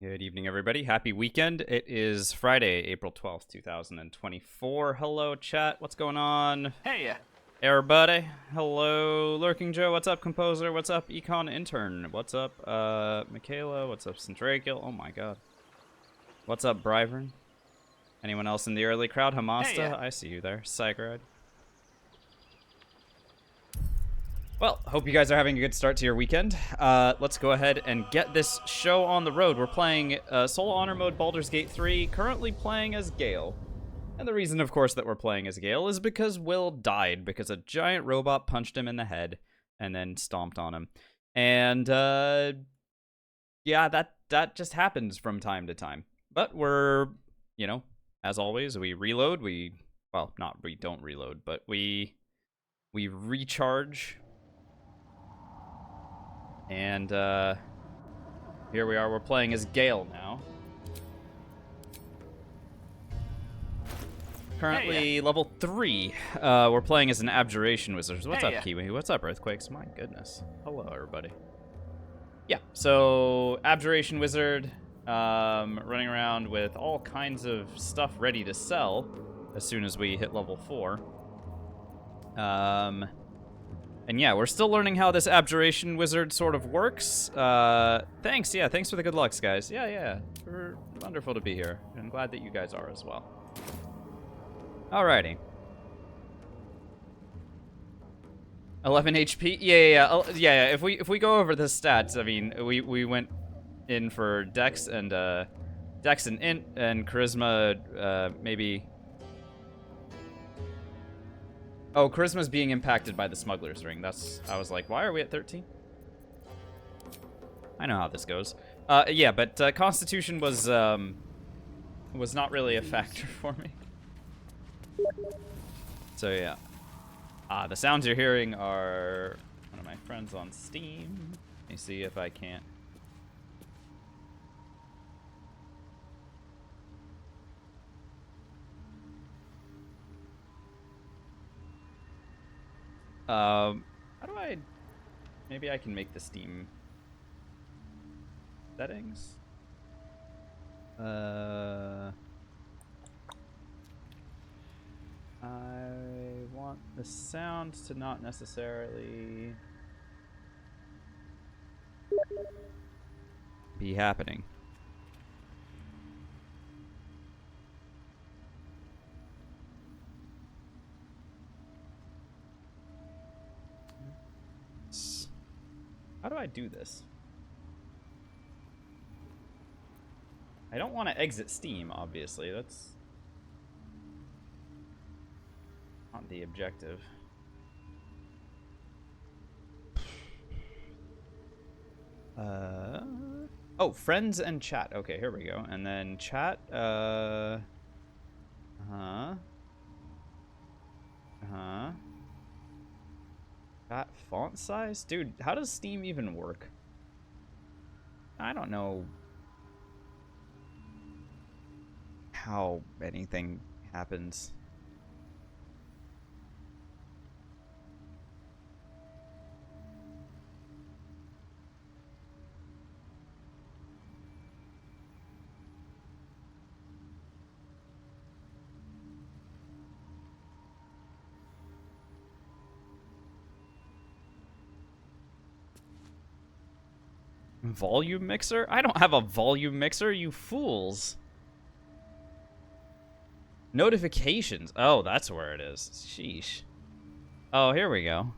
Good evening, everybody. Happy weekend. It is Friday, April 12th, 2024. Hello, chat. What's going on? Hey. Everybody. Hello, Lurking Joe. What's up, Composer? What's up, Econ Intern? What's up, Michaela? What's up, Centrakill? Oh my god. What's up, Bryvern? Anyone else in the early crowd? Hamasta? Hey. I see you there. Psygride. Well, hope you guys are having a good start to your weekend. Let's go ahead and get this show on the road. We're playing Solo Honor Mode Baldur's Gate 3, currently playing as Gale. And the reason, of course, that we're playing as Gale is because Will died, because a giant robot punched him in the head and then stomped on him. And, yeah, that just happens from time to time. But we're, you know, as always, we reload, we don't reload, but we recharge. And, here we are, we're playing as Gale now. Currently level 3. We're playing as an Abjuration Wizard. What's up, Kiwi? What's up, Earthquakes? My goodness. Hello, everybody. Yeah, so Abjuration Wizard, running around with all kinds of stuff ready to sell as soon as we hit level 4. And yeah, we're still learning how this Abjuration Wizard sort of works. Thanks for the good lucks, guys. Yeah, we're wonderful to be here. I'm glad that you guys are as well. Alrighty. 11 HP? Yeah. If we go over the stats, I mean, we went in for Dex and Int and Charisma, maybe. Oh, Charisma's being impacted by the Smuggler's Ring. I was like, why are we at 13? I know how this goes. Yeah, but Constitution was not really a factor for me. So yeah. The sounds you're hearing are one of my friends on Steam. Let me see if I can't. How do I... Maybe I can make the Steam settings. I want the sound to not necessarily be happening. How do I do this? I don't want to exit Steam, obviously. That's not the objective. Oh, friends and chat. Okay, here we go. And then chat, Chat font size? Dude, how does Steam even work? I don't know how anything happens. Volume mixer? I don't have a volume mixer, you fools. Notifications. Oh, that's where it is. Sheesh. Oh, here we go.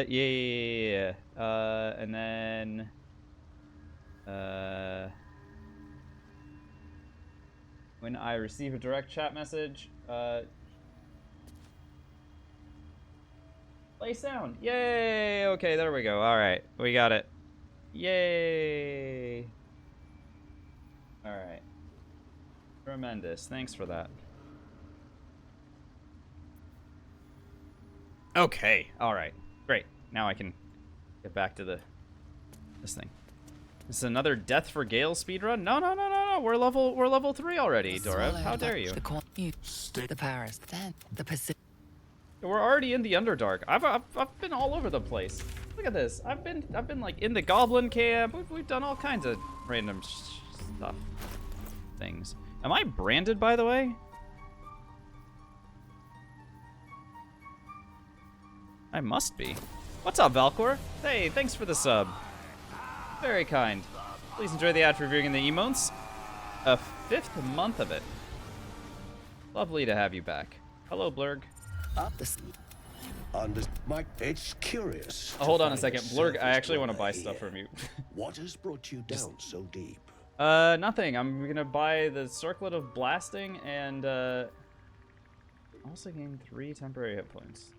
Yeah. And then... when I receive a direct chat message, play sound. Yay! Okay, there we go. Alright, we got it. Yay! Alright. Tremendous. Thanks for that. Okay, alright. Great. Now I can get back to this thing. This is another Death for Gale speedrun? No. We're level 3 already, Dora. How dare you? The Paris, then the Pacific. We're already in the Underdark. I've been all over the place. Look at this. I've been like in the goblin camp. We've done all kinds of random stuff. Things. Am I branded, by the way? I must be. What's up, Valcor? Hey, thanks for the sub. Very kind. Please enjoy the ad for reviewing the emotes. A 5th month of it. Lovely to have you back. Hello, Blurg. It's curious. Oh, hold on a second. Blurg, I actually want to buy stuff from you. What has brought you down so deep? Nothing. I'm gonna buy the Circlet of Blasting and, also gain 3 temporary hit points.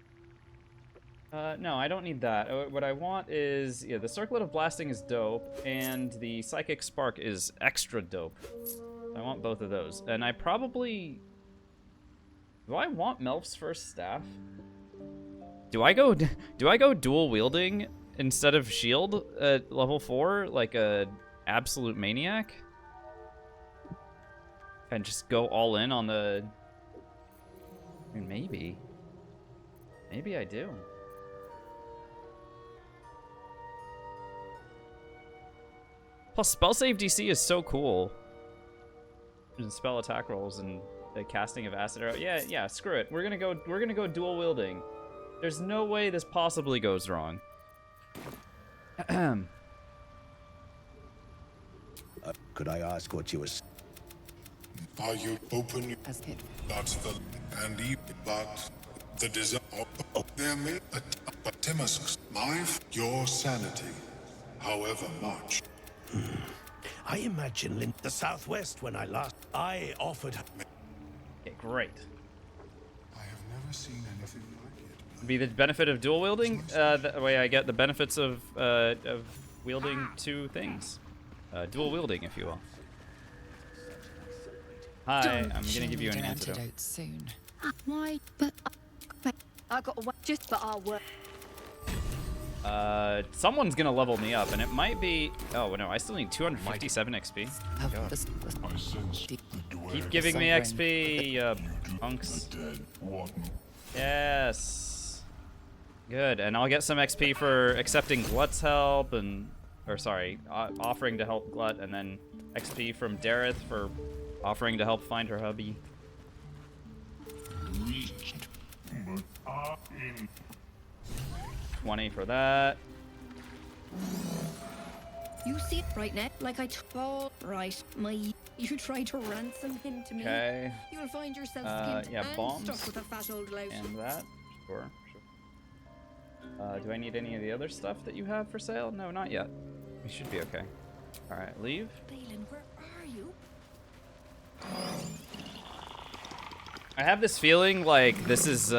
No, I don't need that. What I want is, yeah, the Circlet of Blasting is dope, and the Psychic Spark is extra dope. I want both of those. And I probably... Do I want Melf's first staff? Do I go dual wielding instead of shield at level 4, like a absolute maniac? And just go all in on the... I mean, maybe. Maybe I do. Plus, spell save DC is so cool. And spell attack rolls and the casting of acid arrow. Yeah, screw it. We're gonna go dual wielding. There's no way this possibly goes wrong. Could I ask what you was? Are you open? That's the and but the desire. There may but Timusks, your sanity, however much. I imagine in the southwest when I offered. Okay, great. I have never seen anything like it. Be the benefit of dual wielding. The way I get the benefits of wielding 2 things. Dual wielding, if you will. Hi, I'm gonna give you an antidote soon. Why? But I got just for our work. Someone's gonna level me up, and it might be. Oh no, I still need 257 XP. Keep giving me XP, punks. Yes. Good, and I'll get some XP for accepting Glut's help, offering to help Glut, and then XP from Dareth for offering to help find her hubby. 20 for that. You see it right now, like I told. Right, you try to ransom him to me. Okay. You'll find yourself pinned yeah, and bombs. stuck with a fat old lout. And that. Sure. Do I need any of the other stuff that you have for sale? No, not yet. We should be okay. All right, leave. Balin, where are you? I have this feeling like this is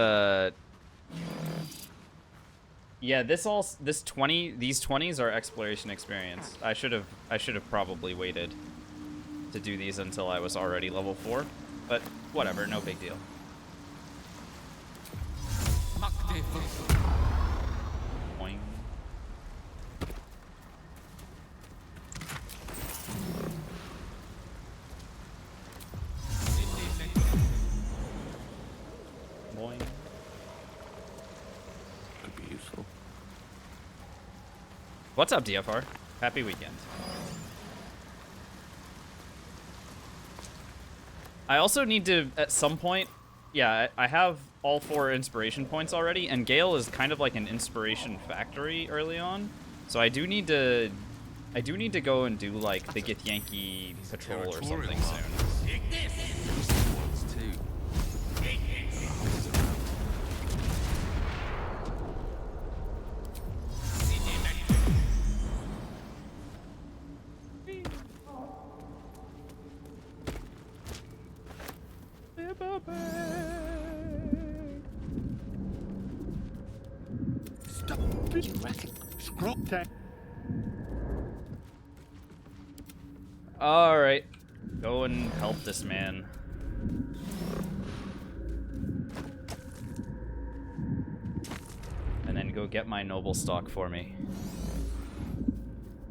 yeah, these 20s are exploration experience. I should have probably waited to do these until I was already level 4, but whatever, no big deal. Boing. Boing. Could be useful. What's up, DFR? Happy weekend. I also need to, at some point, yeah, I have all 4 inspiration points already, and Gale is kind of like an inspiration factory early on. So I do need to go and do like the Githyanki patrol or something soon. Stop. You reckon? Scroll tag. All right, go and help this man. And then go get my noble stock for me.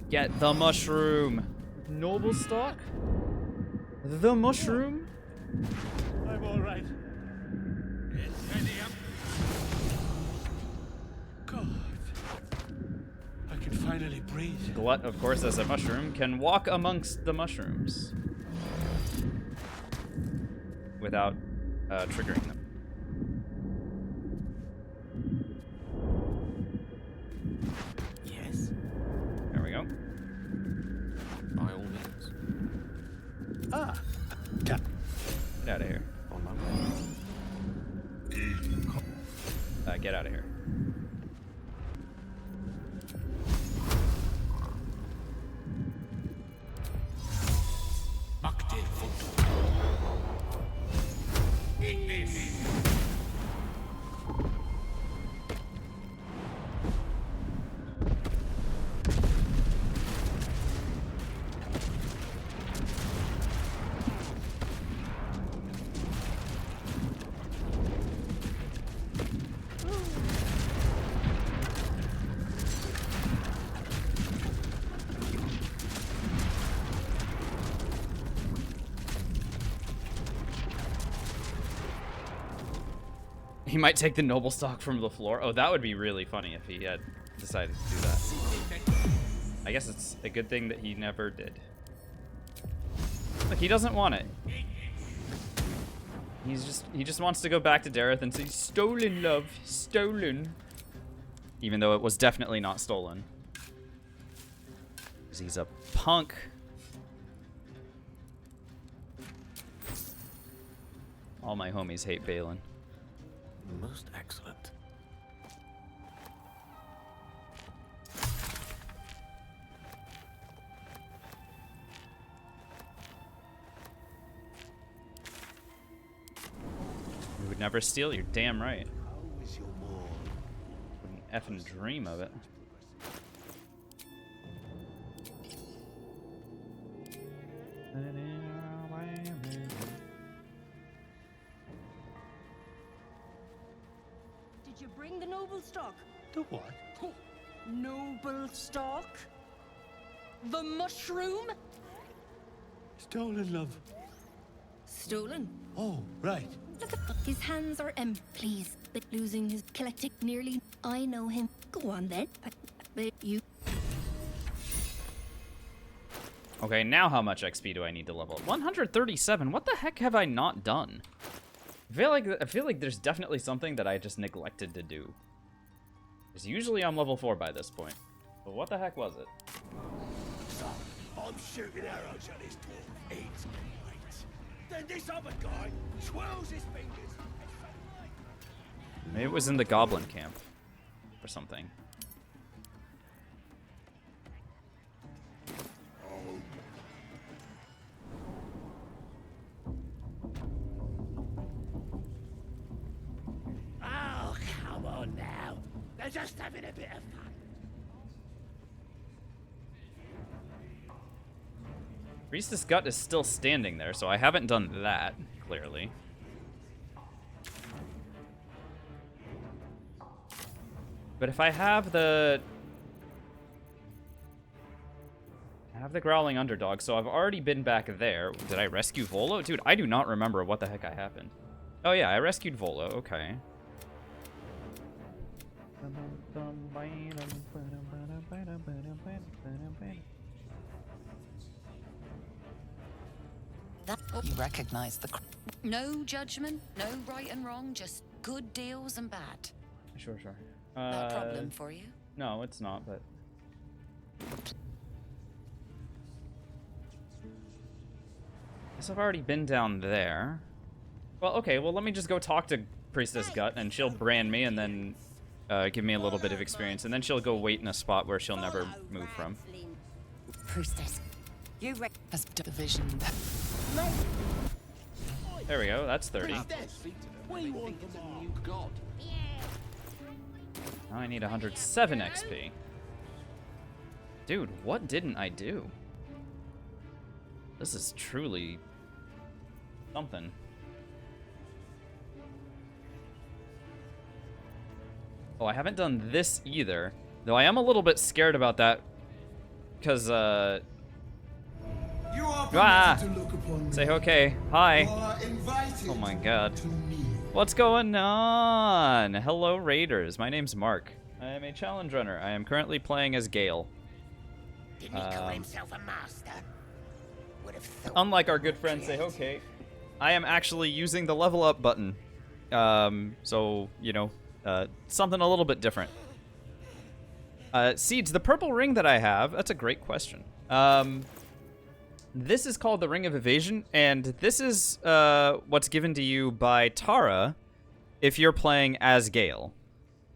Get the mushroom. Noble stock? The mushroom? I'm all right. God. finally breathe. Glut, of course, as a mushroom, can walk amongst the mushrooms without triggering them. Yes. There we go. By all means. Ah. Get out of here. On my way. Get out of here. He might take the noble stock from the floor. Oh, that would be really funny if he had decided to do that. I guess it's a good thing that he never did. Look, he doesn't want it. He just wants to go back to Dareth and say, "Stolen, love, stolen." Even though it was definitely not stolen. Because he's a punk. All my homies hate Balin. Most excellent. We would never steal, you're damn right. How is your morn? Wouldn't effing dream of it. Did you bring the noble stock? The what? Noble stock? The mushroom? Stolen, love. Stolen. Oh, right. Look at his hands are empty, please. But losing his collecting nearly. I know him. Go on then. But you. Okay, now how much XP do I need to level up? 137. What the heck have I not done? I feel like there's definitely something that I just neglected to do. Because usually I'm level 4 by this point. But what the heck was it? So, I'm shooting arrows at his dwarf. It's great. Then this other guy twirls his fingers. Maybe it was in the goblin camp or something. Oh, come on now. They're just having a bit of fun. Priestess Gut is still standing there, so I haven't done that, clearly. But if I have the... I have the Growling Underdog, so I've already been back there. Did I rescue Volo? Dude, I do not remember what the heck I happened. Oh yeah, I rescued Volo, okay. You recognize the... No judgment, no right and wrong, just good deals and bad. Sure. No problem for you. No, it's not, but... Guess I've already been down there. Well, okay, well, let me just go talk to Priestess Gut, and she'll brand me, and then give me a little bit of experience, and then she'll go wait in a spot where she'll never move from. Priestess. You has the vision. There we go, that's 30. We want them all. New god. Now I need 107 XP. Dude, what didn't I do? This is truly something. Oh, I haven't done this either. Though I am a little bit scared about that. Because, You are permitted to look upon me. Say okay. Hi. You are invited Oh my god. to kneel. What's going on? Hello, Raiders. My name's Mark. I am a challenge runner. I am currently playing as Gale. Didn't he call himself a master? Would have thought. Unlike our good friend Say Okay, I am actually using the level up button. So, you know, something a little bit different. Seeds, the purple ring that I have, that's a great question. This is called the Ring of Evasion, and this is what's given to you by Tara if you're playing as Gale.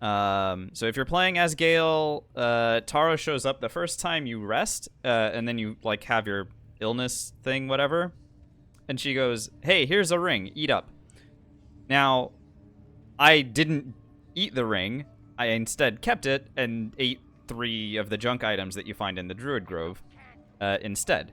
So if you're playing as Gale, Tara shows up the first time you rest, and then you, like, have your illness thing, whatever. And she goes, hey, here's a ring, eat up. Now, I didn't eat the ring. I instead kept it and ate 3 of the junk items that you find in the Druid Grove instead.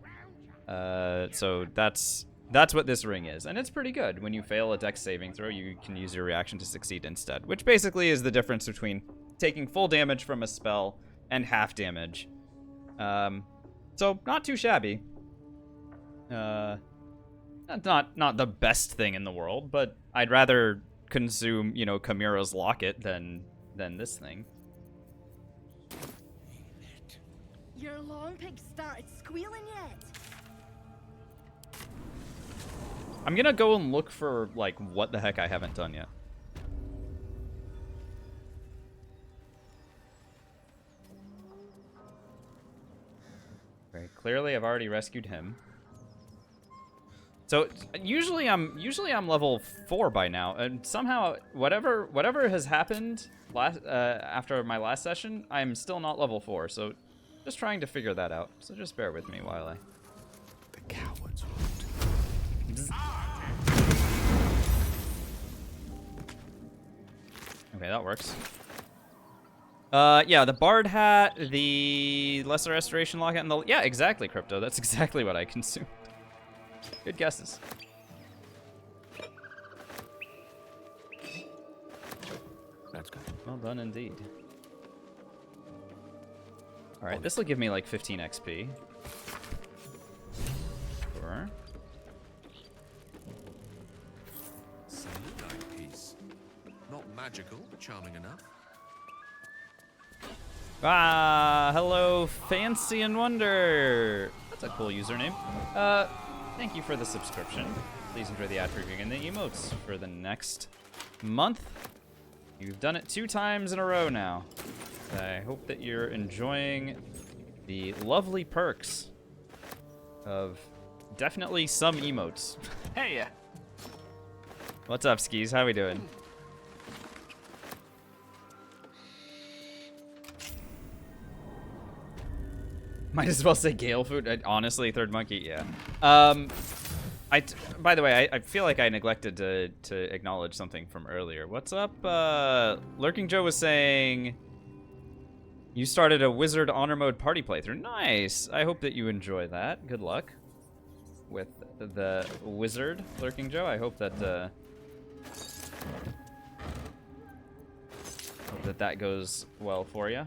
So that's what this ring is. And it's pretty good. When you fail a dex saving throw, you can use your reaction to succeed instead, which basically is the difference between taking full damage from a spell and half damage. So not too shabby. Not the best thing in the world, but I'd rather consume, you know, Chimera's locket than this thing. Your long pig started squealing yet? I'm gonna go and look for, like, what the heck I haven't done yet. Very clearly, I've already rescued him. So usually I'm level 4 by now, and somehow whatever has happened after my last session, I'm still not level 4. So just trying to figure that out. So just bear with me while I. The cowards won't. Okay, that works. Yeah, the Bard hat, the Lesser Restoration locket, and the yeah, exactly, Crypto. That's exactly what I consumed. Good guesses. That's good. Well done indeed. Alright, this will give me like 15 XP. Sure. Nice piece. Not magical, but charming enough. Ah, hello, Fancy and Wonder. That's a cool username. Thank you for the subscription. Please enjoy the ad preview and the emotes for the next month. You've done it 2 times in a row now. I hope that you're enjoying the lovely perks of definitely some emotes. Hey! What's up, Skis? How we doing? Might as well say Gale food. Honestly, Third Monkey, yeah. By the way, I feel like I neglected to acknowledge something from earlier. What's up? Lurking Joe was saying you started a Wizard Honor Mode party playthrough. Nice. I hope that you enjoy that. Good luck with the Wizard, Lurking Joe. I hope that that goes well for you.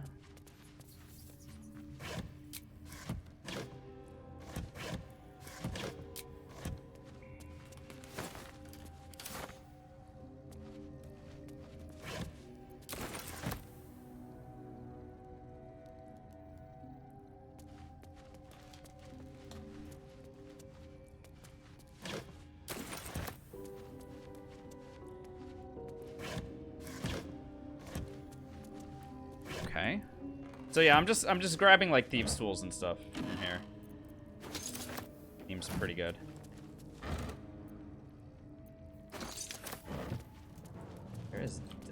Okay. So yeah, I'm just grabbing like thieves' tools and stuff in here. Seems pretty good.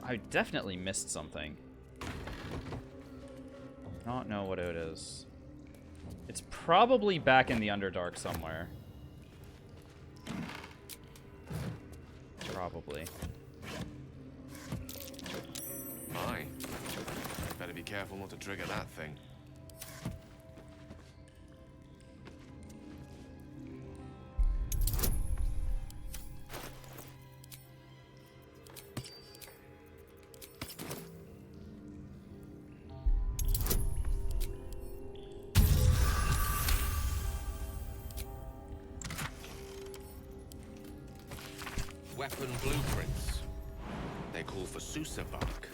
I definitely missed something. Not know what it is. It's probably back in the Underdark somewhere. Probably. Aye. Better be careful not to trigger that thing. Weapon blueprints. They call for Susa bark.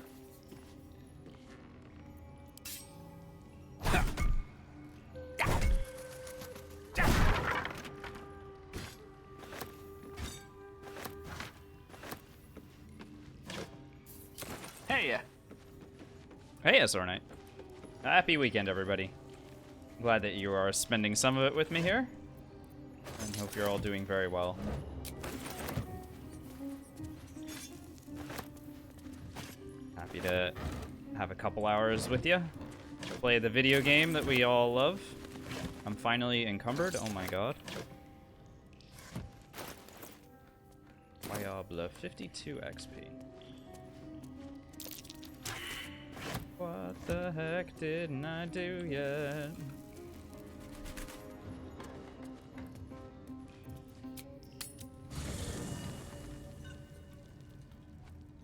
Hey, Hey, SR Knight. Happy weekend, everybody. Glad that you are spending some of it with me here. And hope you're all doing very well. Happy to have a couple hours with you. Play the video game that we all love. I'm finally encumbered. Oh my god. Diablo 52 XP. What the heck didn't I do yet?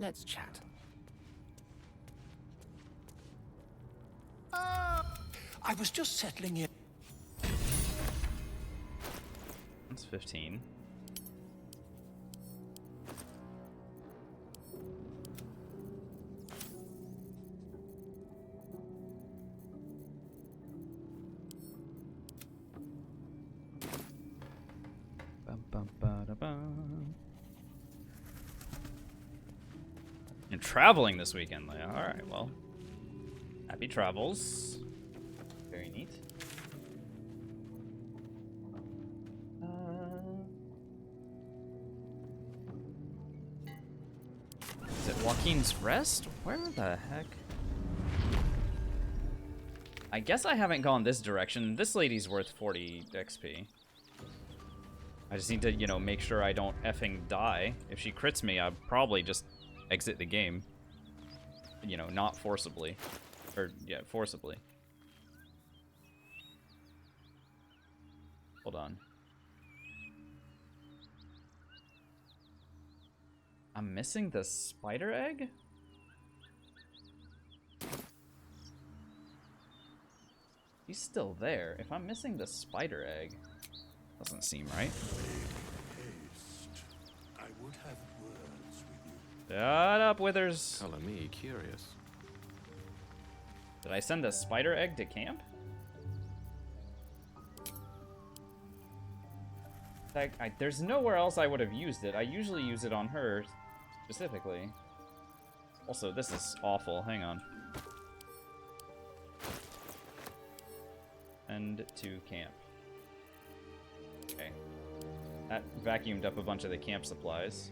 let's chat. I was just settling in. That's 15. Bum, bum, ba-da-bum. You're traveling this weekend, Leia. Alright, well. Happy travels. Very neat. Is it Joaquin's Rest? Where the heck? I guess I haven't gone this direction. This lady's worth 40 XP. I just need to, you know, make sure I don't effing die. If she crits me, I'll probably just exit the game. You know, not forcibly. Or, yeah, forcibly. Hold on. I'm missing the spider egg? He's still there. If I'm missing the spider egg, doesn't seem right. I would have words with you. Shut up, Withers. Color me curious. Did I send the spider egg to camp? There's nowhere else I would have used it. I usually use it on her specifically. Also, this is awful. Hang on. End to camp. Okay. That vacuumed up a bunch of the camp supplies.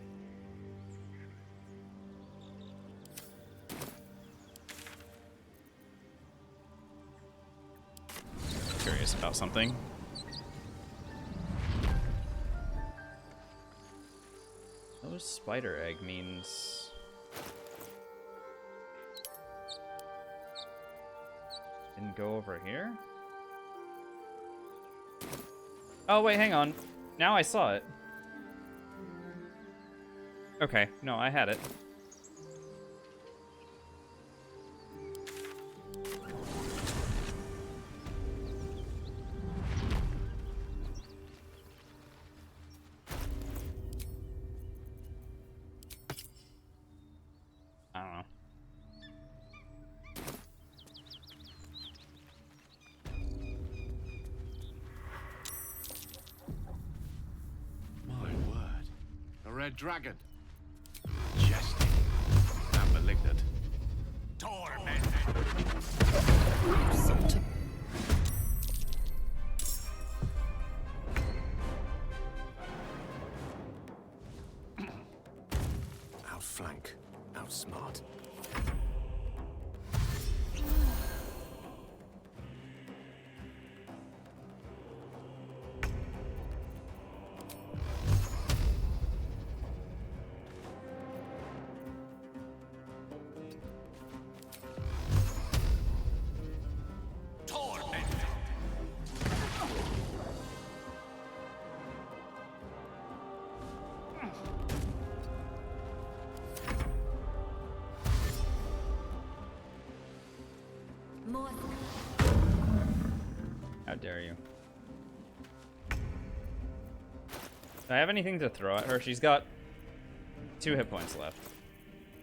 Curious about something. No spider egg means... Didn't go over here? Oh, wait, hang on. Now I saw it. Okay, no, I had it. I don't know. My word. A red dragon. Majestic. And malignant. Tormented. Outflank. Outsmart. Tormented. More. How dare you. Do I have anything to throw at her? She's got 2 hit points left.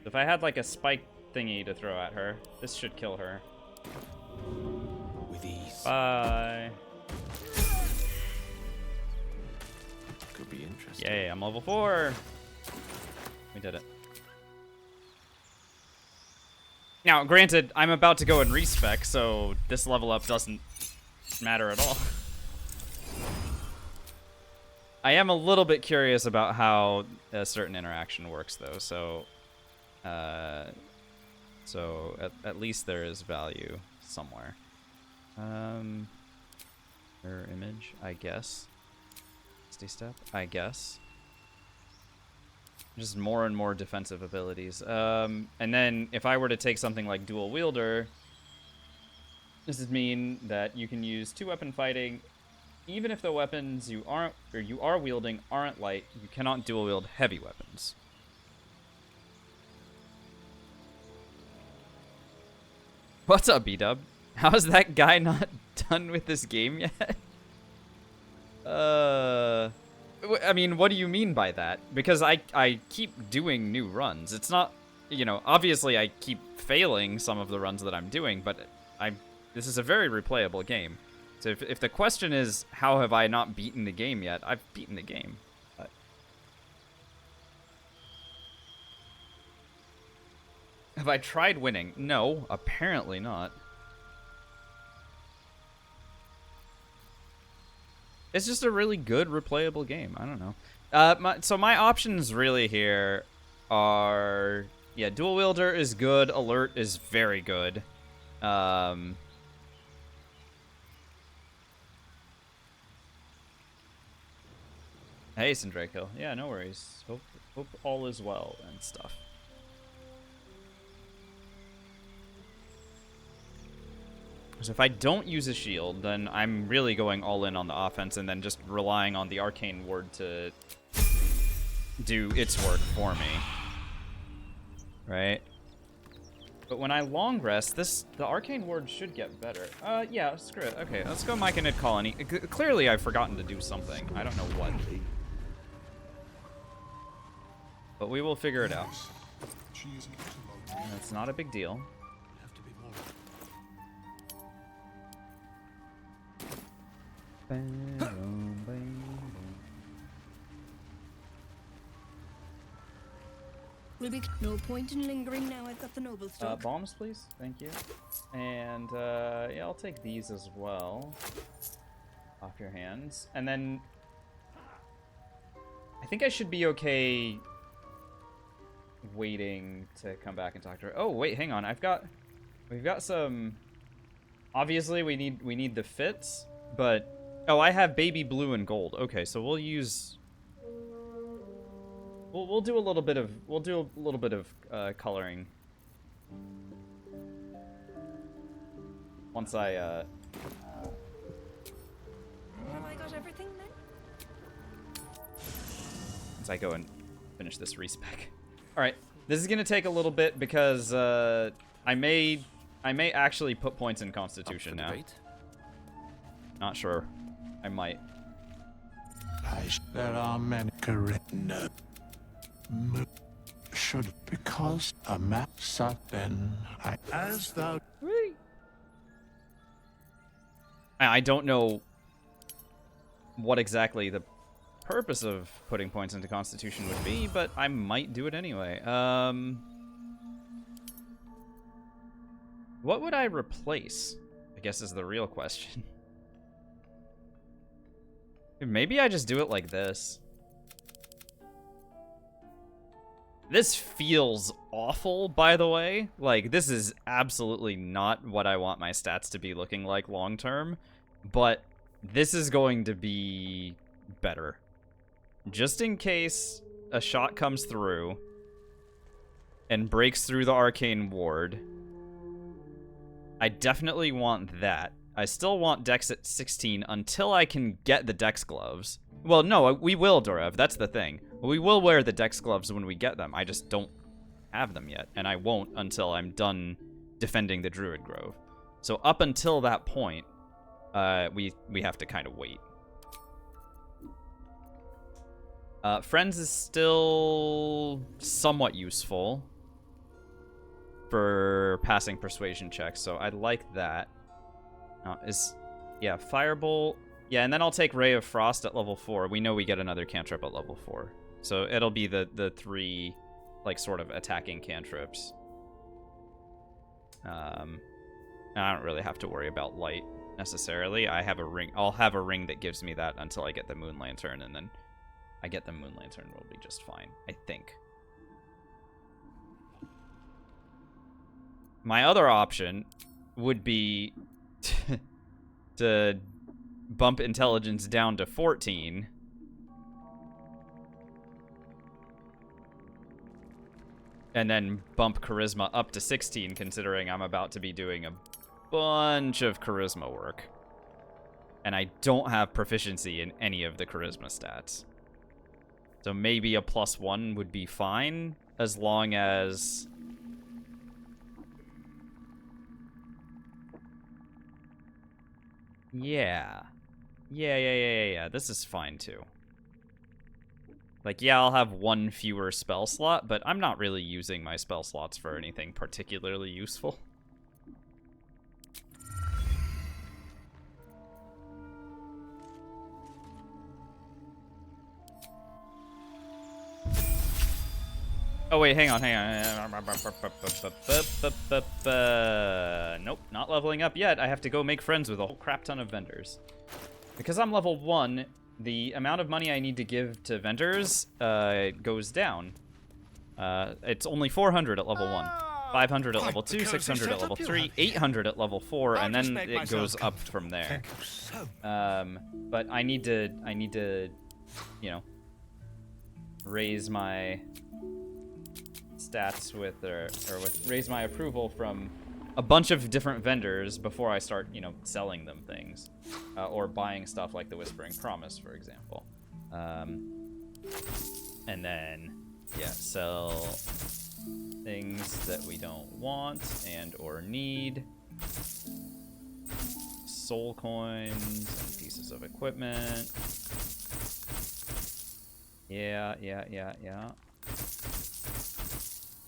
If I had like a spike thingy to throw at her, this should kill her. With ease. Bye. Could be interesting. Yay, I'm level 4. We did it. Now, granted, I'm about to go in respec, so this level up doesn't matter at all. I am a little bit curious about how a certain interaction works, though, so at least there is value somewhere. Mirror image, I guess. Stay step, I guess. Just more and more defensive abilities. And then if I were to take something like dual wielder, this would mean that you can use 2-weapon fighting, even if the weapons you are wielding aren't light. You cannot dual wield heavy weapons. What's up, B-Dub? How is that guy not done with this game yet? I mean, what do you mean by that? Because I keep doing new runs. It's not, you know, obviously I keep failing some of the runs that I'm doing, but this is a very replayable game. So if the question is, how have I not beaten the game yet? I've beaten the game. But... Have I tried winning? No, apparently not. It's just a really good replayable game. I don't know. So my options really here are, yeah, dual wielder is good. Alert is very good. Hey, Syndraco. Yeah, no worries. Hope all is well and stuff. So if I don't use a shield, then I'm really going all in on the offense and then just relying on the arcane ward to do its work for me. Right? But when I long rest, the arcane ward should get better. Yeah, screw it. Okay, let's go Myconid Colony. Clearly I've forgotten to do something. I don't know what. But we will figure it out. That's not a big deal. Will be no point in lingering now. I've got the noble stock. Bombs, please. Thank you. And yeah, I'll take these as well. Off your hands. And then I think I should be okay waiting to come back and talk to her. Oh, wait, hang on. We've got some, obviously we need the fits, but oh, I have baby blue and gold. Okay, so we'll use we'll do a little bit of coloring once I Have I got everything then? once I go and finish this respec. All right, this is gonna take a little bit because I may actually put points in Constitution now. Not sure. I might. There are many correct should because a map then as thou. I don't know what exactly the purpose of putting points into Constitution would be, but I might do it anyway. What would I replace? I guess is the real question. Maybe I just do it like this. This feels awful, by the way. Like, this is absolutely not what I want my stats to be looking like long term, but this is going to be better. Just in case a shot comes through and breaks through the arcane ward, I definitely want that. I still want Dex at 16 until I can get the Dex gloves. Well, no, we will, Dorev. That's the thing. We will wear the Dex gloves when we get them. I just don't have them yet, and I won't until I'm done defending the Druid Grove. So up until that point, we have to kind of wait. Friends is still somewhat useful for passing persuasion checks, so I like that. Yeah, Firebolt. Yeah, and then I'll take Ray of Frost at level 4. We know we get another cantrip at level 4. So it'll be the 3, like, sort of attacking cantrips. And I don't really have to worry about light necessarily. I have a ring. I'll have a ring that gives me that until I get the moon lantern, and then I get the moon lantern, will be just fine, I think. My other option would be to bump intelligence down to 14. And then bump charisma up to 16, considering I'm about to be doing a bunch of charisma work. And I don't have proficiency in any of the charisma stats. So maybe a +1 would be fine, as long as... Yeah. Yeah. This is fine, too. Like, yeah, I'll have one fewer spell slot, but I'm not really using my spell slots for anything particularly useful. Oh, wait, hang on. Nope, not leveling up yet. I have to go make friends with a whole crap ton of vendors. Because I'm level 1, the amount of money I need to give to vendors goes down. It's only 400 at level 1, 500 at level 2, 600 at level 3, 800 at level 4, and then it goes up from there. But I need to, you know, raise my stats with, raise my approval from a bunch of different vendors before I start, you know, selling them things. Or buying stuff like the Whispering Promise, for example. And then, yeah, sell things that we don't want and or need. Soul coins and pieces of equipment. Yeah.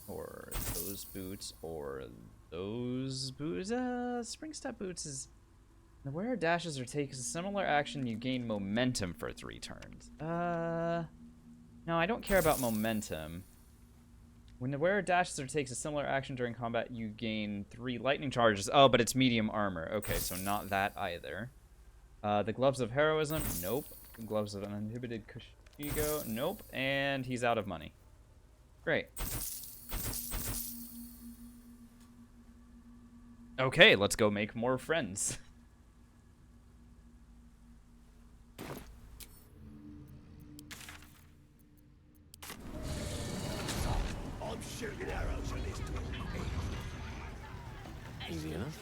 Or those boots, or those boots. Spring Step boots is... The wearer dashes or takes a similar action, you gain momentum for 3 turns. No, I don't care about momentum. When the wearer dashes or takes a similar action during combat, you gain 3 lightning charges. Oh, but it's medium armor. Okay, so not that either. The gloves of heroism, nope. The gloves of uninhibited Kushigo, nope. And he's out of money. Great. Okay, let's go make more friends. I'm shooting arrows at this dwarf. Easy enough.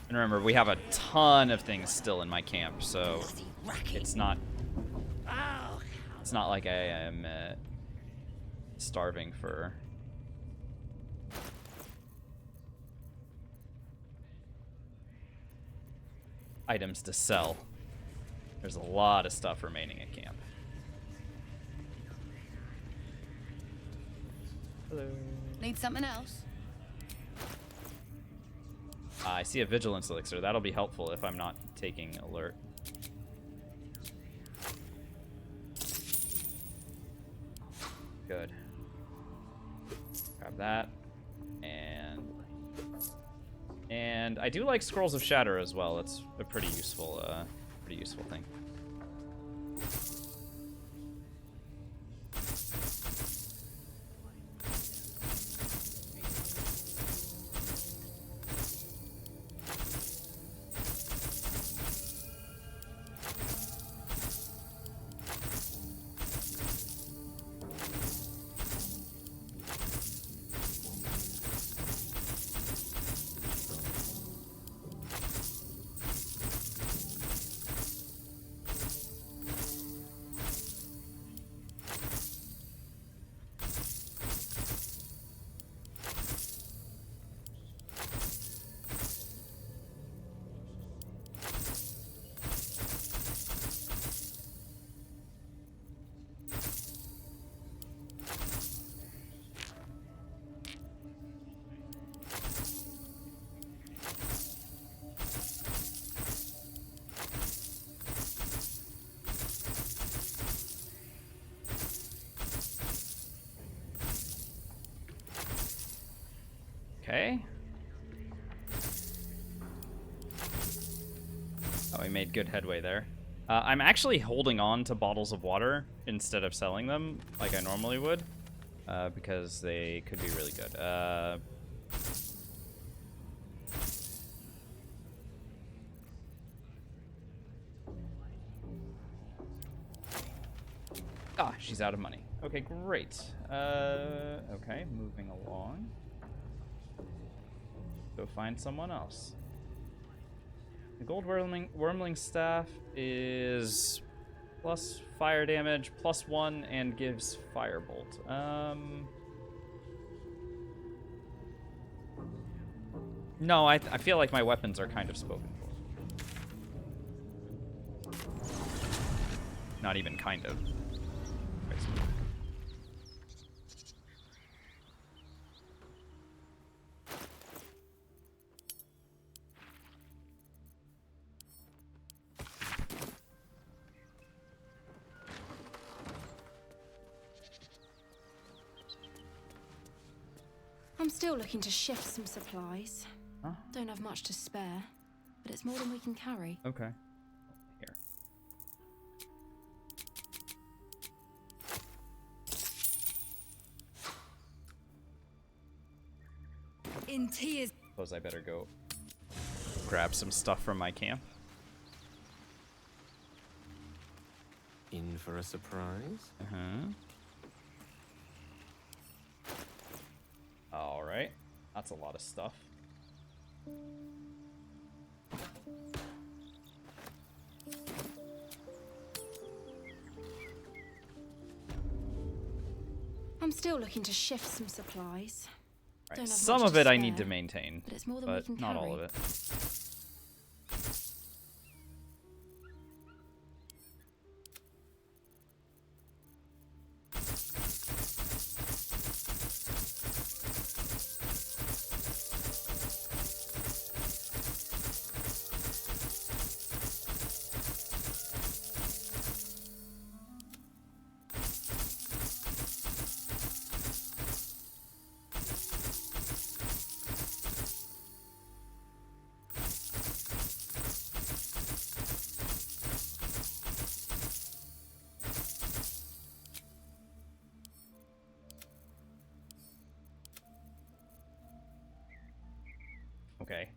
And remember, we have a ton of things still in my camp, so it's not like I am starving for items to sell. There's a lot of stuff remaining at camp. Hello. Need something else? I see a vigilance elixir. That'll be helpful if I'm not taking alert. Good. Grab that. And I do like Scrolls of Shatter as well. It's a pretty useful thing. Okay. Oh, we made good headway there. I'm actually holding on to bottles of water instead of selling them like I normally would, because they could be really good. Ah, she's out of money. Okay, great. Okay, moving along. Go find someone else. The gold wormling staff is plus fire damage, +1, and gives firebolt. No, I feel like my weapons are kind of spoken for. Not even kind of. I'm still looking to shift some supplies. Huh? Don't have much to spare, but it's more than we can carry. Okay. Here. In tears. Suppose I better go grab some stuff from my camp. In for a surprise? Uh-huh. Alright. That's a lot of stuff. I'm still looking to shift some supplies. Right. Don't have Some much of to it I need to spare, maintain, but it's more than we but can not carry. all of it. Okay.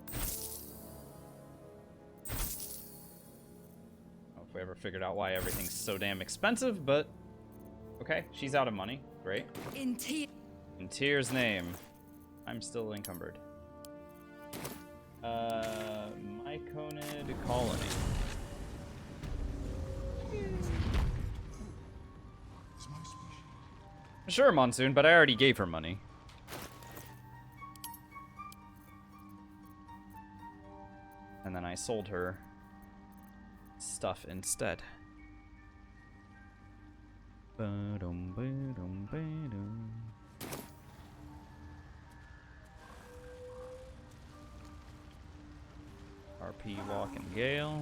I don't know if we ever figured out why everything's so damn expensive, but okay, she's out of money. Great. In tears. In Tyr's name, I'm still encumbered. Myconid colony. Sure, Monsoon, but I already gave her money. And then I sold her stuff instead. RP Walk and Gale.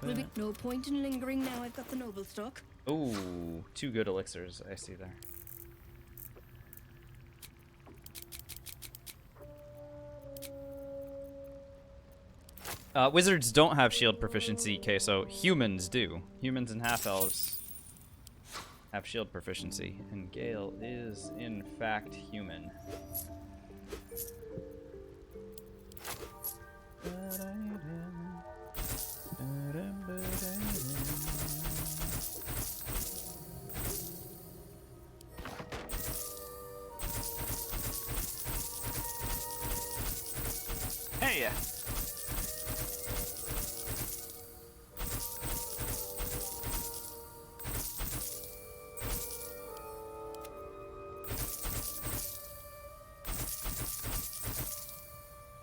Will be no point in lingering now I've got the noble stock. Ooh, 2 good elixirs I see there. Wizards don't have shield proficiency, so humans do. Humans and half-elves have shield proficiency, and Gale is, in fact, human. Hey!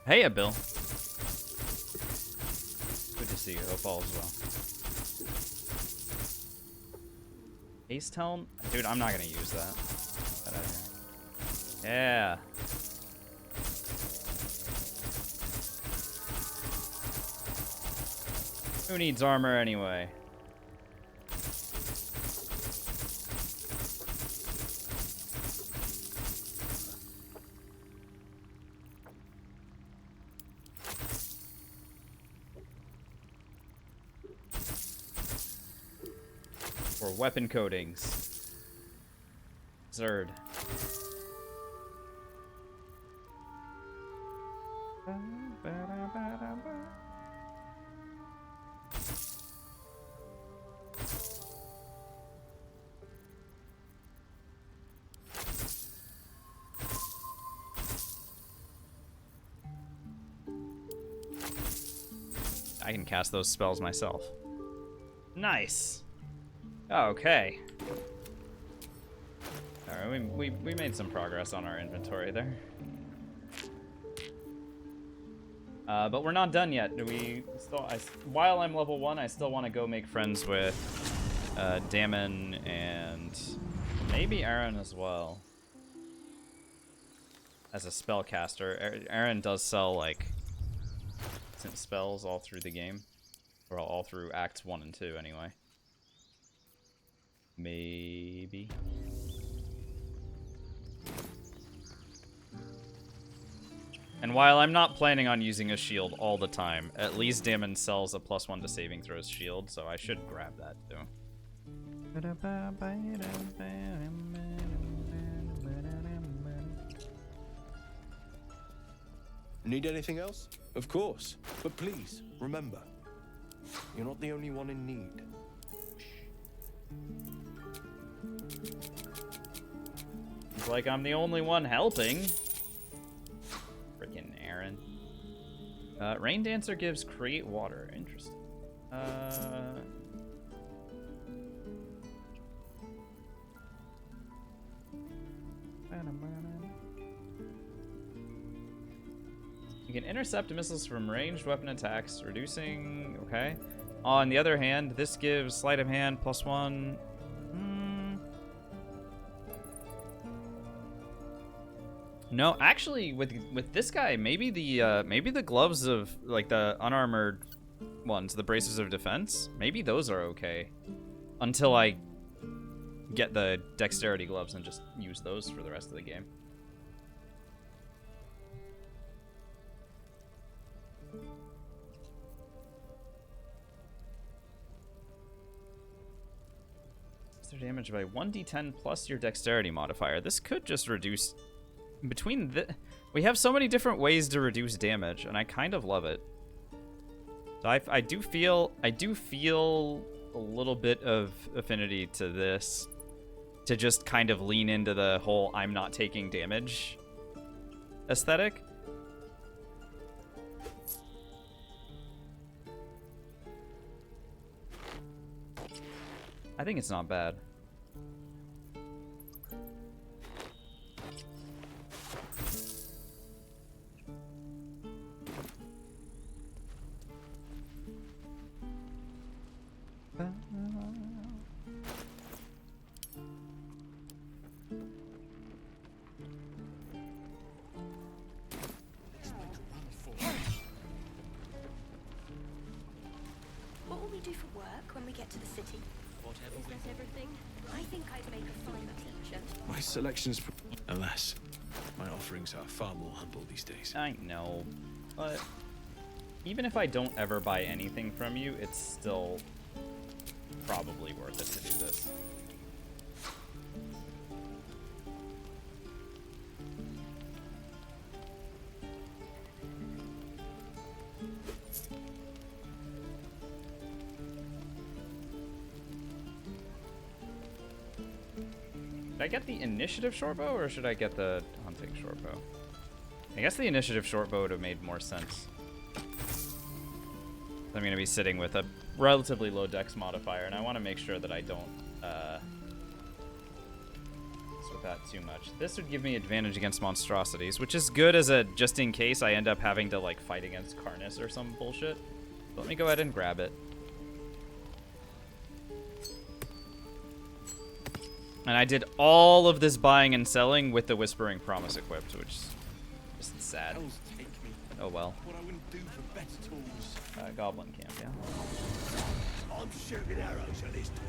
Hey, Bill. Good to see you. Hope all is well. Haste Helm? Dude, I'm not gonna use that. Get out of here. Yeah. Who needs armor anyway? For weapon coatings. Zerd. I can cast those spells myself. Nice. Okay. Alright, we made some progress on our inventory there. But we're not done yet. Do we still? While I'm level 1, I still want to go make friends with Damon and maybe Aaron as well. As a spellcaster, Aaron does sell like spells all through the game, or all through Acts 1 and 2 anyway. Maybe. And while I'm not planning on using a shield all the time, at least Damon sells a +1 to saving throws shield, so I should grab that too. Need anything else? Of course. But please, remember, you're not the only one in need. It's like I'm the only one helping. Freaking Aaron. Rain Dancer gives create water. Interesting. You can intercept missiles from ranged weapon attacks, reducing... Okay. On the other hand, this gives sleight of hand +1. No, actually, with this guy, maybe the gloves of like the unarmored ones, the braces of defense, maybe those are okay until I get the dexterity gloves and just use those for the rest of the game. Their damage by 1d10 plus your dexterity modifier. This could just reduce between the... We have so many different ways to reduce damage, and I kind of love it. So I do feel a little bit of affinity to this, to just kind of lean into the whole I'm not taking damage aesthetic. I think it's not bad. What will we do for work when we get to the city? Is that everything? I think I'd make a fine teacher. My selections... Alas, my offerings are far more humble these days. I know, but even if I don't ever buy anything from you, it's still probably worth it to do this. Should I get the initiative shortbow, or should I get the hunting shortbow? I guess the initiative shortbow would have made more sense. I'm going to be sitting with a relatively low dex modifier, and I want to make sure that I don't mess with that too much. This would give me advantage against monstrosities, which is good as a just in case I end up having to like fight against Carnus or some bullshit. So let me go ahead and grab it. And I did all of this buying and selling with the Whispering Promise equipped, which is just sad. Oh well. What I wouldn't do for better tools. goblin camp, yeah. I'm shooting arrows at this dwarf.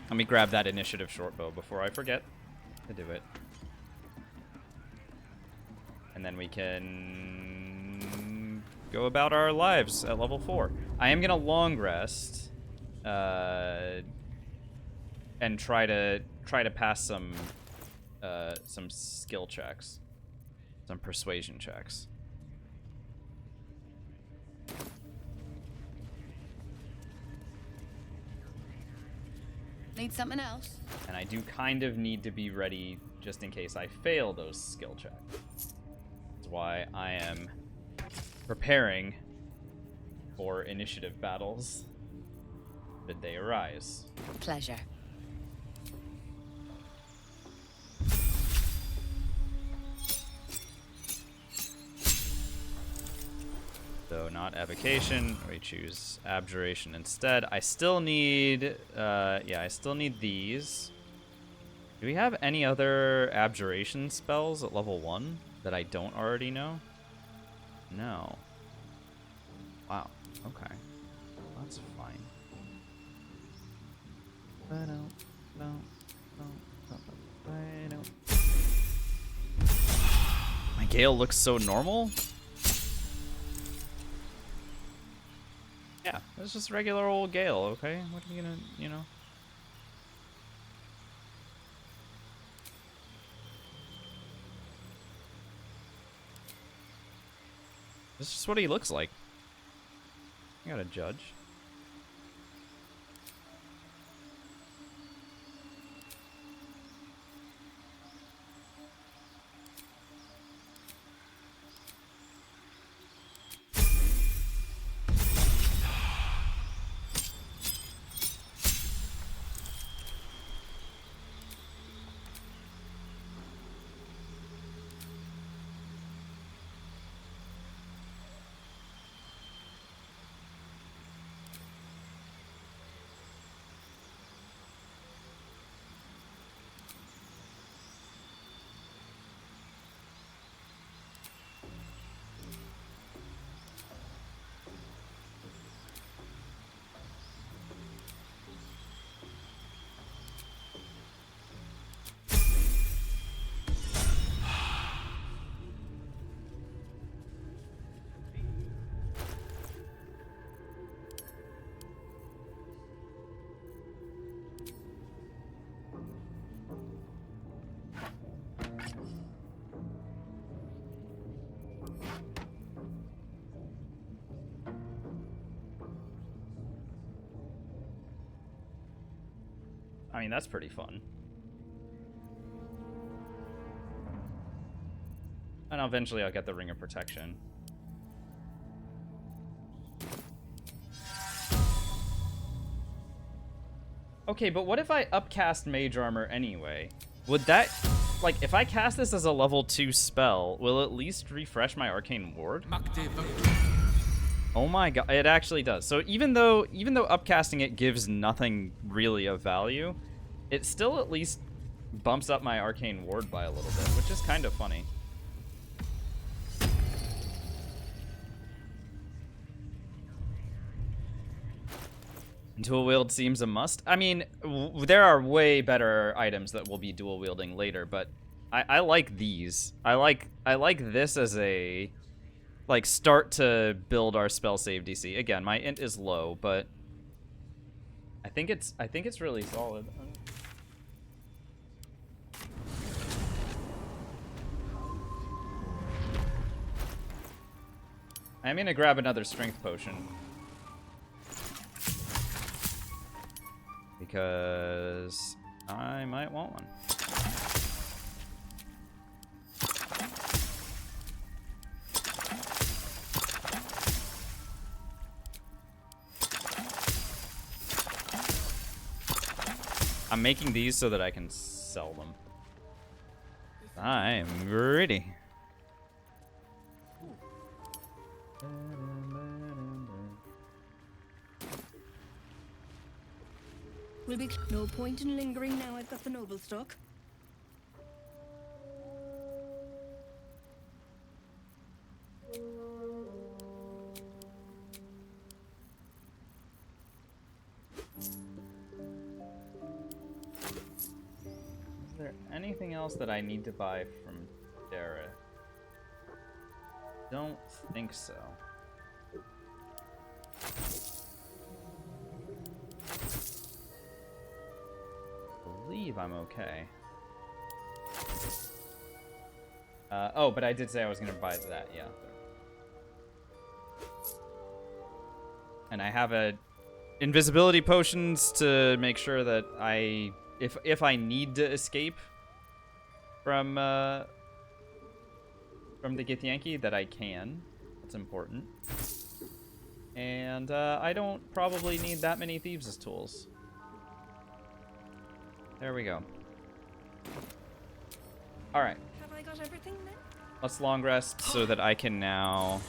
Let me grab that initiative short bow before I forget to do it. And then we can go about our lives at level 4. I am gonna long rest, and try to pass some skill checks, some persuasion checks. Need something else? And I do kind of need to be ready just in case I fail those skill checks. That's why I am preparing for initiative battles should they arise. Pleasure. So not evocation, we choose abjuration instead. I still need, yeah, I still need these. Do we have any other abjuration spells at level 1 that I don't already know? No. Wow, okay. That's fine. My Gale looks so normal. Yeah, it's just regular old Gale, okay? What are you gonna, you know? This is just what he looks like. You gotta judge. I mean, that's pretty fun. And eventually I'll get the Ring of Protection. Okay, but what if I upcast Mage Armor anyway? Would that... Like, if I cast this as a level 2 spell, will it at least refresh my Arcane Ward? Oh my god, it actually does. So even though upcasting it gives nothing really of value, it still at least bumps up my Arcane Ward by a little bit, which is kind of funny. Dual wield seems a must. I mean, there are way better items that will be dual wielding later, but I like these. I like this as a like start to build our spell save DC. Again, my int is low, but I think it's really solid. I'm gonna grab another strength potion. Because I might want one. I'm making these so that I can sell them. I'm ready. Will be no point in lingering now I've got the noble stock. else that I need to buy from Dara? Don't think so. I believe I'm okay. Oh, but I did say I was gonna buy that, yeah. And I have a invisibility potions to make sure that if I need to escape from the Githyanki, that I can. That's important. And I don't probably need that many thieves' tools. There we go. All right. Have I got everything then? Let's long rest so that I can now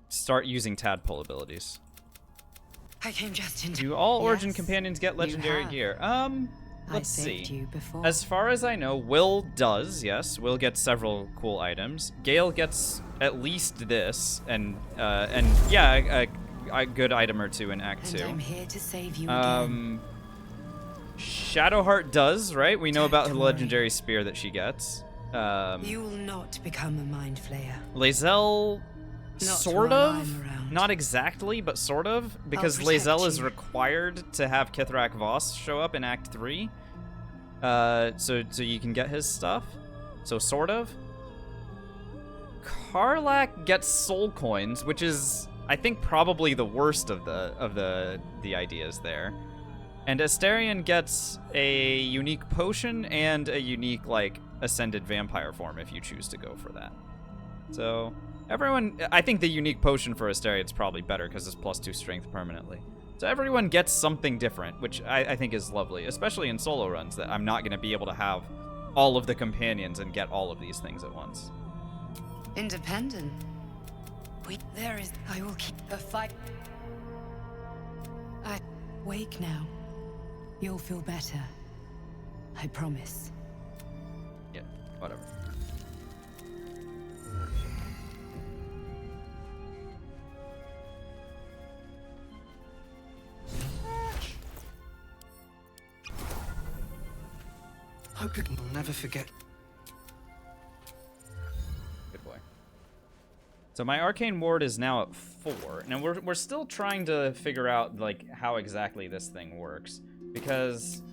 start using tadpole abilities. I came just in. Do all Origin Yes, companions get legendary have. gear? Let's see. You before. As far as I know, Will does, yes. Will gets several cool items. Gale gets at least this, and yeah, a good item or two in Act 2. I'm here to save you again. Shadowheart does, right? We know about the legendary spear that she gets. You will not become a mind flayer. Lae'zel, Not sort while of. I'm around. Not exactly, but sort of. Because protect Lae'zel is you. required to have Kithrak Voss show up in Act 3. So you can get his stuff. So sort of. Karlak gets soul coins, which is, I think, probably the worst of the ideas there. And Asterion gets a unique potion and a unique, like, ascended vampire form if you choose to go for that. So everyone, I think the unique potion for Asterion is probably better because it's +2 strength permanently. So everyone gets something different, which I think is lovely, especially in solo runs, that I'm not going to be able to have all of the companions and get all of these things at once. Independent. There is. I will keep the fight. Wake now. You'll feel better. I promise. Yeah, whatever. Hope you'll never forget. Good boy. So my arcane ward is now at 4. Now we're still trying to figure out like how exactly this thing works, because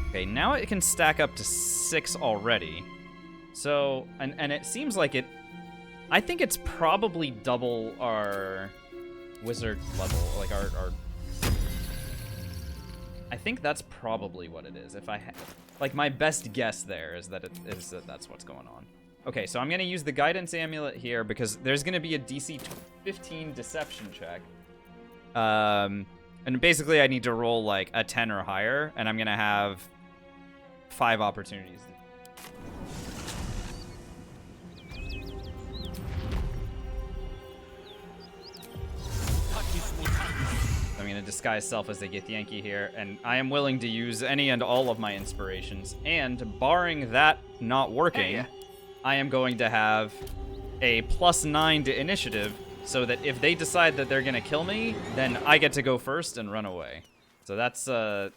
okay, now it can stack up to 6 already. So and it seems like it. I think it's probably double our wizard level, like our. I think that's probably what it is. If I like, my best guess there is that that's what's going on. Okay, so I'm gonna use the guidance amulet here because there's gonna be a DC 15 deception check. And basically I need to roll like a 10 or higher, and I'm gonna have 5 opportunities. I'm going to disguise self as a Githyanki here, and I am willing to use any and all of my inspirations. And barring that not working, I am going to have a +9 to initiative, so that if they decide that they're going to kill me, then I get to go first and run away. So that's our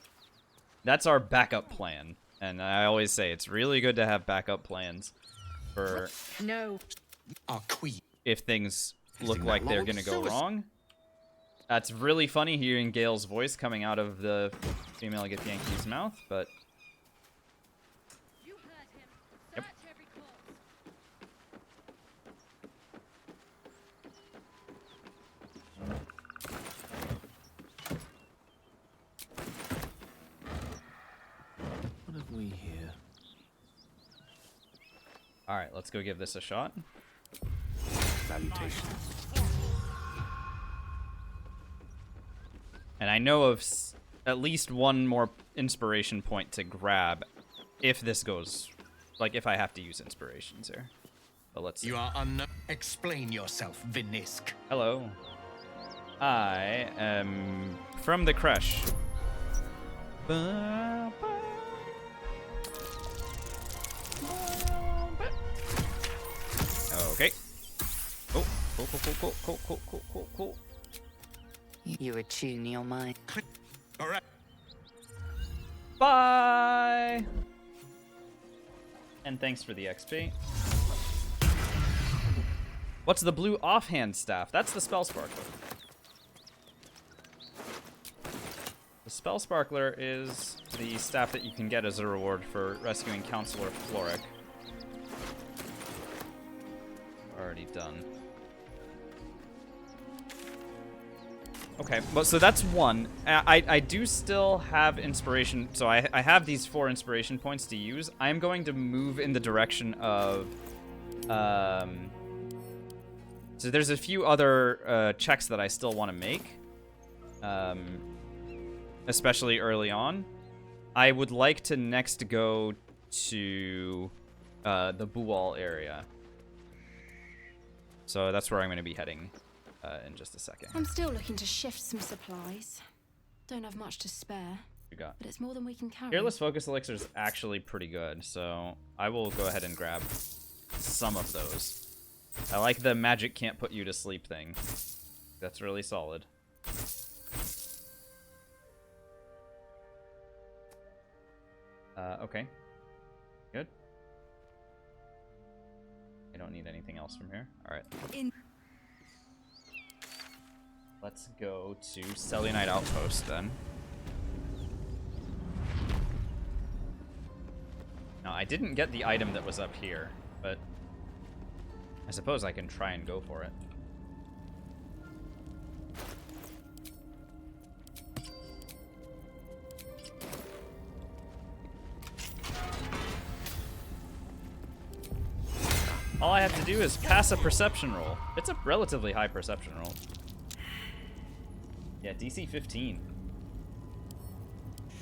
backup plan. And I always say it's really good to have backup plans for Our queen. if things look like they're going to go wrong. That's really funny hearing Gale's voice coming out of the female Githyanki's mouth, but... Yep. What have we here? Alright, let's go give this a shot. Salutations. And I know of at least one more inspiration point to grab if this goes... Like, if I have to use inspirations here. But let's see. You are unknown. Explain yourself, Vinisk. Hello. I am from the creche. Okay. Oh, cool. You attune your mind. All right. Bye! And thanks for the XP. What's the blue offhand staff? That's the Spell Sparkler. The Spell Sparkler is the staff that you can get as a reward for rescuing Counselor Floric. Already done. Okay, well, so that's one. I do still have inspiration, so I have these 4 inspiration points to use. I'm going to move in the direction of... So there's a few other checks that I still want to make, especially early on. I would like to next go to the Buwal area. So that's where I'm going to be heading in just a second. I'm still looking to shift some supplies. Don't have much to spare, You got. but it's more than we can carry. Fearless Focus Elixir is actually pretty good, so I will go ahead and grab some of those. I like the magic can't put you to sleep thing. That's really solid. Okay. Good. I don't need anything else from here. Alright. Let's go to Selionite Outpost then. Now, I didn't get the item that was up here, but I suppose I can try and go for it. All I have to do is pass a perception roll. It's a relatively high perception roll. Yeah, DC 15.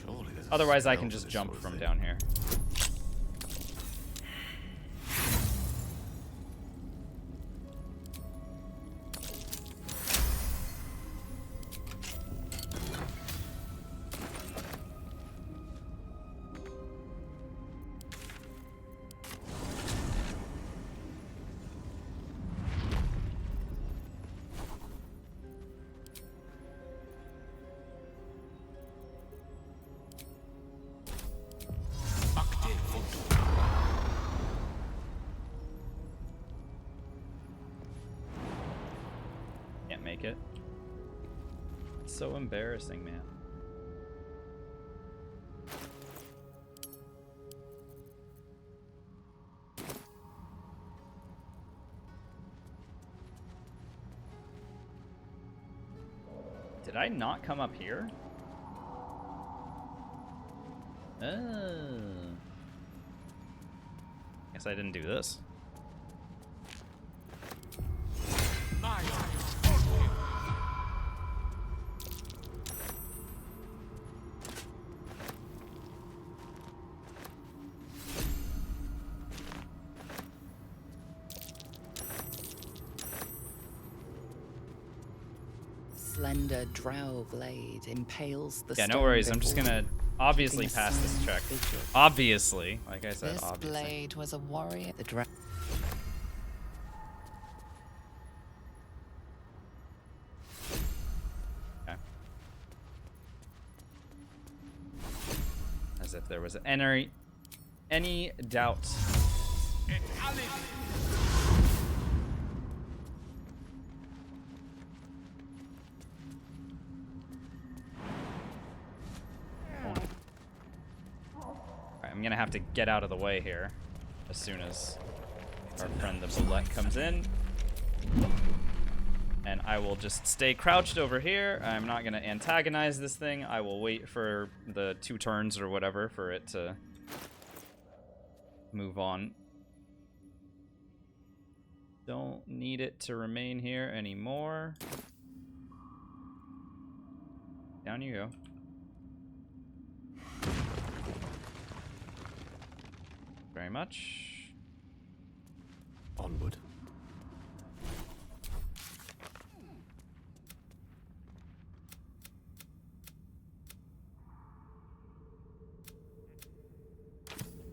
Surely there's a Otherwise, I spell can for just this jump sort of from thing. down here. Can't make it. It's so embarrassing, man. Did I not come up here? Oh. Guess I didn't do this. Slender drow blade impales the Yeah, no stone worries. I'm just before gonna you, obviously keeping a pass this silent check. vigil. Obviously, like I said, This obviously. blade was a warrior. The drow. Okay. As if there was any doubt. Alright, I'm gonna have to get out of the way here as soon as our friend the Bullet comes in. And I will just stay crouched over here. I'm not gonna antagonize this thing. I will wait for the 2 turns or whatever for it to move on. Don't need it to remain here anymore. Down you go. Very much. Onward.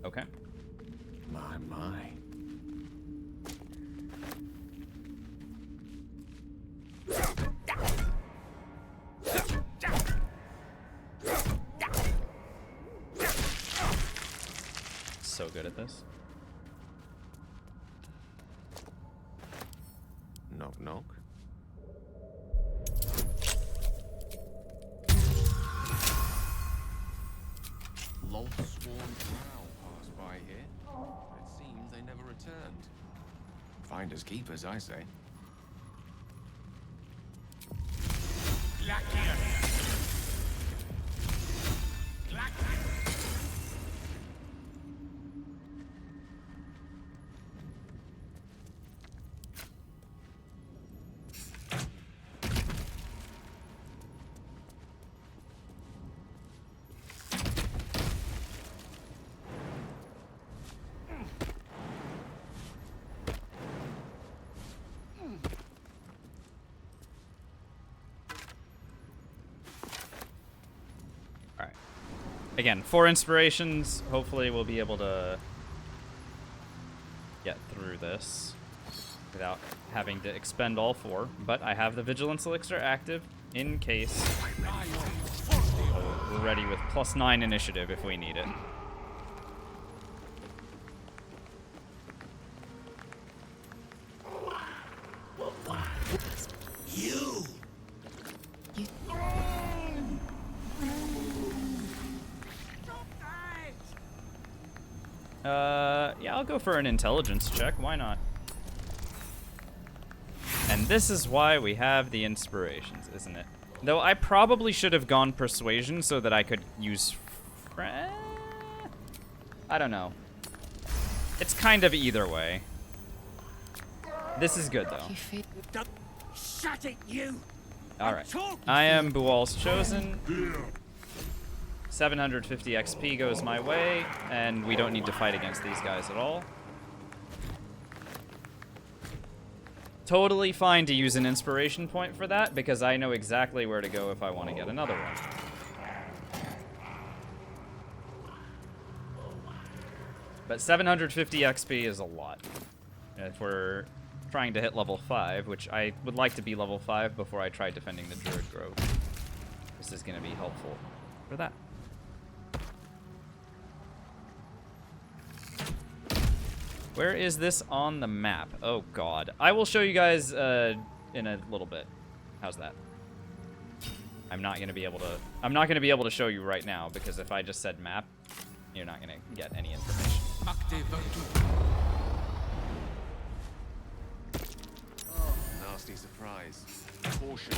Okay. My. good at this. Knock, knock. Lost sworn drow passed by here. It seems they never returned. Finders keepers, I say. Again, 4 inspirations. Hopefully we'll be able to get through this without having to expend all 4. But I have the Vigilance Elixir active in case. So we're ready with +9 initiative if we need it. Yeah, I'll go for an intelligence check. Why not? And this is why we have the inspirations, isn't it? Though I probably should have gone persuasion so that I could use... I don't know. It's kind of either way. This is good, though. Shut it, you! Alright. I am Bual's Chosen. 750 XP goes my way, and we don't need to fight against these guys at all. Totally fine to use an inspiration point for that, because I know exactly where to go if I want to get another one. But 750 XP is a lot. If we're trying to hit level 5, which I would like to be level 5 before I try defending the Druid Grove, this is going to be helpful for that. Where is this on the map? Oh god. I will show you guys in a little bit. How's that? I'm not gonna be able to show you right now, because if I just said map, you're not gonna get any information. Oh, nasty surprise. Caution.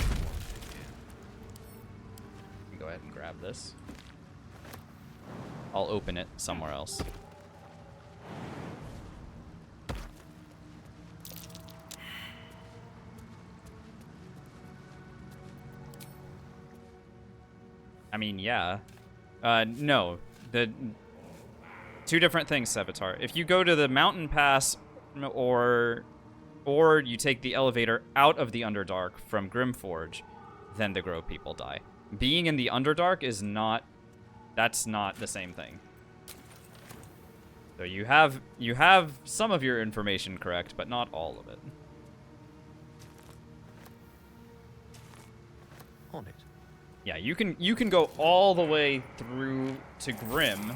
Go ahead and grab this. I'll open it somewhere else. I mean, yeah. No. The 2 different things, Sevatar. If you go to the mountain pass or you take the elevator out of the Underdark from Grimforge, then the Grove people die. Being in the Underdark is not... That's not the same thing. So you have some of your information correct, but not all of it. On it. Yeah, you can go all the way through to Grim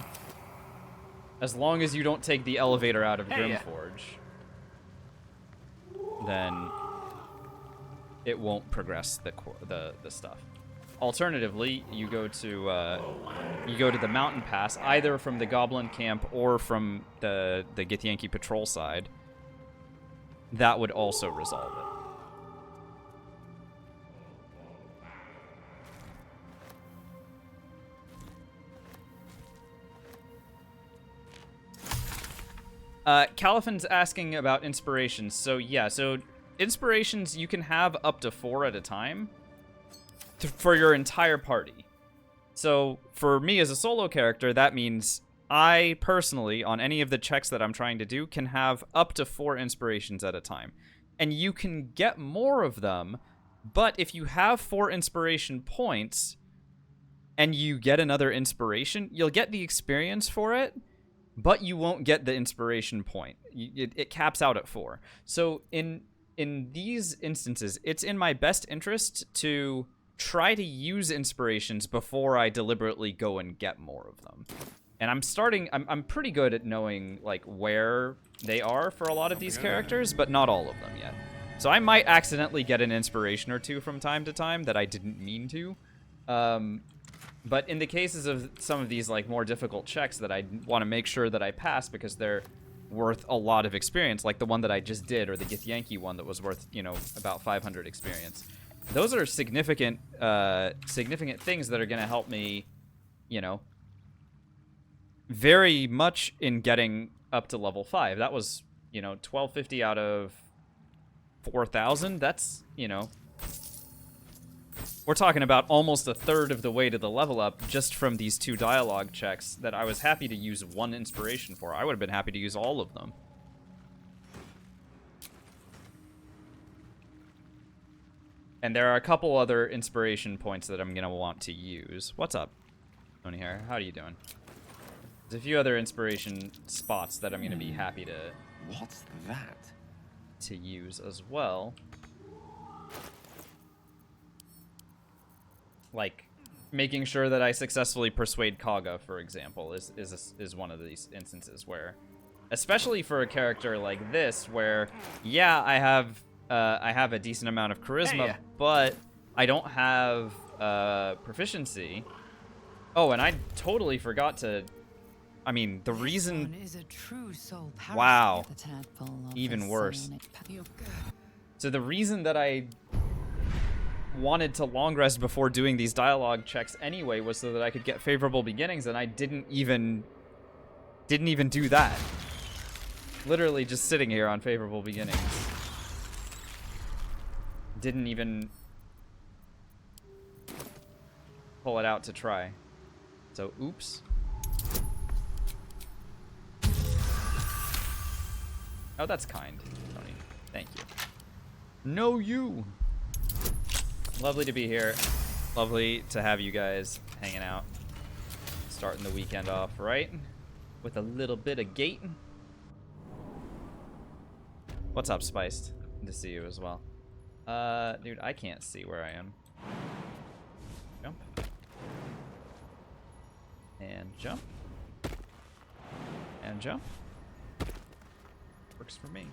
as long as you don't take the elevator out of Grimforge. Then it won't progress the stuff. Alternatively, you go to the mountain pass either from the Goblin camp or from the Githyanki patrol side. That would also resolve it. Califan's asking about inspirations. So yeah, so inspirations you can have up to 4 at a time for your entire party. So for me as a solo character, that means I personally, on any of the checks that I'm trying to do, can have up to 4 inspirations at a time. And you can get more of them, but if you have 4 inspiration points and you get another inspiration, you'll get the experience for it, but you won't get the inspiration point. It caps out at 4. So in these instances, it's in my best interest to try to use inspirations before I deliberately go and get more of them. And I'm pretty good at knowing, like, where they are for a lot of these characters, but not all of them yet. So I might accidentally get an inspiration or two from time to time that I didn't mean to. But in the cases of some of these, like, more difficult checks that I want to make sure that I pass because they're worth a lot of experience, like the one that I just did, or the Githyanki one that was worth, you know, about 500 experience. Those are significant things that are going to help me, you know, very much in getting up to level 5. That was, you know, 1250 out of 4,000. That's, you know, we're talking about almost a third of the way to the level up just from these 2 dialogue checks that I was happy to use 1 inspiration for. I would have been happy to use all of them. And there are a couple other inspiration points that I'm going to want to use. What's up, Tony here? How are you doing? There's a few other inspiration spots that I'm going to be happy to... What's that? ...to use as well. Like, making sure that I successfully persuade Kaga, for example, is one of these instances where... Especially for a character like this, where, yeah, I have a decent amount of charisma, but I don't have proficiency. Oh, and I totally forgot to... I mean, the reason... Wow. Even worse. So the reason that I wanted to long rest before doing these dialogue checks anyway was so that I could get favorable beginnings, and I didn't even do that. Literally just sitting here on favorable beginnings. Didn't even pull it out to try. So, oops. Oh, that's kind, Tony. Thank you. No, you. Lovely to be here. Lovely to have you guys hanging out. Starting the weekend off right with a little bit of gating. What's up, Spiced? Good to see you as well. Dude, I can't see where I am. Jump. And jump. And jump. Works for me.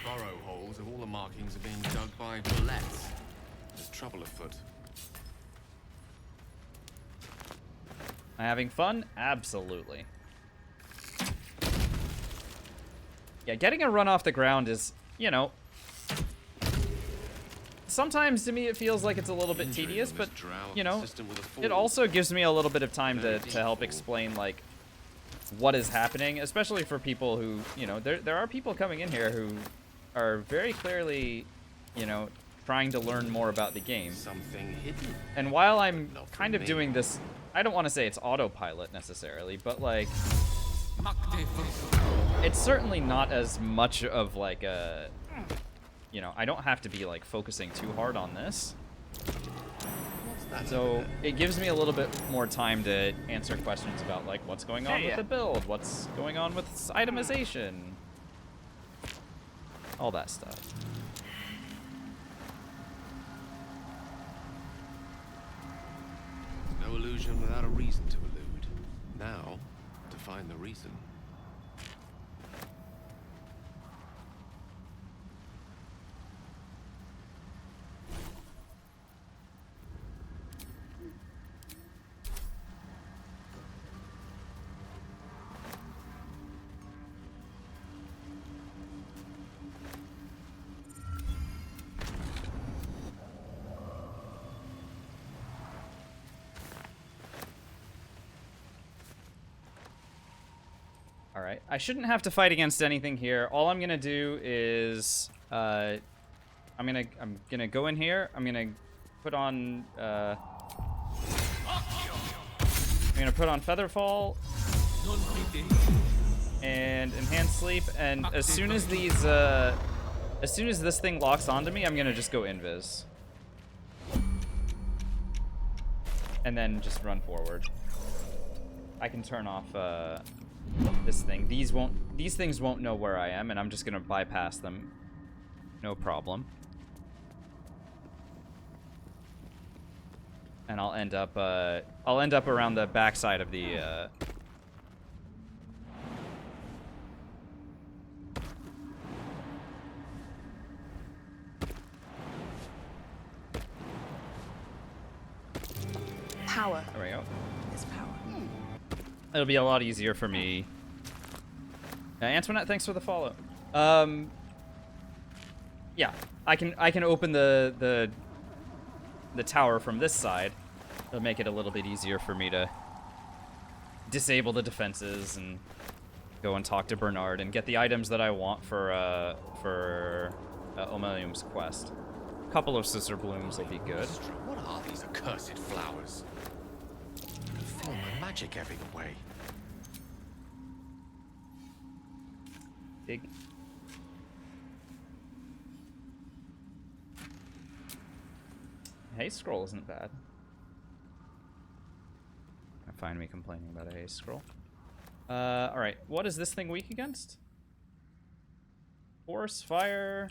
Burrow holes of all the markings are being dug by bullets. There's trouble afoot. Am I having fun? Absolutely. Yeah, getting a run off the ground is, you know... Sometimes to me it feels like it's a little bit tedious, but, you know, it also gives me a little bit of time to help explain, like, what is happening, especially for people who, you know, there are people coming in here who are very clearly, you know, trying to learn more about the game. Something hidden. And while I'm kind of doing this, I don't want to say it's autopilot necessarily, but, like, it's certainly not as much of, like, a... You know, I don't have to be, like, focusing too hard on this. So it gives me a little bit more time to answer questions about, like, what's going on with the build, what's going on with itemization, all that stuff. No illusion without a reason to elude. Now, to find the reason. Alright, I shouldn't have to fight against anything here. All I'm gonna do is, I'm gonna go in here. I'm gonna put on, Featherfall and Enhanced Sleep, and as soon as these, as soon as this thing locks onto me, I'm gonna just go Invis. And then just run forward. I can turn off, this thing. These things won't know where I am, and I'm just gonna bypass them. No problem. And I'll end up around the backside of the Power. There we go. It's power. It'll be a lot easier for me. Antoinette, thanks for the follow. Yeah, I can open the tower from this side. It'll make it a little bit easier for me to disable the defenses and go and talk to Bernard and get the items that I want for Omelium's quest. A couple of Sister Blooms will be good. What are these accursed flowers? I can feel my magic ebbing away. Big. Haste scroll isn't bad. I find me complaining about a haste scroll. Alright, what is this thing weak against? Force, fire.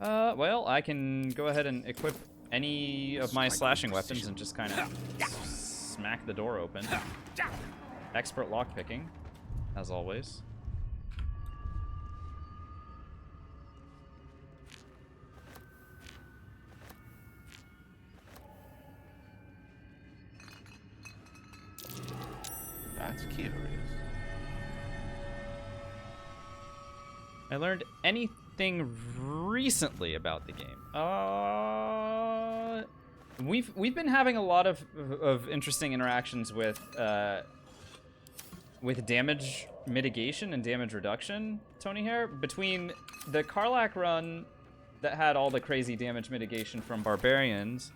Well, I can go ahead and equip any of my slashing weapons and just kind of smack the door open. Expert lockpicking, as always. That's curious. I learned anything recently about the game. We've been having a lot of interesting interactions with damage mitigation and damage reduction, Tony Hare, between the Karlach run that had all the crazy damage mitigation from barbarians,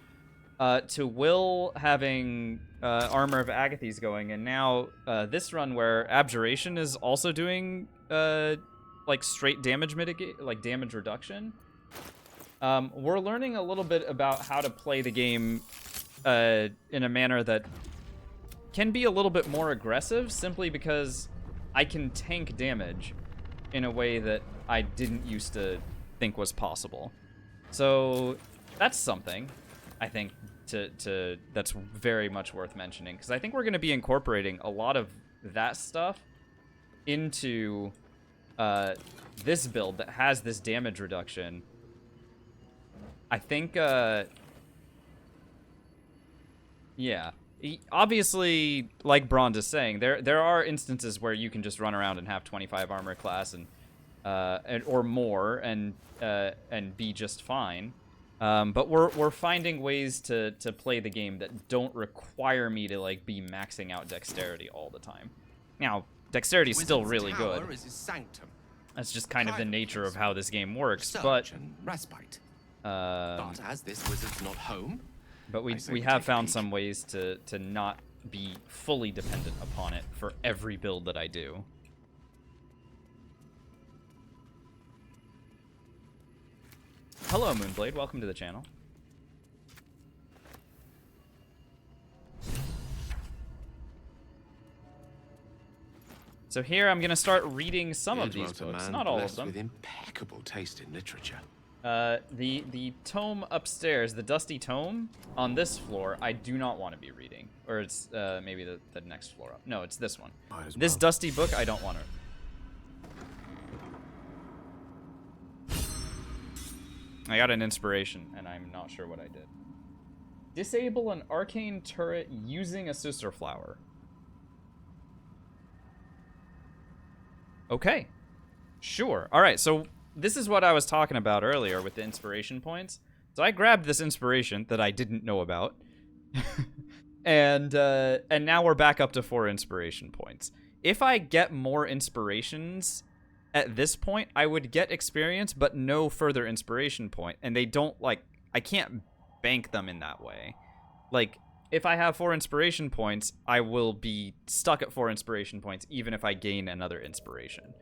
to Will having Armor of Agathes going, and now this run where Abjuration is also doing like straight damage damage reduction. We're learning a little bit about how to play the game in a manner that can be a little bit more aggressive, simply because I can tank damage in a way that I didn't used to think was possible. So that's something I think that's very much worth mentioning, because I think we're going to be incorporating a lot of that stuff into this build that has this damage reduction. I think, yeah. Obviously, like Brond is saying, there are instances where you can just run around and have 25 armor class and or more and be just fine. But we're finding ways to play the game that don't require me to like be maxing out dexterity all the time. Now, dexterity is still really good. That's just kind of the nature of how this game works. But respite. But as this wizard's not home, but we have found some ways to not be fully dependent upon it for every build that I do. Hello, Moonblade. Welcome to the channel. So here I'm going to start reading some of these books, not all of them. With impeccable taste in literature. The tome upstairs, the dusty tome on this floor, I do not want to be reading. Or it's maybe the next floor up. No, it's this one. This dusty book, I don't want to. I got an inspiration, and I'm not sure what I did. Disable an arcane turret using a sister flower. Okay. Sure. All right, so this is what I was talking about earlier with the inspiration points. So I grabbed this inspiration that I didn't know about. and now we're back up to 4 inspiration points. If I get more inspirations at this point, I would get experience, but no further inspiration point. And they don't, like, I can't bank them in that way. Like, if I have 4 inspiration points, I will be stuck at 4 inspiration points, even if I gain another inspiration.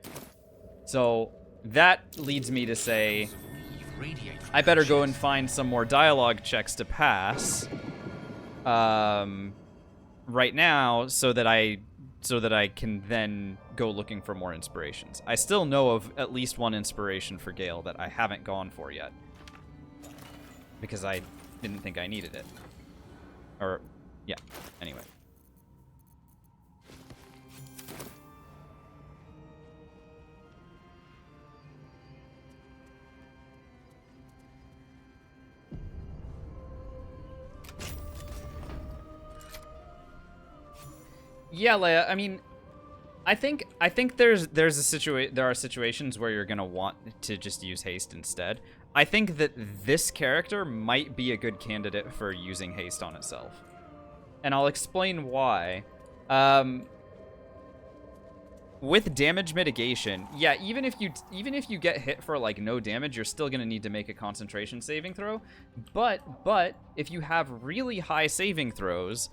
So that leads me to say, I better go and find some more dialogue checks to pass right now, so that I can then go looking for more inspirations. I still know of at least 1 inspiration for Gale that I haven't gone for yet, because I didn't think I needed it. Or, yeah, anyway. Yeah, Leia, I mean, I think there are situations where you're gonna want to just use haste instead. I think that this character might be a good candidate for using haste on itself, and I'll explain why. With damage mitigation, yeah, even if you get hit for like no damage, you're still gonna need to make a concentration saving throw. But if you have really high saving throws,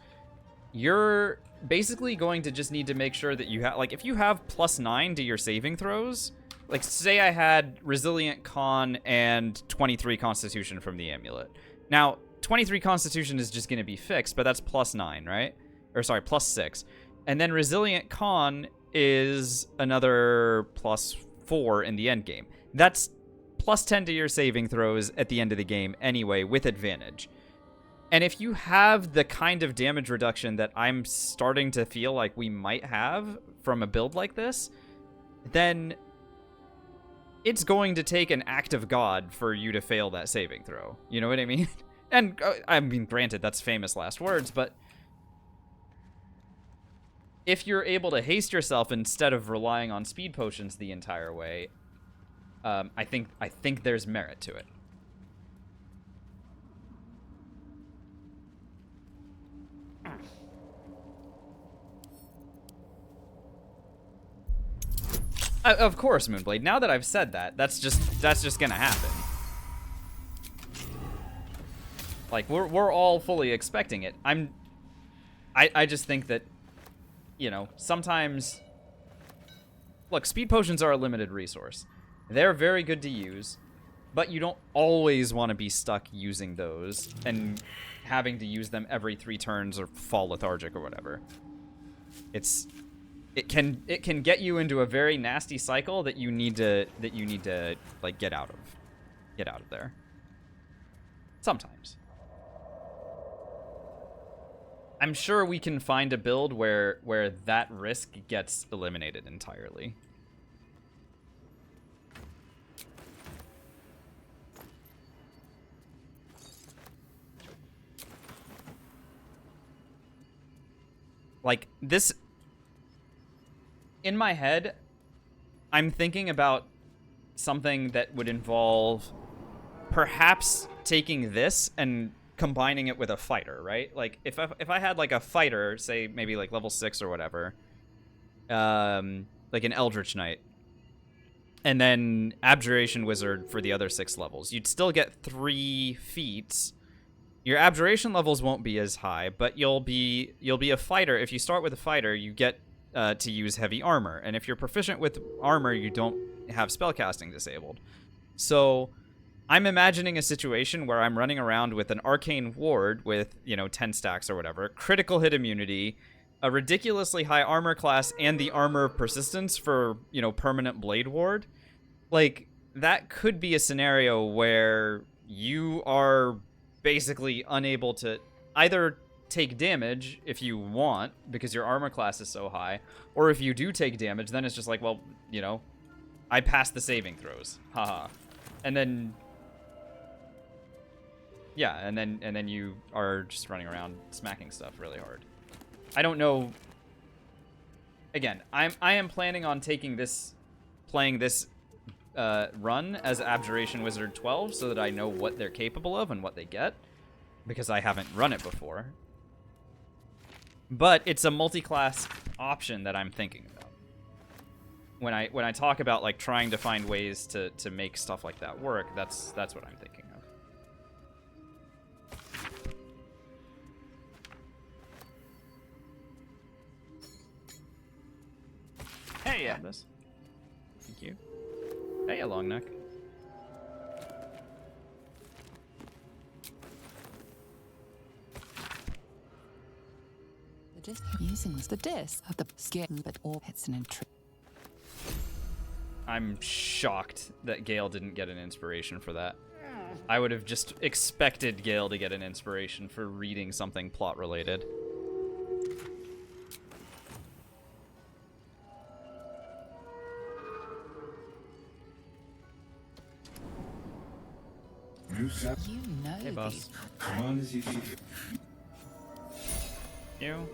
you're basically going to just need to make sure that you have, like, if you have +9 to your saving throws, like, say I had Resilient Con and 23 Constitution from the amulet. Now, 23 Constitution is just going to be fixed, but that's +9, right? Or, sorry, +6. And then Resilient Con is another +4 in the end game. That's +10 to your saving throws at the end of the game anyway, with advantage. And if you have the kind of damage reduction that I'm starting to feel like we might have from a build like this, then it's going to take an act of God for you to fail that saving throw. You know what I mean? And, I mean, granted, that's famous last words, but if you're able to haste yourself instead of relying on speed potions the entire way, I think there's merit to it. Of course, Moonblade. Now that I've said that, that's just gonna happen. Like, we're all fully expecting it. I just think that, you know, sometimes, look, speed potions are a limited resource. They're very good to use, but you don't always want to be stuck using those and having to use them every 3 turns or fall lethargic or whatever. It can get you into a very nasty cycle that you need to like get out of there. Sometimes. I'm sure we can find a build where that risk gets eliminated entirely. Like, this, in my head, I'm thinking about something that would involve perhaps taking this and combining it with a fighter, right? Like, if I had, like, a fighter, say, maybe, like, level 6 or whatever, like an Eldritch Knight, and then Abjuration Wizard for the other 6 levels, you'd still get 3 feats. Your abjuration levels won't be as high, but you'll be a fighter. If you start with a fighter, you get to use heavy armor, and if you're proficient with armor, you don't have spellcasting disabled. So I'm imagining a situation where I'm running around with an arcane ward with, you know, 10 stacks or whatever, critical hit immunity, a ridiculously high armor class, and the armor of persistence for, you know, permanent blade ward. Like, that could be a scenario where you are basically unable to either take damage if you want because your armor class is so high, or if you do take damage, then it's just like, well, you know, I passed the saving throws, haha. And then, yeah, and then you are just running around smacking stuff really hard. I don't know. Again, I am planning on playing this run as Abjuration Wizard 12 so that I know what they're capable of and what they get, because I haven't run it before. But it's a multi-class option that I'm thinking about. When I talk about, like, trying to find ways to make stuff like that work, that's what I'm thinking of. Hey, yeah. This. Thank you. Hey, a long neck. Just using the disc of the skin, but all it's an intrigue. I'm shocked that Gale didn't get an inspiration for that. I would have just expected Gale to get an inspiration for reading something plot related. You know Hey, boss. these. You?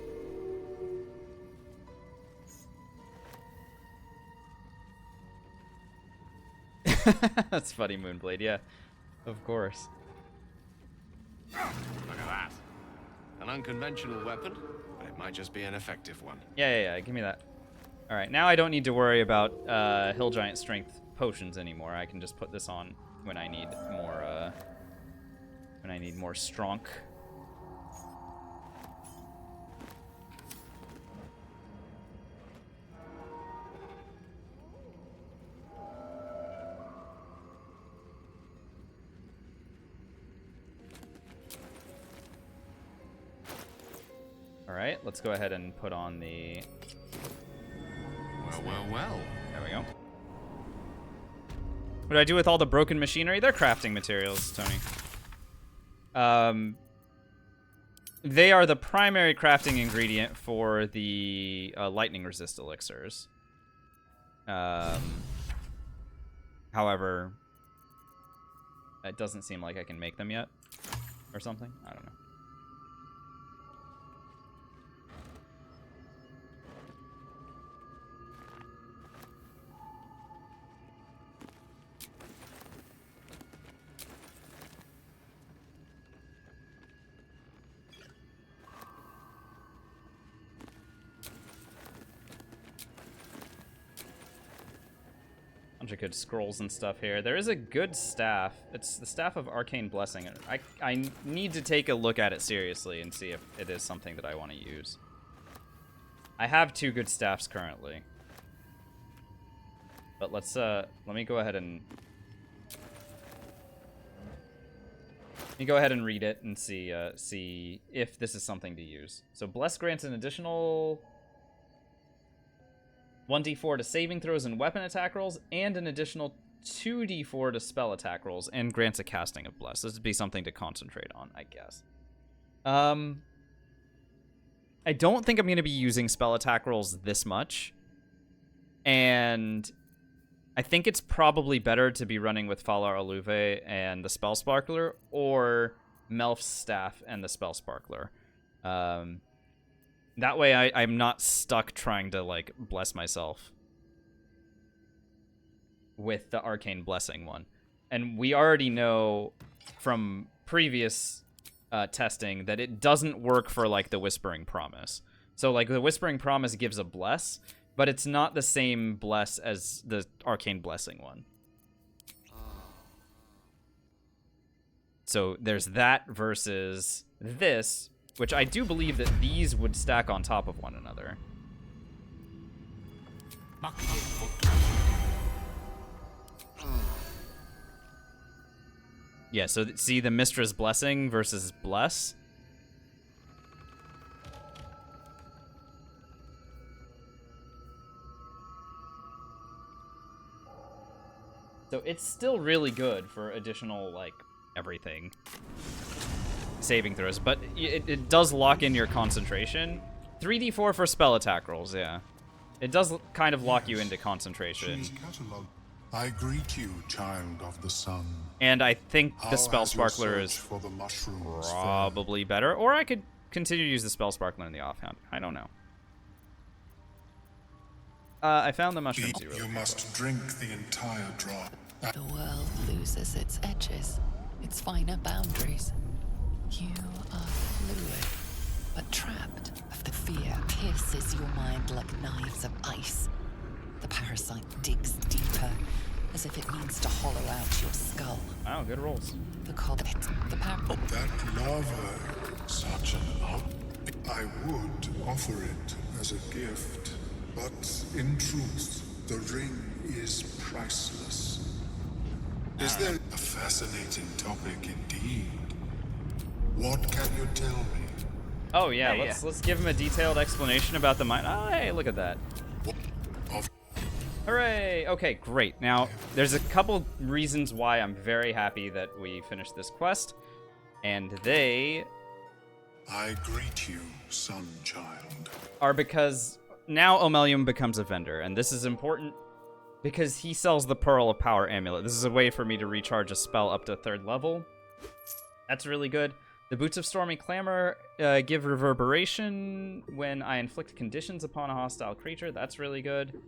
That's funny, Moonblade. Yeah, of course. Look at that. An unconventional weapon, but it might just be an effective one. Yeah. Give me that. All right, now I don't need to worry about Hill Giant Strength potions anymore. I can just put this on when I need more. When I need more strong. All right, let's go ahead and put on the... Well. There we go. What do I do with all the broken machinery? They're crafting materials, Tony. They are the primary crafting ingredient for the lightning resist elixirs. However, it doesn't seem like I can make them yet, or something. I don't know. Bunch of good scrolls and stuff here. There is a good staff. It's the Staff of Arcane Blessing. I need to take a look at it seriously and see if it is something that I want to use. I have 2 good staffs currently. But let me go ahead and read it and see if this is something to use. So Bless grants an additional 1d4 to saving throws and weapon attack rolls, and an additional 2d4 to spell attack rolls, and grants a casting of Bless. This would be something to concentrate on, I guess. I don't think I'm going to be using spell attack rolls this much, and I think it's probably better to be running with Falar Aluve and the Spell Sparkler, or Melf's Staff and the Spell Sparkler. That way I'm not stuck trying to, like, bless myself with the Arcane Blessing one. And we already know from previous testing that it doesn't work for, like, the Whispering Promise. So, like, the Whispering Promise gives a bless, but it's not the same bless as the Arcane Blessing one. So there's that versus this, which I do believe that these would stack on top of one another. Yeah, so see the Mistress Blessing versus Bless? So it's still really good for additional, like, everything. Saving throws, but it does lock in your concentration. 3d4 for spell attack rolls, yeah. It does kind of lock you into concentration. I greet you, child of the sun. And I think the How Spell has your Sparkler search is for the mushrooms probably better. Or I could continue to use the Spell Sparkler in the offhand. I don't know. I found the mushrooms. You must drink the entire drop. The world loses its edges, its finer boundaries. You are fluid, but trapped. Of the fear pierces your mind like knives of ice. The parasite digs deeper, as if it means to hollow out your skull. Wow, good rolls. The That lava, such an I would offer it as a gift, but in truth, the ring is priceless. Is there a fascinating topic indeed? What can you tell me? Oh yeah, let's give him a detailed explanation about the mine. Oh, hey, look at that. I Hooray! Okay, great. Now, there's a couple reasons why I'm very happy that we finished this quest. And they I greet you, son child. are because now Omelium becomes a vendor. And this is important because he sells the Pearl of Power Amulet. This is a way for me to recharge a spell up to 3rd level. That's really good. The Boots of Stormy Clamor give reverberation when I inflict conditions upon a hostile creature. That's really good.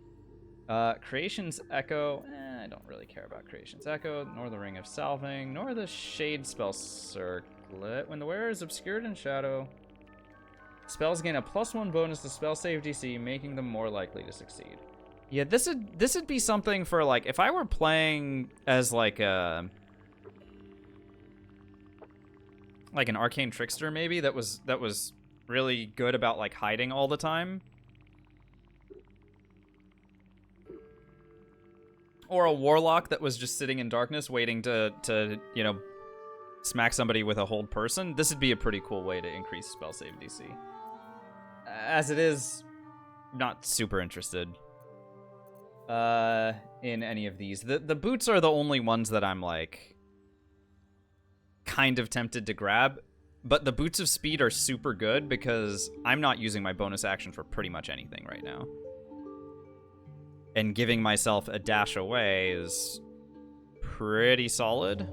Creation's Echo. I don't really care about Creation's Echo, nor the Ring of Salving, nor the Shade Spell Circlet. When the wearer is obscured in shadow, spells gain a +1 bonus to spell save DC, making them more likely to succeed. Yeah, this would be something for, like, if I were playing as, like, an arcane trickster, maybe, that was really good about, like, hiding all the time. Or a warlock that was just sitting in darkness waiting to you know, smack somebody with a hold person. This would be a pretty cool way to increase spell save DC. As it is, not super interested in any of these. The boots are the only ones that I'm, like, kind of tempted to grab. But the Boots of Speed are super good because I'm not using my bonus action for pretty much anything right now. And giving myself a dash away is pretty solid.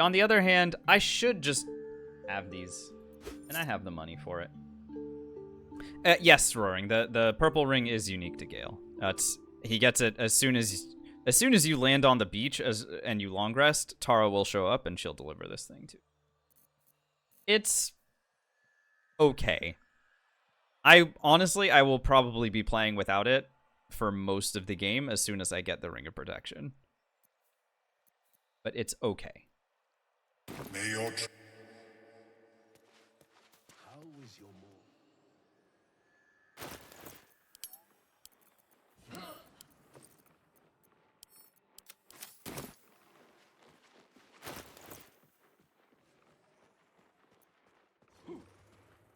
On the other hand, I should just have these. And I have the money for it. Yes, Roaring. The purple ring is unique to Gale. He gets it as soon as you land on the beach and you long rest, Tara will show up and she'll deliver this thing too. It's okay. Honestly, I will probably be playing without it for most of the game as soon as I get the Ring of Protection. But it's okay. May your How is your move?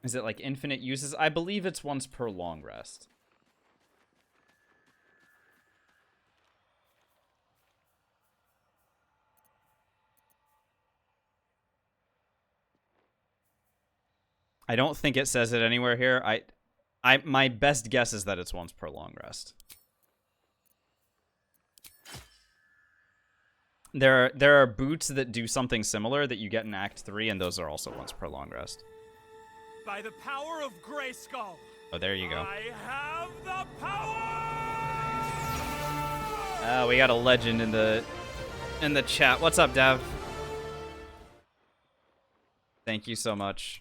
Is it like infinite uses? I believe it's once per long rest. I don't think it says it anywhere here. My best guess is that it's once per long rest. There are boots that do something similar that you get in Act 3, and those are also once per long rest. By the power of Grayskull. Oh, there you go. I have the power. We got a legend in the chat. What's up, Dev? Thank you so much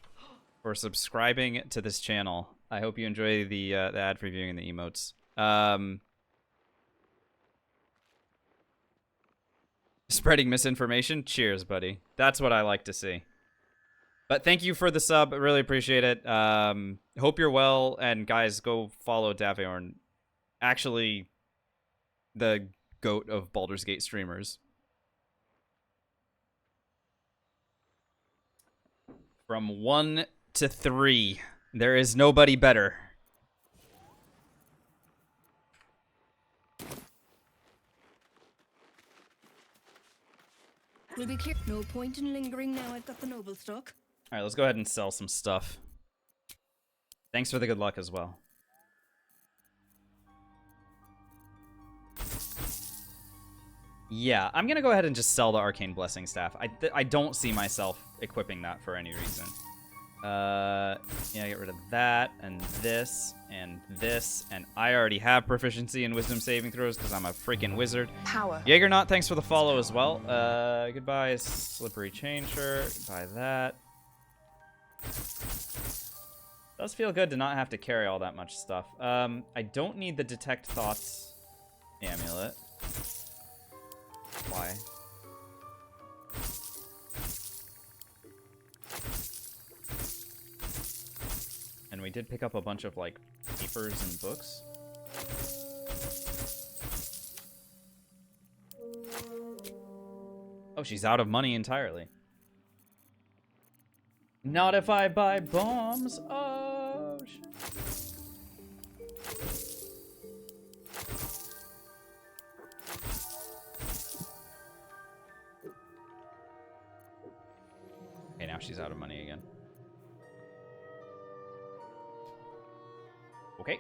for subscribing to this channel. I hope you enjoy the ad previewing and the emotes. Spreading misinformation? Cheers, buddy. That's what I like to see. But thank you for the sub. I really appreciate it. Hope you're well. And guys, go follow Daviorn. Actually, the GOAT of Baldur's Gate streamers. From 1 to 3, there is nobody better. We'll be clear. No point in lingering now I've got the noble stock. Alright, let's go ahead and sell some stuff. Thanks for the good luck as well. Yeah, I'm gonna go ahead and just sell the Arcane Blessing Staff. I don't see myself equipping that for any reason. Yeah, get rid of that, and this, and I already have proficiency in Wisdom saving throws because I'm a freaking wizard. Power. Jaegernaut, thanks for the follow as well. Goodbye, Slippery Chain Shirt. Buy that. Does feel good to not have to carry all that much stuff. I don't need the Detect Thoughts amulet. Why? And we did pick up a bunch of, like, papers and books. Oh, she's out of money entirely. Not if I buy bombs. Oh, shit. now she's out of money again. Okay.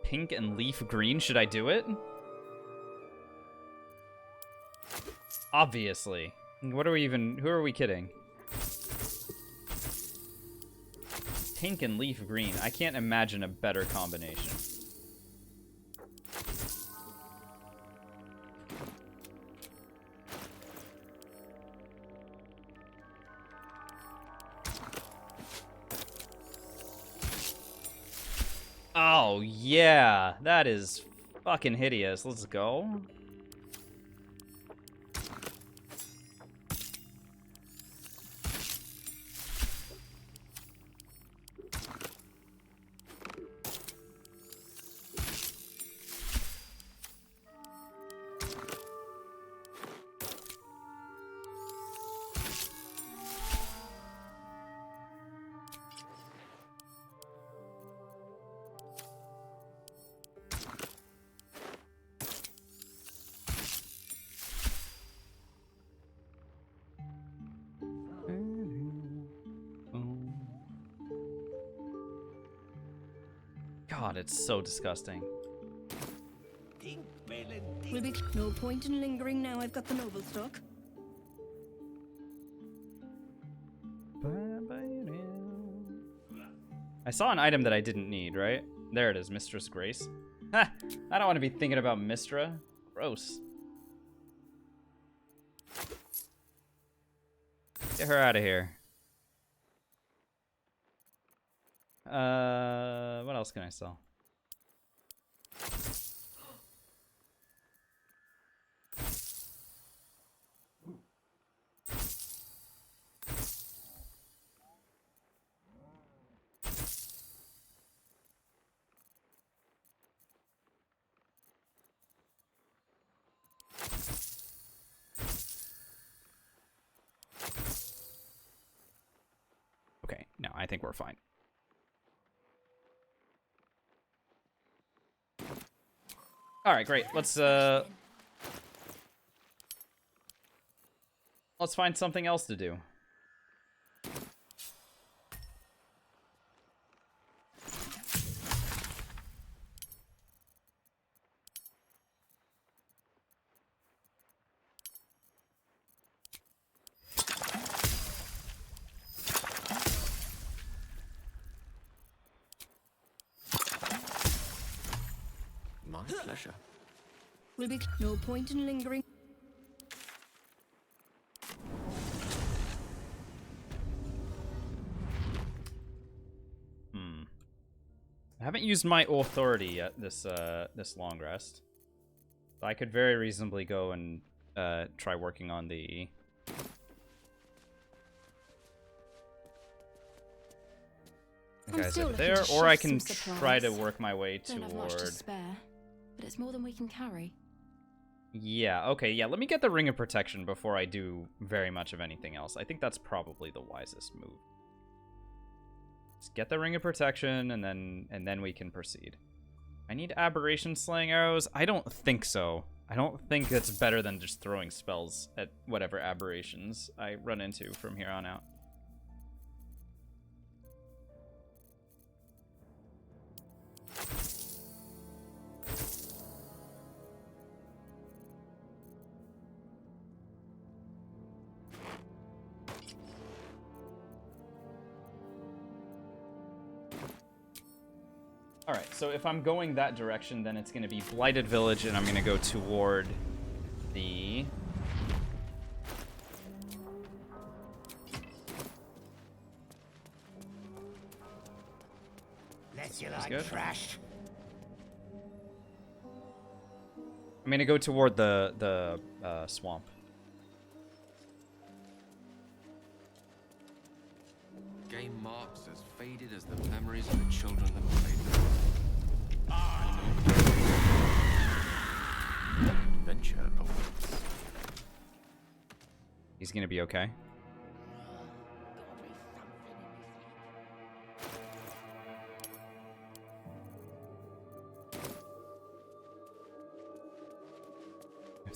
Pink and leaf green. Should I do it? Obviously. What are we even... Who are we kidding? Pink and leaf green. I can't imagine a better combination. Oh, yeah. That is fucking hideous. Let's go. God, it's so disgusting. Will be no point in lingering now I've got the noble stock. I saw an item that I didn't need, right? There it is, Mistress Grace. Ha! I don't want to be thinking about Mistra. Gross. Get her out of here. What else can I sell? Okay, no, I think we're fine. All right, great. Let's find something else to do. My pleasure. Will be no point in lingering. I haven't used my authority yet this this long rest. So I could very reasonably go and try working on the guys over there, or I can try to work my way Don't have much to toward. spare, but it's more than we can carry. Yeah, okay, yeah, let me get the Ring of Protection before I do very much of anything else. I think that's probably the wisest move. Let's get the Ring of Protection, and then we can proceed. I need Aberration Slaying Arrows? I don't think so. I don't think it's better than just throwing spells at whatever aberrations I run into from here on out. Alright, so if I'm going that direction, then it's going to be Blighted Village, and I'm going to go toward the... Less you That's like good. trash. I'm going to go toward the swamp. Game marks as faded as the memories of the children that played them. Adventure awaits. He's going to be okay.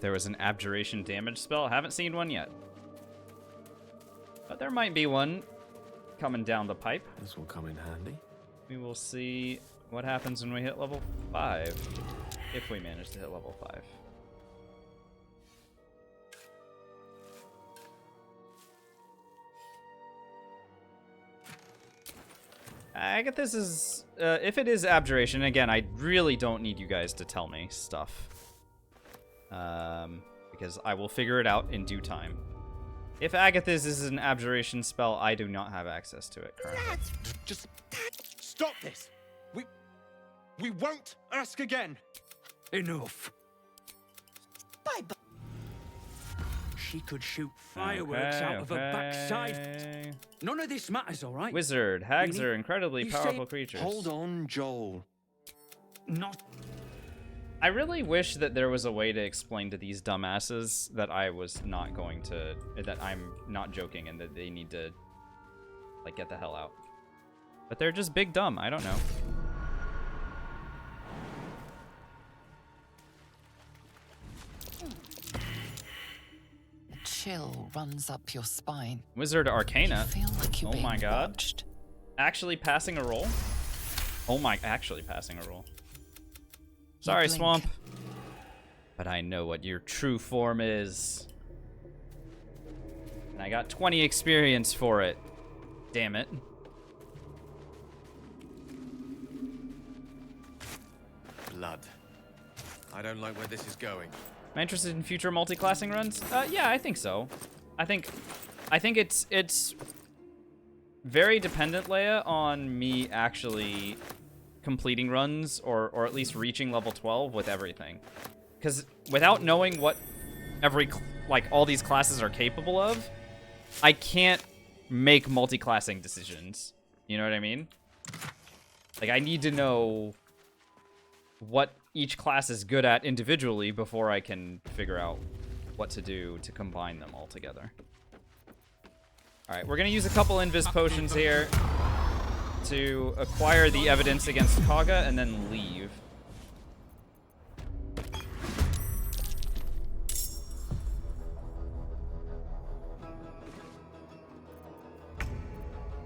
there was an abjuration damage spell. Haven't seen one yet. But there might be one coming down the pipe. This will come in handy. We will see what happens when we hit level 5. If we manage to hit level 5. Agathis is, if it is abjuration, again, I really don't need you guys to tell me stuff. Because I will figure it out in due time. If Agathis is an abjuration spell, I do not have access to it currently. Just stop this. We won't ask again. Enough. Bye-bye. She could shoot fireworks out of her backside. None of this matters, all right? Wizard. Hags are incredibly powerful creatures. Hold on, Joel. Not. I really wish that there was a way to explain to these dumbasses that I was not going to, that I'm not joking and that they need to, like, get the hell out. But they're just big dumb. I don't know. Chill runs up your spine. Wizard Arcana. You feel like you're Oh my being god. watched. Actually passing a roll? Oh my, actually passing a roll. Sorry, blink. Swamp. But I know what your true form is. And I got 20 experience for it. Damn it. Blood. I don't like where this is going. Am I interested in future multi-classing runs? Yeah, I think so. I think it's very dependent, Leia, on me actually completing runs or at least reaching level 12 with everything. Because without knowing what all these classes are capable of, I can't make multi-classing decisions. You know what I mean? Like, I need to know what each class is good at individually before I can figure out what to do to combine them all together. Alright, we're gonna use a couple Invis potions here to acquire the evidence against Kaga and then leave.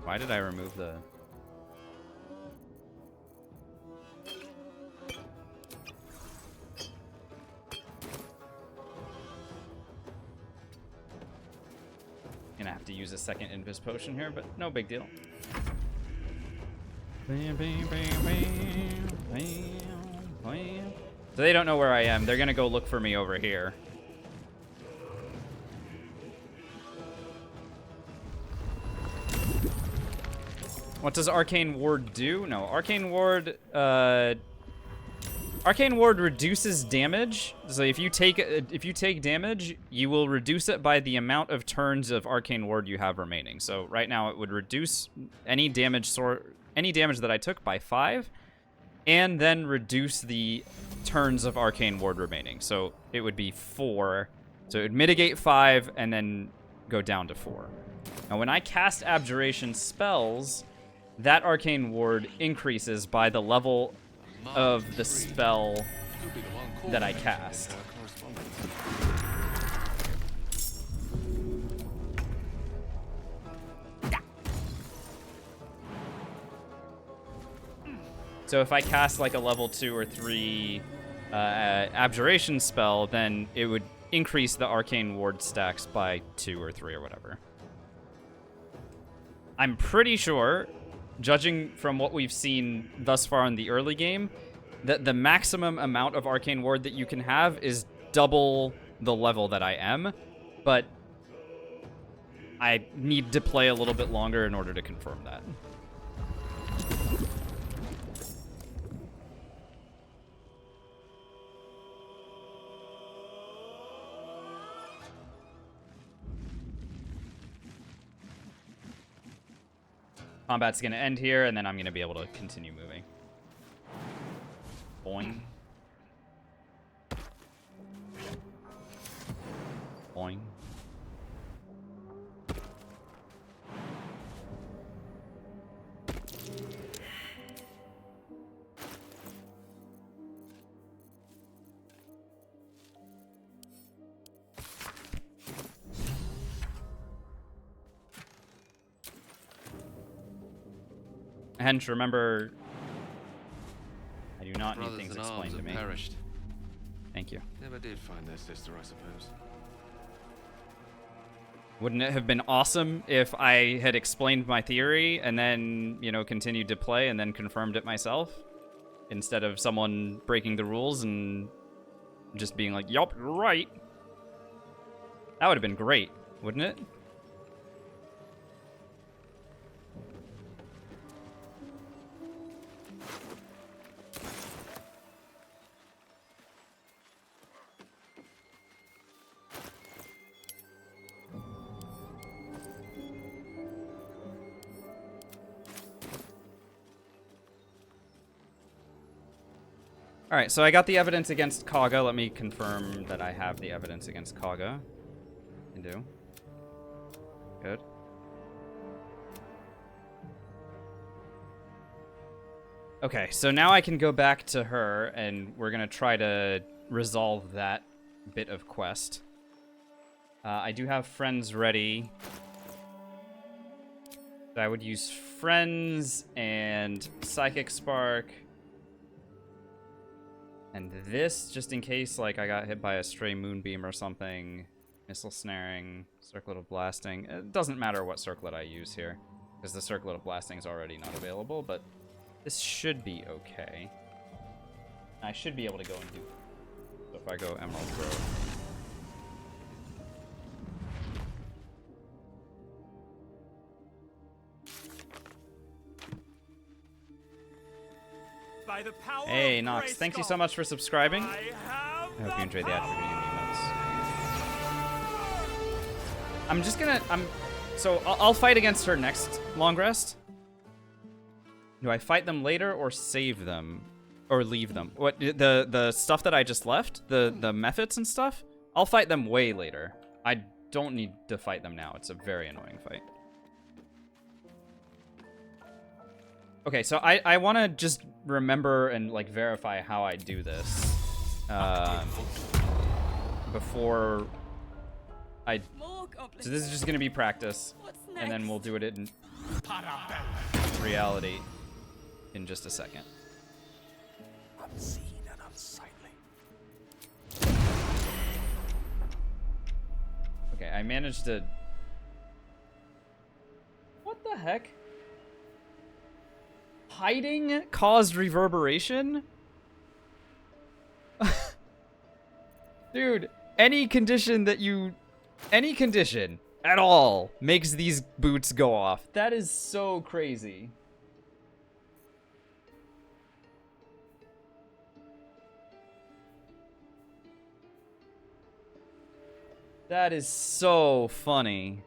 Why did I remove the... Gonna have to use a second Invis potion here, but no big deal. So they don't know where I am. They're gonna go look for me over here. What does Arcane Ward do? No, Arcane Ward reduces damage. So if you take damage, you will reduce it by the amount of turns of Arcane Ward you have remaining. So right now it would reduce any damage that I took by 5, and then reduce the turns of Arcane Ward remaining. So it would be 4. So it would mitigate 5 and then go down to 4. Now when I cast Abjuration spells, that Arcane Ward increases by the level of the spell that I cast. So if I cast like a level 2 or 3 Abjuration spell, then it would increase the Arcane Ward stacks by 2 or 3 or whatever. I'm pretty sure, judging from what we've seen thus far in the early game, that the maximum amount of Arcane Ward that you can have is double the level that I am, but I need to play a little bit longer in order to confirm that. Combat's gonna end here, and then I'm gonna be able to continue moving. Boing. Boing. Hench, remember, I do not need Brothers things in explained arms to have me. perished. Thank you. Never did find their sister, I suppose. Wouldn't it have been awesome if I had explained my theory and then, you know, continued to play and then confirmed it myself? Instead of someone breaking the rules and just being like, yup, you're right. That would have been great, wouldn't it? Alright, so I got the evidence against Kaga. Let me confirm that I have the evidence against Kaga. Can do. Good. Okay, so now I can go back to her, and we're gonna try to resolve that bit of quest. I do have friends ready. I would use friends and Psychic Spark. And this, just in case, like, I got hit by a stray moonbeam or something. Missile snaring, circlet of blasting. It doesn't matter what circlet I use here, because the circlet of blasting is already not available, but this should be okay. I should be able to go and do it. So if I go Emerald Grove. By the power Hey, of Nox, thank you Grayskull, so much for subscribing. I have I hope you enjoyed the power. attribute emotes. I'm just gonna, so I'll fight against her next long rest. Do I fight them later or save them? Or leave them? What, the stuff that I just left? The mephits and stuff? I'll fight them way later. I don't need to fight them now. It's a very annoying fight. Okay, so I want to just remember and, like, verify how I do this. Before I... So this is just going to be practice. And then we'll do it in reality in just a second. Unseen and unsightly. Okay, I managed to... What the heck? Hiding caused reverberation? Dude, any condition that you... Any condition at all makes these boots go off. That is so crazy. That is so funny.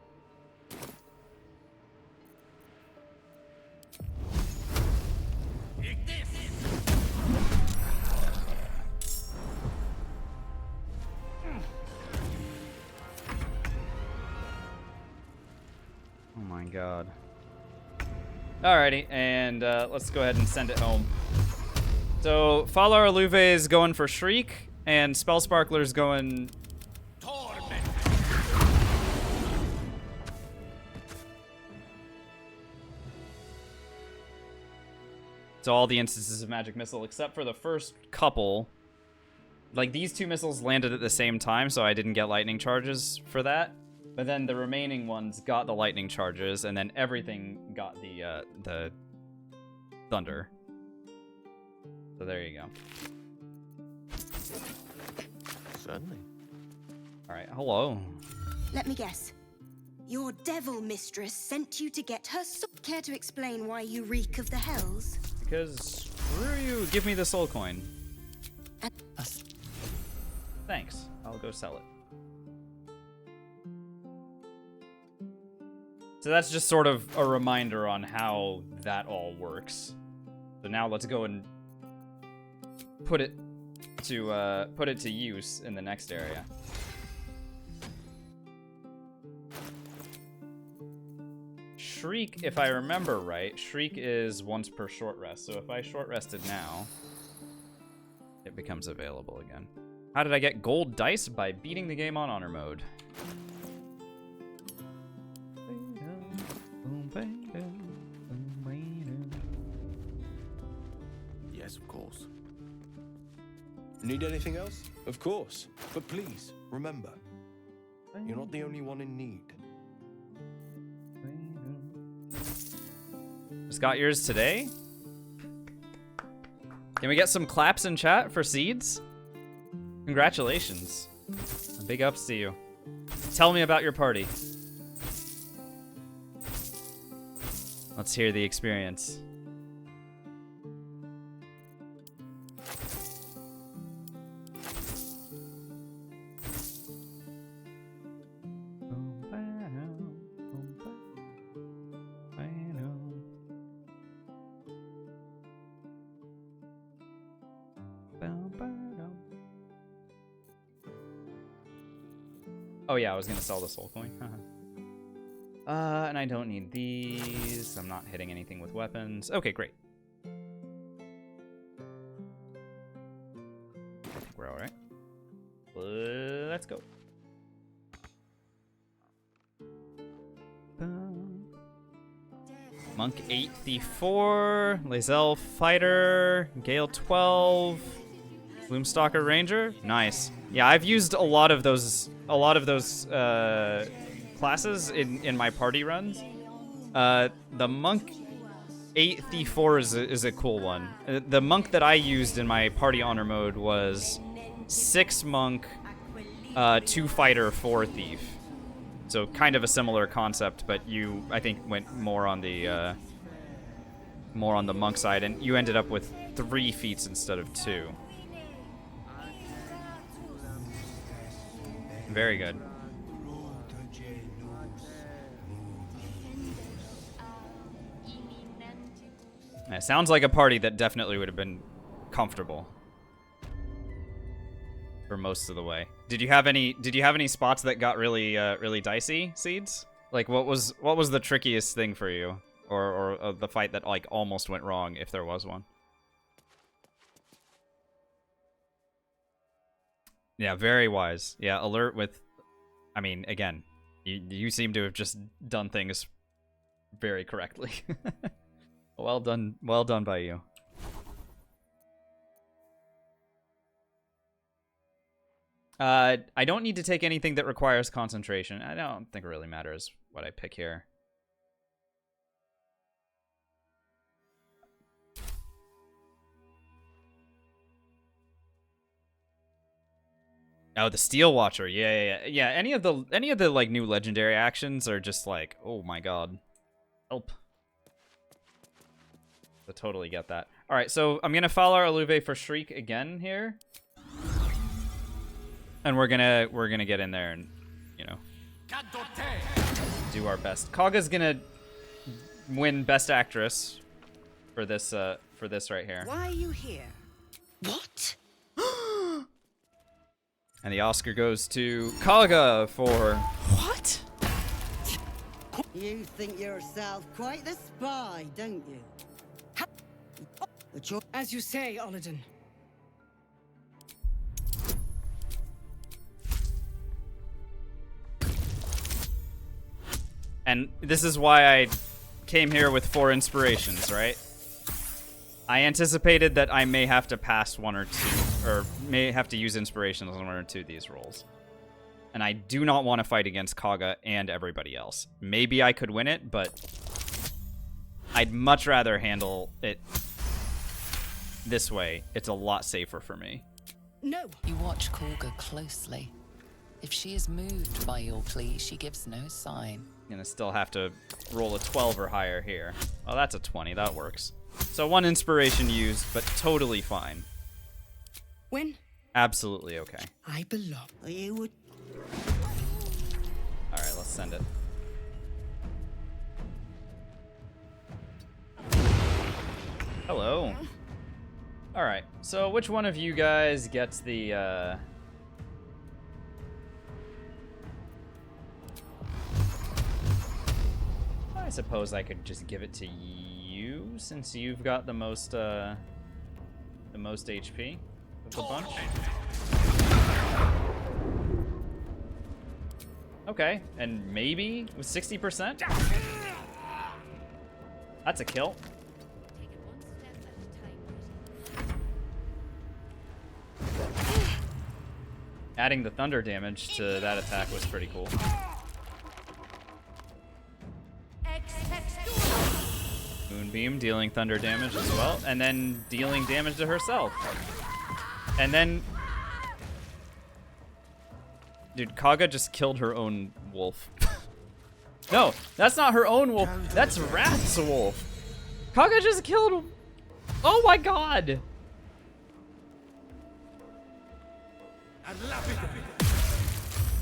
Oh my god. Alrighty, and let's go ahead and send it home. So, Falar Aluve is going for Shriek, and Spell Sparkler's going... So all the instances of Magic Missile, except for the first couple. Like, these two missiles landed at the same time, so I didn't get lightning charges for that. But then the remaining ones got the lightning charges, and then everything got the thunder. So there you go. Certainly. Alright, hello. Let me guess. Your devil mistress sent you to get her soul. Care to explain why you reek of the hells? Because, screw you, give me the soul coin. Thanks, I'll go sell it. So that's just sort of a reminder on how that all works. So now let's go and put it to use in the next area. Shriek, if I remember right, Shriek is once per short rest. So if I short rested now, it becomes available again. How did I get gold dice? By beating the game on honor mode. Need anything else? Of course. But please, remember, you're not the only one in need. Just got yours today? Can we get some claps in chat for seeds? Congratulations. Big ups to you. Tell me about your party. Let's hear the experience. Oh yeah, I was gonna sell the soul coin. And I don't need these. I'm not hitting anything with weapons. Okay, great. I think we're all right. Let's go. Monk 8, Thief 4, Lae'zel Fighter, Gale 12, Gloomstalker Ranger. Nice. Yeah, I've used a lot of those classes in my party runs. The Monk 8, Thief 4 is a cool one. The monk that I used in my party honor mode was 6 monk, 2 fighter, 4 thief. So kind of a similar concept, but you, I think, went more on the monk side, and you ended up with 3 feats instead of 2. Very good. Yeah, sounds like a party that definitely would have been comfortable for most of the way. Did you have any spots that got really really dicey, Seeds? Like what was the trickiest thing for you, or the fight that like almost went wrong, if there was one? Yeah, very wise. Yeah, alert with, I mean, again, you seem to have just done things very correctly. Well done by you. I don't need to take anything that requires concentration. I don't think it really matters what I pick here. Oh, the Steel Watcher. Yeah. Any of the like new legendary actions are just like, oh my god, help. I totally get that. All right, so I'm gonna follow our Alluve for Shriek again here, and we're gonna get in there and, you know, do our best. Kaga's gonna win Best Actress for this right here. Why are you here? What? And the Oscar goes to Kaga for... What? You think yourself quite the spy, don't you? As you say, Olladin. And this is why I came here with 4 inspirations, right? I anticipated that I may have to pass 1 or 2, or may have to use inspirations on 1 or 2 of these rolls. And I do not want to fight against Kaga and everybody else. Maybe I could win it, but I'd much rather handle it this way. It's a lot safer for me. No. You watch Kaga closely. If she is moved by your plea, she gives no sign. Gonna still have to roll a 12 or higher here. Oh, that's a 20. That works. So 1 inspiration used, but totally fine. When? Absolutely okay. I belong. You would. All right, let's send it. Hello. All right. So which one of you guys gets the? I suppose I could just give it to you, since you've got the most HP of the bunch. Okay, and maybe with 60%? That's a kill. adding the thunder damage to that attack was pretty cool. Moonbeam dealing thunder damage as well, and then dealing damage to herself. And then... Dude, Kaga just killed her own wolf. No, that's not her own wolf. That's Wrath's wolf. Kaga just killed... Oh my god!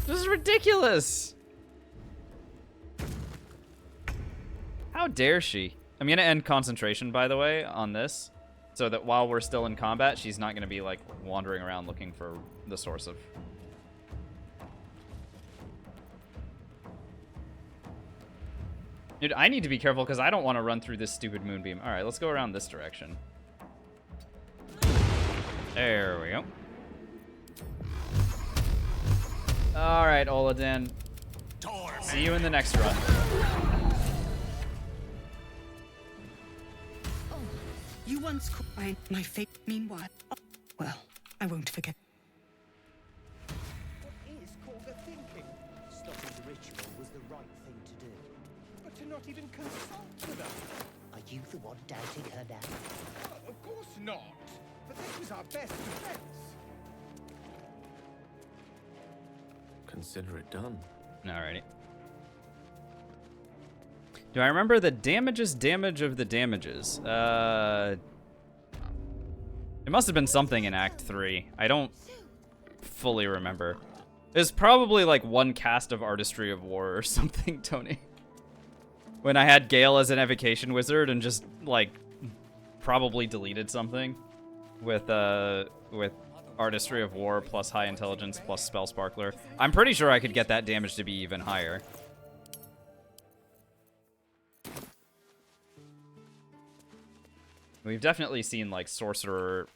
This is ridiculous! How dare she? I'm gonna end concentration, by the way, on this, so that while we're still in combat, she's not gonna be, like, wandering around looking for the source of... Dude, I need to be careful because I don't want to run through this stupid moonbeam. Alright, let's go around this direction. There we go. Alright, Oladan. See you in the next run. You once caught my fate. Meanwhile, well, I won't forget. What is Korga thinking? Stopping the ritual was the right thing to do. But to not even consult with her. Are you the one doubting her now? Of course not. But this was our best defense. Consider it done. Alrighty. Do I remember the damages damage of the damages? It must have been something in Act 3. I don't fully remember. It was probably like one cast of Artistry of War or something, Tony. When I had Gale as an evocation wizard and just like probably deleted something with Artistry of War plus High Intelligence plus Spell Sparkler. I'm pretty sure I could get that damage to be even higher. We've definitely seen like Sorcerer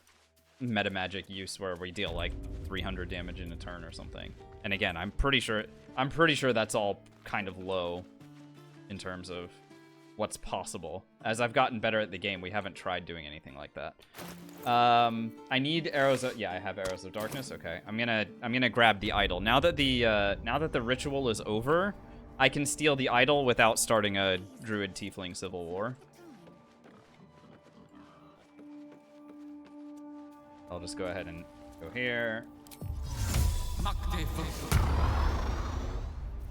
meta magic use where we deal like 300 damage in a turn or something. And again, I'm pretty sure that's all kind of low in terms of what's possible. As I've gotten better at the game, we haven't tried doing anything like that. I need arrows of, yeah, I have arrows of darkness. Okay. I'm gonna grab the idol. Now that the ritual is over, I can steal the idol without starting a druid tiefling civil war. I'll just go ahead and go here.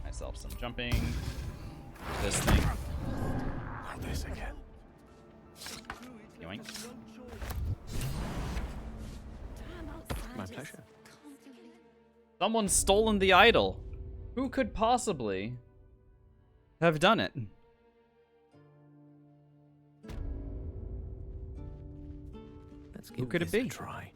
Myself some jumping. This thing. Not this again. Yoink. My pleasure. Someone's stolen the idol. Who could possibly have done it? Who could it be? Try.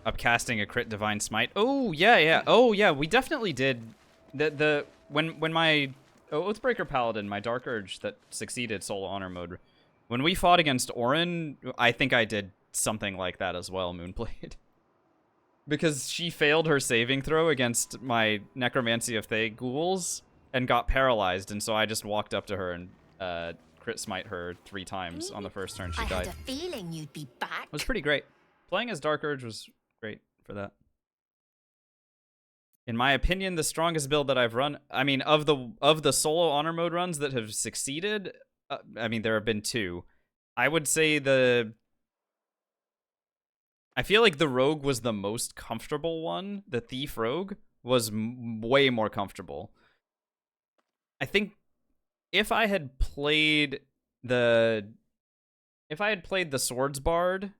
Upcasting a crit divine smite. Oh yeah, yeah. Oh yeah, we definitely did. When my Oathbreaker Paladin, my Dark Urge that succeeded solo honor mode, when we fought against Orin, I think I did something like that as well, Moonblade. Because she failed her saving throw against my Necromancy of Thay ghouls and got paralyzed, and so I just walked up to her and crit smite her 3 times on the first turn she died. I had a feeling you'd be back. It was pretty great. Playing as Dark Urge was great for that. In my opinion, the strongest build that I've run, I mean, of the solo honor mode runs that have succeeded, I mean, there have been 2. I would say I feel like the Rogue was the most comfortable one. The Thief Rogue was way more comfortable. I think if I had played the Swords Bard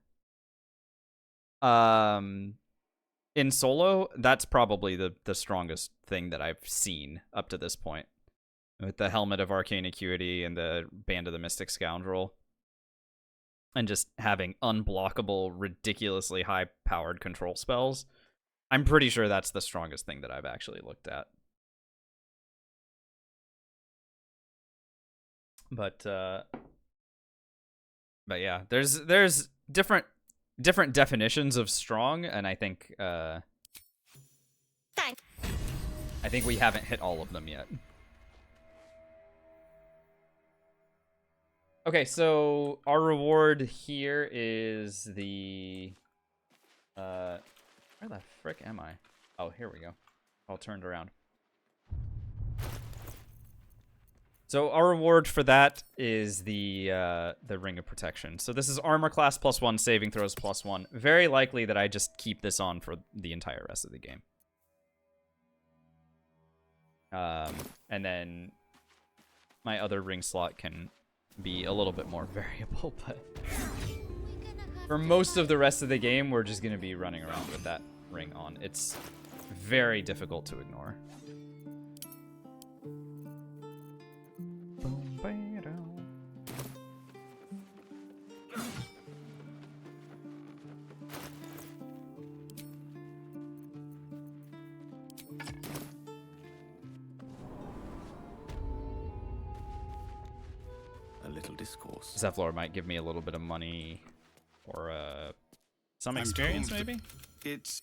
in solo, that's probably the strongest thing that I've seen up to this point. With the Helmet of Arcane Acuity and the Band of the Mystic Scoundrel. And just having unblockable, ridiculously high-powered control spells. I'm pretty sure that's the strongest thing that I've actually looked at. But yeah, there's different definitions of strong, and I think we haven't hit all of them yet. Okay, so our reward here is the... where the frick am I? Oh, here we go. All turned around. So our reward for that is the Ring of Protection. So this is armor class +1, saving throws +1. Very likely that I just keep this on for the entire rest of the game. And then my other ring slot can be a little bit more variable, but for most of the rest of the game, we're just going to be running around with that ring on. It's very difficult to ignore. A little discourse. Zephlor might give me a little bit of money or some experience, maybe?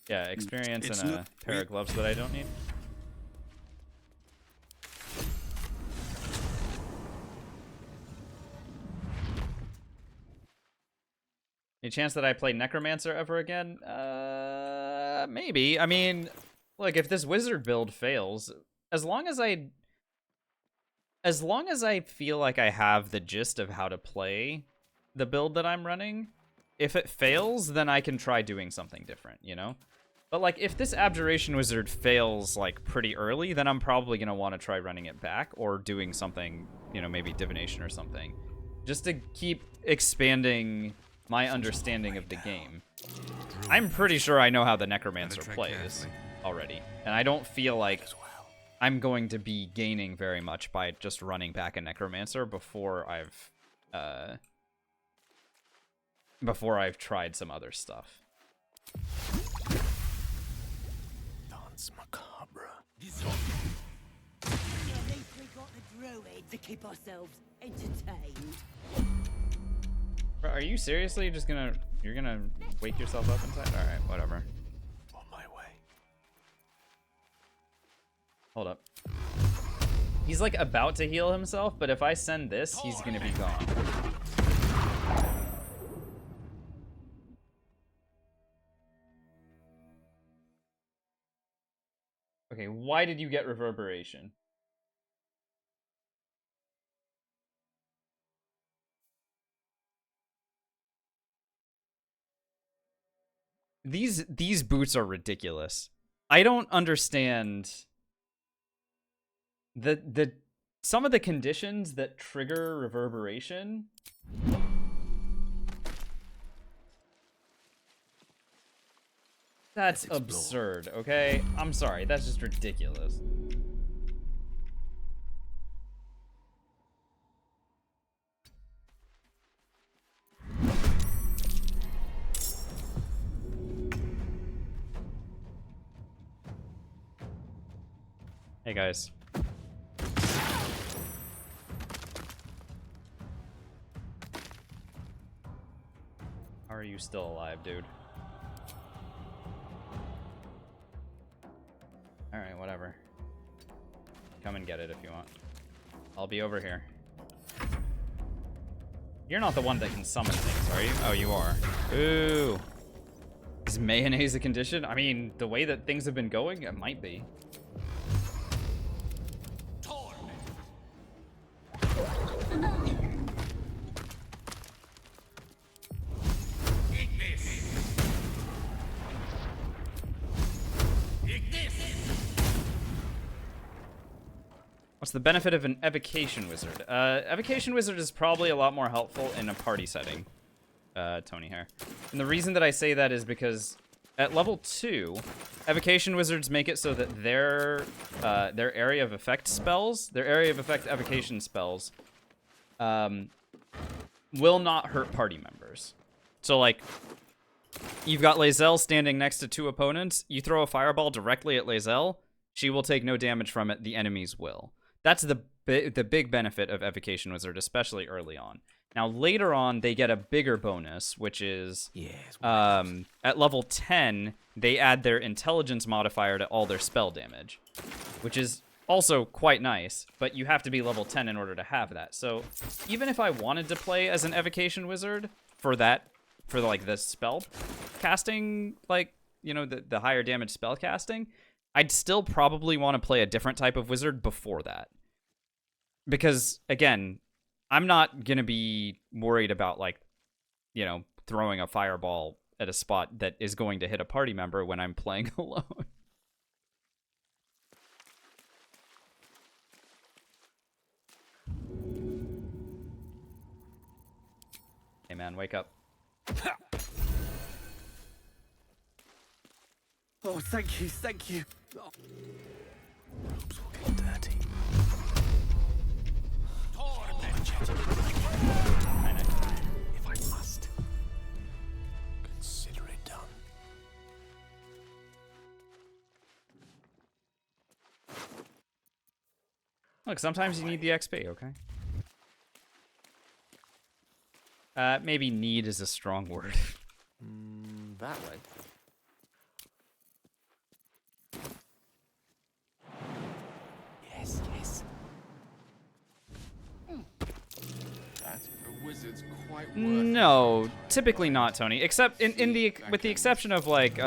Yeah, experience and a pair of gloves that I don't need. Any chance that I play Necromancer ever again? Maybe. I mean, look, if this wizard build fails, as long as I feel like I have the gist of how to play the build that I'm running, if it fails, then I can try doing something different, you know? But, like, if this Abjuration Wizard fails, like, pretty early, then I'm probably going to want to try running it back or doing something, you know, maybe Divination or something. Just to keep expanding my understanding of the game. I'm pretty sure I know how the Necromancer plays already. And I don't feel like I'm going to be gaining very much by just running back a Necromancer before I've tried some other stuff. Dance macabre. At least we got the druid to keep ourselves entertained. Bro, are you seriously just you're gonna wake yourself up inside? Alright, whatever. On my way. Hold up. He's like about to heal himself, but if I send this, he's gonna be gone. Okay, why did you get Reverberation? These boots are ridiculous. I don't understand some of the conditions that trigger Reverberation. That's absurd, okay? I'm sorry, that's just ridiculous. Hey guys. How are you still alive, dude? Alright, whatever. Come and get it if you want. I'll be over here. You're not the one that can summon things, are you? Oh, you are. Ooh. Is mayonnaise a condition? I mean, the way that things have been going, it might be. What's the benefit of an Evocation Wizard? Evocation Wizard is probably a lot more helpful in a party setting, Tony Hare. And the reason that I say that is because at level 2, Evocation Wizards make it so that their area of effect spells, their area of effect evocation spells, will not hurt party members. So, like, you've got Lae'zel standing next to 2 opponents, you throw a fireball directly at Lae'zel, she will take no damage from it, the enemies will. That's the big benefit of Evocation Wizard, especially early on. Now, later on, they get a bigger bonus, which is, at level 10, they add their Intelligence modifier to all their spell damage, which is also quite nice, but you have to be level 10 in order to have that. So even if I wanted to play as an evocation wizard for like the spell casting, like, you know, the higher damage spell casting, I'd still probably want to play a different type of wizard before that. Because, again, I'm not going to be worried about, like, you know, throwing a fireball at a spot that is going to hit a party member when I'm playing alone. Hey, man, wake up. Oh, thank you, thank you. Oh. Robes will get dirty. If I must, consider it done. Look, sometimes you need the XP, okay? Maybe need is a strong word. That way. Yes, yes. That a wizard's quite worth. No, typically not, Tony. Except with the exception of like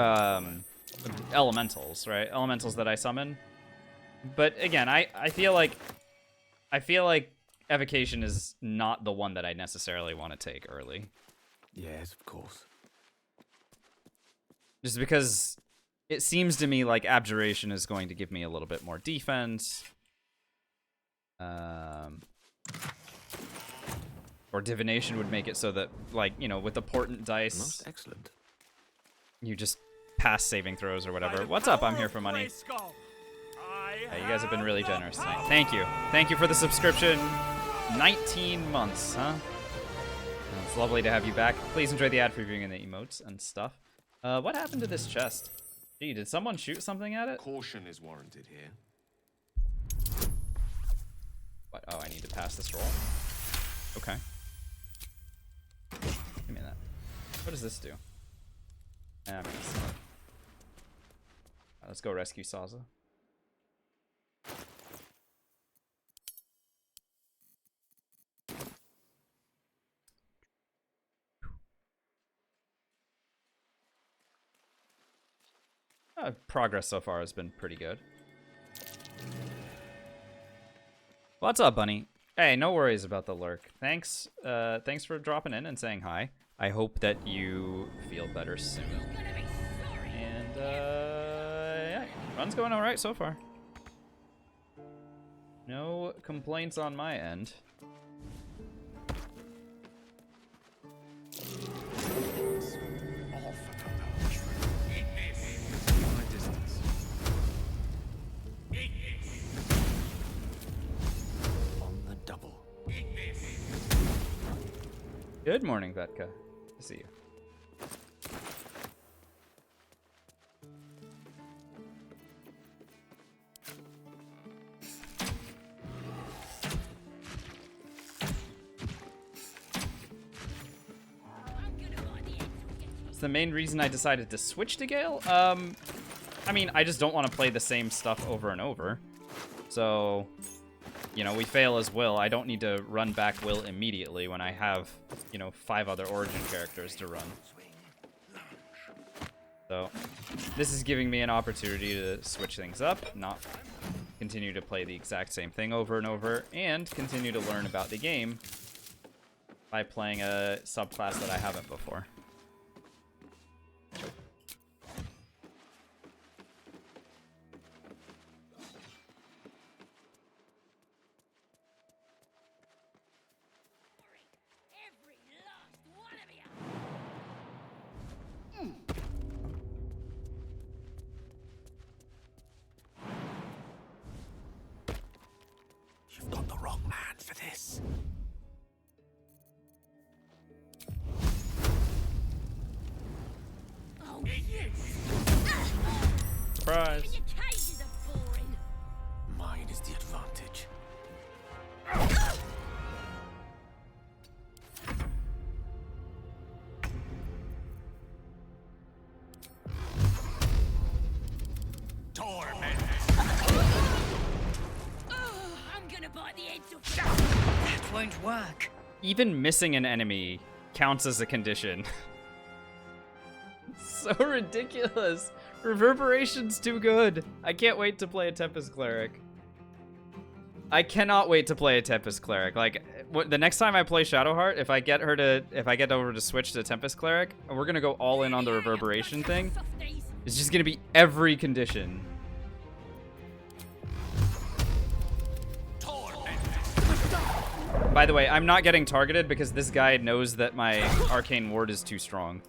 elementals, right? Elementals that I summon. But again, I feel like evocation is not the one that I necessarily want to take early. Yes, of course. Just because it seems to me like abjuration is going to give me a little bit more defense. Or divination would make it so that, like, you know, with the portent dice, Most excellent. you just pass saving throws or whatever. What's up? I'm here for money. Yeah, you guys have been really generous tonight. Thank you. Thank you for the subscription. 19 months, huh? It's lovely to have you back. Please enjoy the ad previewing and the emotes and stuff. What happened to this chest? Gee, did someone shoot something at it? Caution is warranted here. What? Oh, I need to pass this roll. Okay. Give me that. What does this do? I'm gonna see. Let's go rescue Saza. Progress so far has been pretty good. What's up, Bunny? Hey, no worries about the lurk. Thanks for dropping in and saying hi. I hope that you feel better soon. And, yeah, run's going alright so far. No complaints on my end. Good morning, Vetka. Good to see you. It's the main reason I decided to switch to Gale. I mean, I just don't want to play the same stuff over and over. So, you know, we fail as Will. I don't need to run back Will immediately when I have, you know, 5 other origin characters to run. So, this is giving me an opportunity to switch things up, not continue to play the exact same thing over and over, and continue to learn about the game by playing a subclass that I haven't before. You've got the wrong man for this. Oh, yes. Surprise. Your cages are boring. Mine is the advantage. bite the heads off. That won't work. Even missing an enemy counts as a condition. So ridiculous. Reverberation's too good. I can't wait to play a Tempest Cleric. I cannot wait to play a Tempest Cleric. Like, the next time I play Shadowheart, if I get over to switch to Tempest Cleric, we're gonna go all in on the reverberation thing. It's just gonna be every condition. By the way, I'm not getting targeted because this guy knows that my arcane ward is too strong.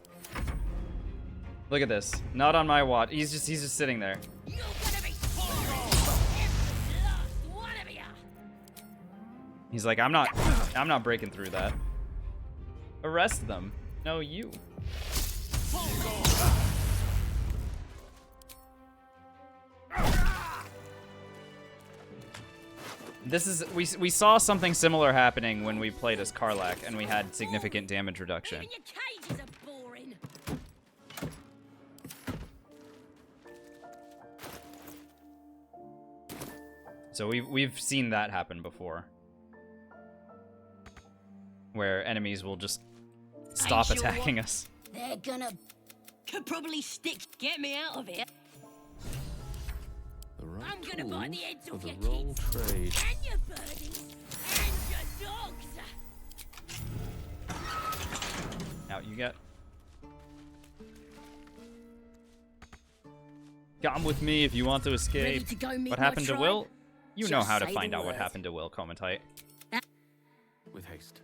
Look at this. Not on my watch. He's just sitting there. He's like, I'm not breaking through that. Arrest them. No, you. This is we saw something similar happening when we played as Karlach and we had significant damage reduction. Even your cages are boring. So we've seen that happen before. Where enemies will just stop attacking us. They're gonna could probably stick. Get me out of here. The right I'm gonna bite the heads for off the your wrong kids trade. and your birdies and your dogs. Out you get. Come with me if you want to escape. Ready to go meet What my happened to tribe? Will? You know Just how to say find the out what word. happened to Will, Comatite. With haste.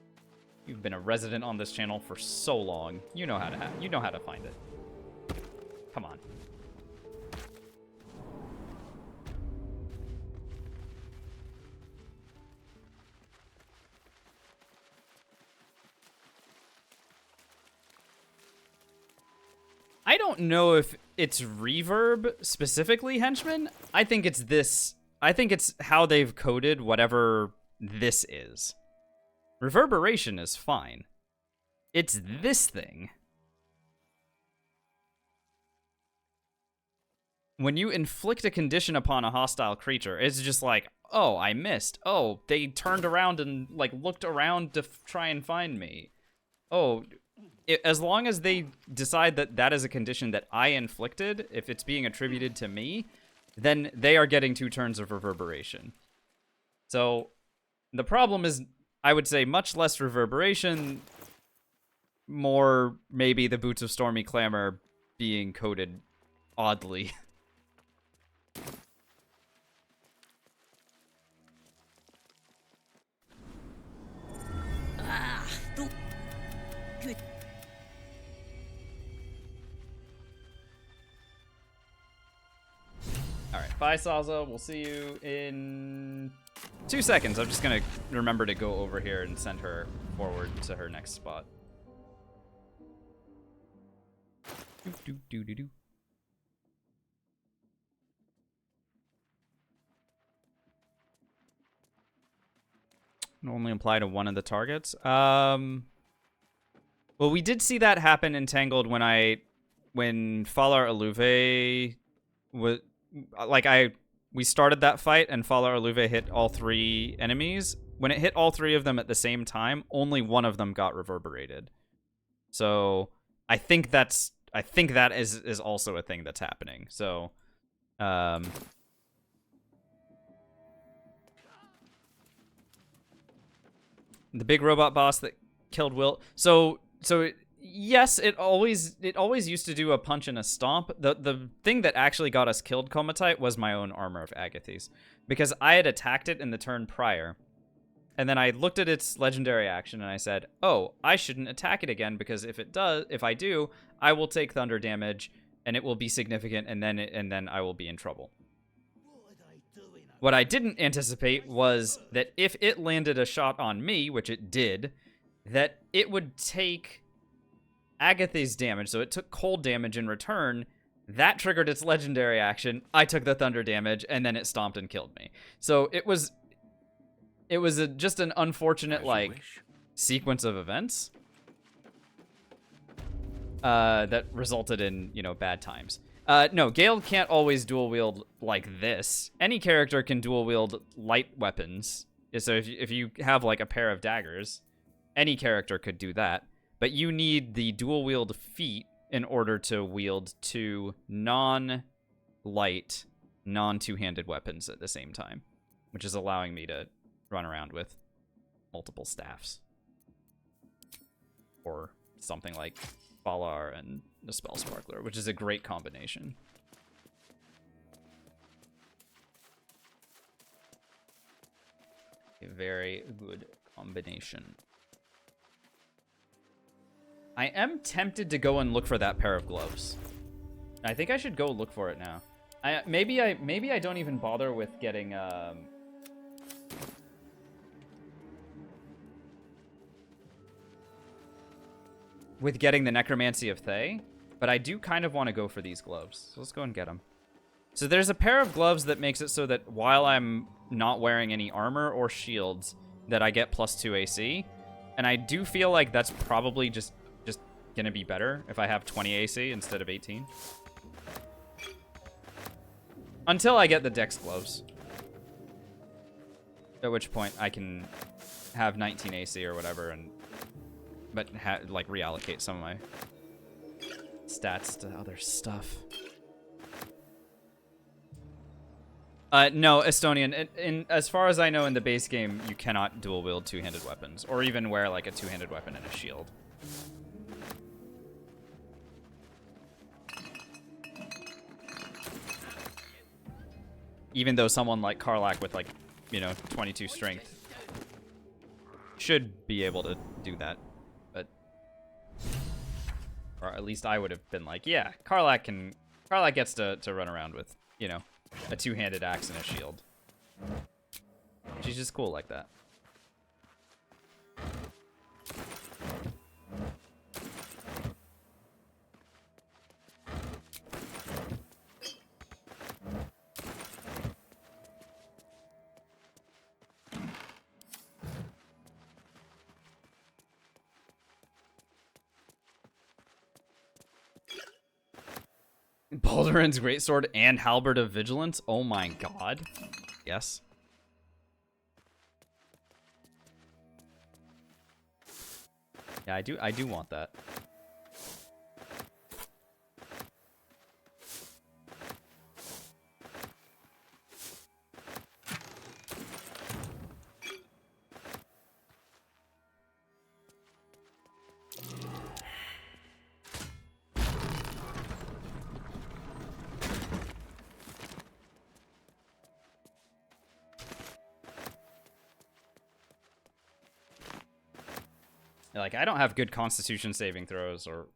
You've been a resident on this channel for so long. You know how to find it. Come on. I don't know if it's reverb specifically, henchman. I think it's this. I think it's how they've coded whatever this is. Reverberation is fine. It's this thing. When you inflict a condition upon a hostile creature, it's just like, oh, I missed. Oh, they turned around and like looked around to try and find me. Oh, as long as they decide that that is a condition that I inflicted, if it's being attributed to me, then they are getting 2 turns of reverberation. So the problem is, I would say, much less reverberation, more maybe the Boots of Stormy Clamor being coded oddly. Good. Alright, bye Salza. We'll see you in 2 seconds. I'm just gonna remember to go over here and send her forward to her next spot. Do. Only apply to one of the targets. Well, we did see that happen in Tangled when Falar Aluve was we started that fight and Falar Aluve hit all 3 enemies. When it hit all 3 of them at the same time, only one of them got reverberated. So I think that is also a thing that's happening. So the big robot boss that killed Will. So yes, it always used to do a punch and a stomp. The thing that actually got us killed, Comatite, was my own Armor of Agathes, because I had attacked it in the turn prior, and then I looked at its legendary action and I said, "Oh, I shouldn't attack it again, because if I do, I will take thunder damage and it will be significant, and then I will be in trouble." What I didn't anticipate was that if it landed a shot on me, which it did, that it would take Agatha's damage, so it took cold damage in return. That triggered its legendary action. I took the thunder damage, and then it stomped and killed me. So it was just an unfortunate sequence of events that resulted in, bad times. No, Gale can't always dual wield like this. Any character can dual wield light weapons So if you have like a pair of daggers, any character could do that, but you need the dual wield feat in order to wield 2 non-light, non-two-handed weapons at the same time, which is allowing me to run around with multiple staffs. Or something like Valar and the Spell Sparkler, which is a great combination. A very good combination. I am tempted to go and look for that pair of gloves. I think I should go look for it now. Maybe I don't even bother with getting the Necromancy of Thay, but I do kind of want to go for these gloves. So let's go and get them. So there's a pair of gloves that makes it so that while I'm not wearing any armor or shields, that I get +2 AC. And I do feel like that's probably just gonna be better if I have 20 AC instead of 18. Until I get the Dex gloves. At which point I can have 19 AC or whatever, but like reallocate some of my stats to other stuff. No, Estonian. As far as I know, in the base game, you cannot dual wield two-handed weapons, or even wear like a two-handed weapon and a shield. Even though someone like Karlach with like, 22 strength should be able to do that, but or at least I would have been like, yeah, Karlach gets to run around with, a two-handed axe and a shield. She's just cool like that. Balduran's Greatsword and Halberd of Vigilance? Oh my god. Yes. Yeah, I do want that. Like, I don't have good Constitution saving throws or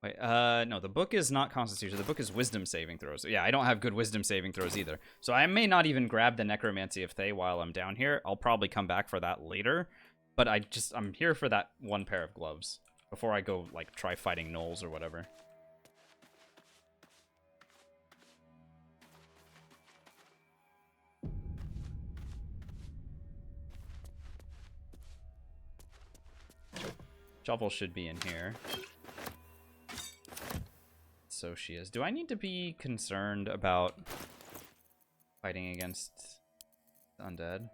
wait, no, the book is not Constitution. The book is Wisdom saving throws. Yeah, I don't have good Wisdom saving throws either. So I may not even grab the Necromancy of Thay while I'm down here. I'll probably come back for that later. But I'm here for that one pair of gloves before I go, like, try fighting gnolls or whatever. Shovel should be in here. So she is. Do I need to be concerned about fighting against undead?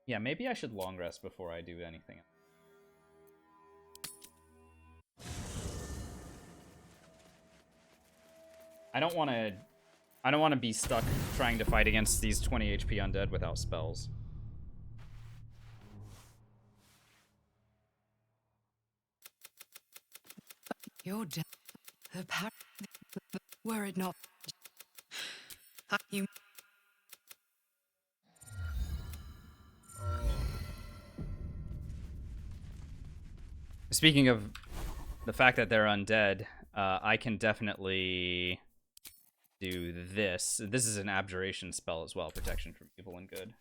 Yeah, maybe I should long rest before I do anything. I don't want to be stuck trying to fight against these 20 HP undead without spells. You're dead. The power. Were it not. You. Speaking of the fact that they're undead, I can definitely do this. This is an abjuration spell as well, protection from evil and good.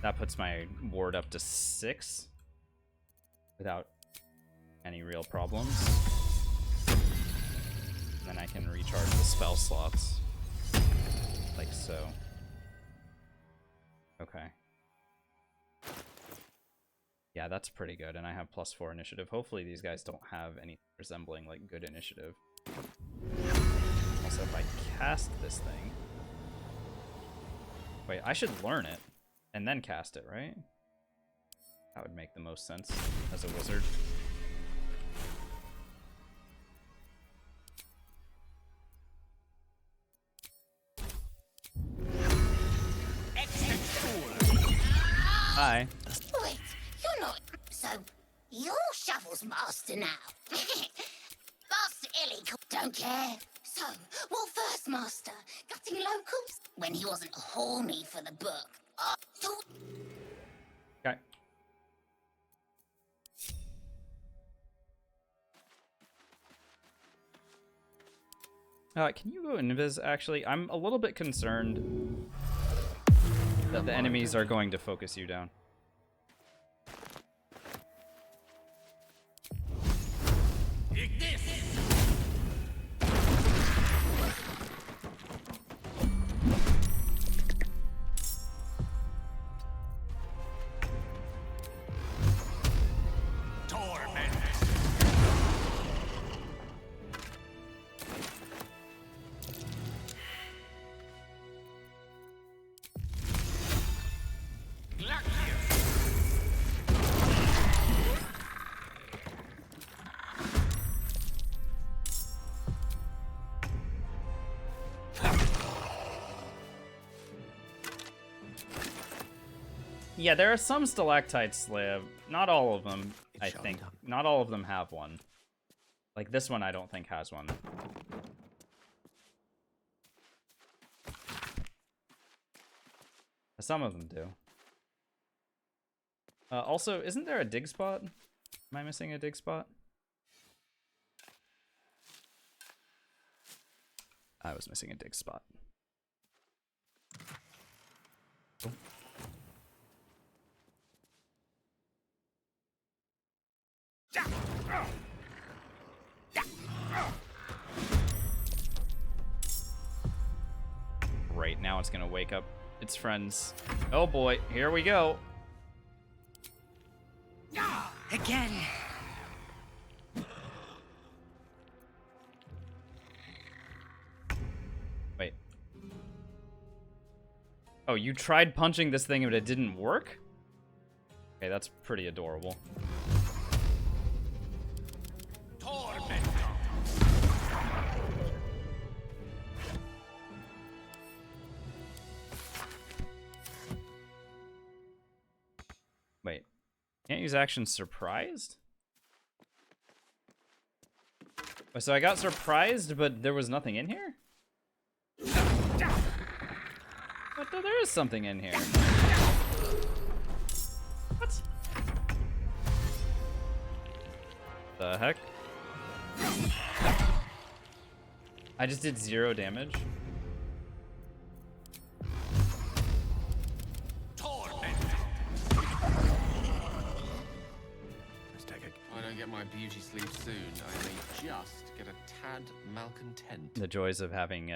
That puts my ward up to 6 without any real problems. And then I can recharge the spell slots. Like so. Okay. Yeah, that's pretty good, and I have +4 initiative. Hopefully these guys don't have anything resembling, like, good initiative. Also, if I cast this thing... Wait, I should learn it, and then cast it, right? That would make the most sense as a wizard. Hi. Wait, you're not. So, you're Shovel's master now. Master Illy don't care. So, what first, Master? Gutting locals? When he wasn't horny for the book. Okay. Can you go invis, actually? I'm a little bit concerned that the enemies are going to focus you down. Yeah, there are some stalactites live. Not all of them, I think. Not all of them have one. Like, this one I don't think has one. Some of them do. Also, isn't there a dig spot? Am I missing a dig spot? I was missing a dig spot. Oh. Right, now it's gonna wake up its friends. Oh boy, here we go. Again. Wait. Oh, you tried punching this thing but it didn't work? Okay, that's pretty adorable. Wait, can't use action surprised? Oh, so I got surprised, but there was nothing in here? But no, there is something in here. What? The heck? I just did 0 damage. If I don't get my beauty sleep soon, I may just get a tad malcontent. The joys of having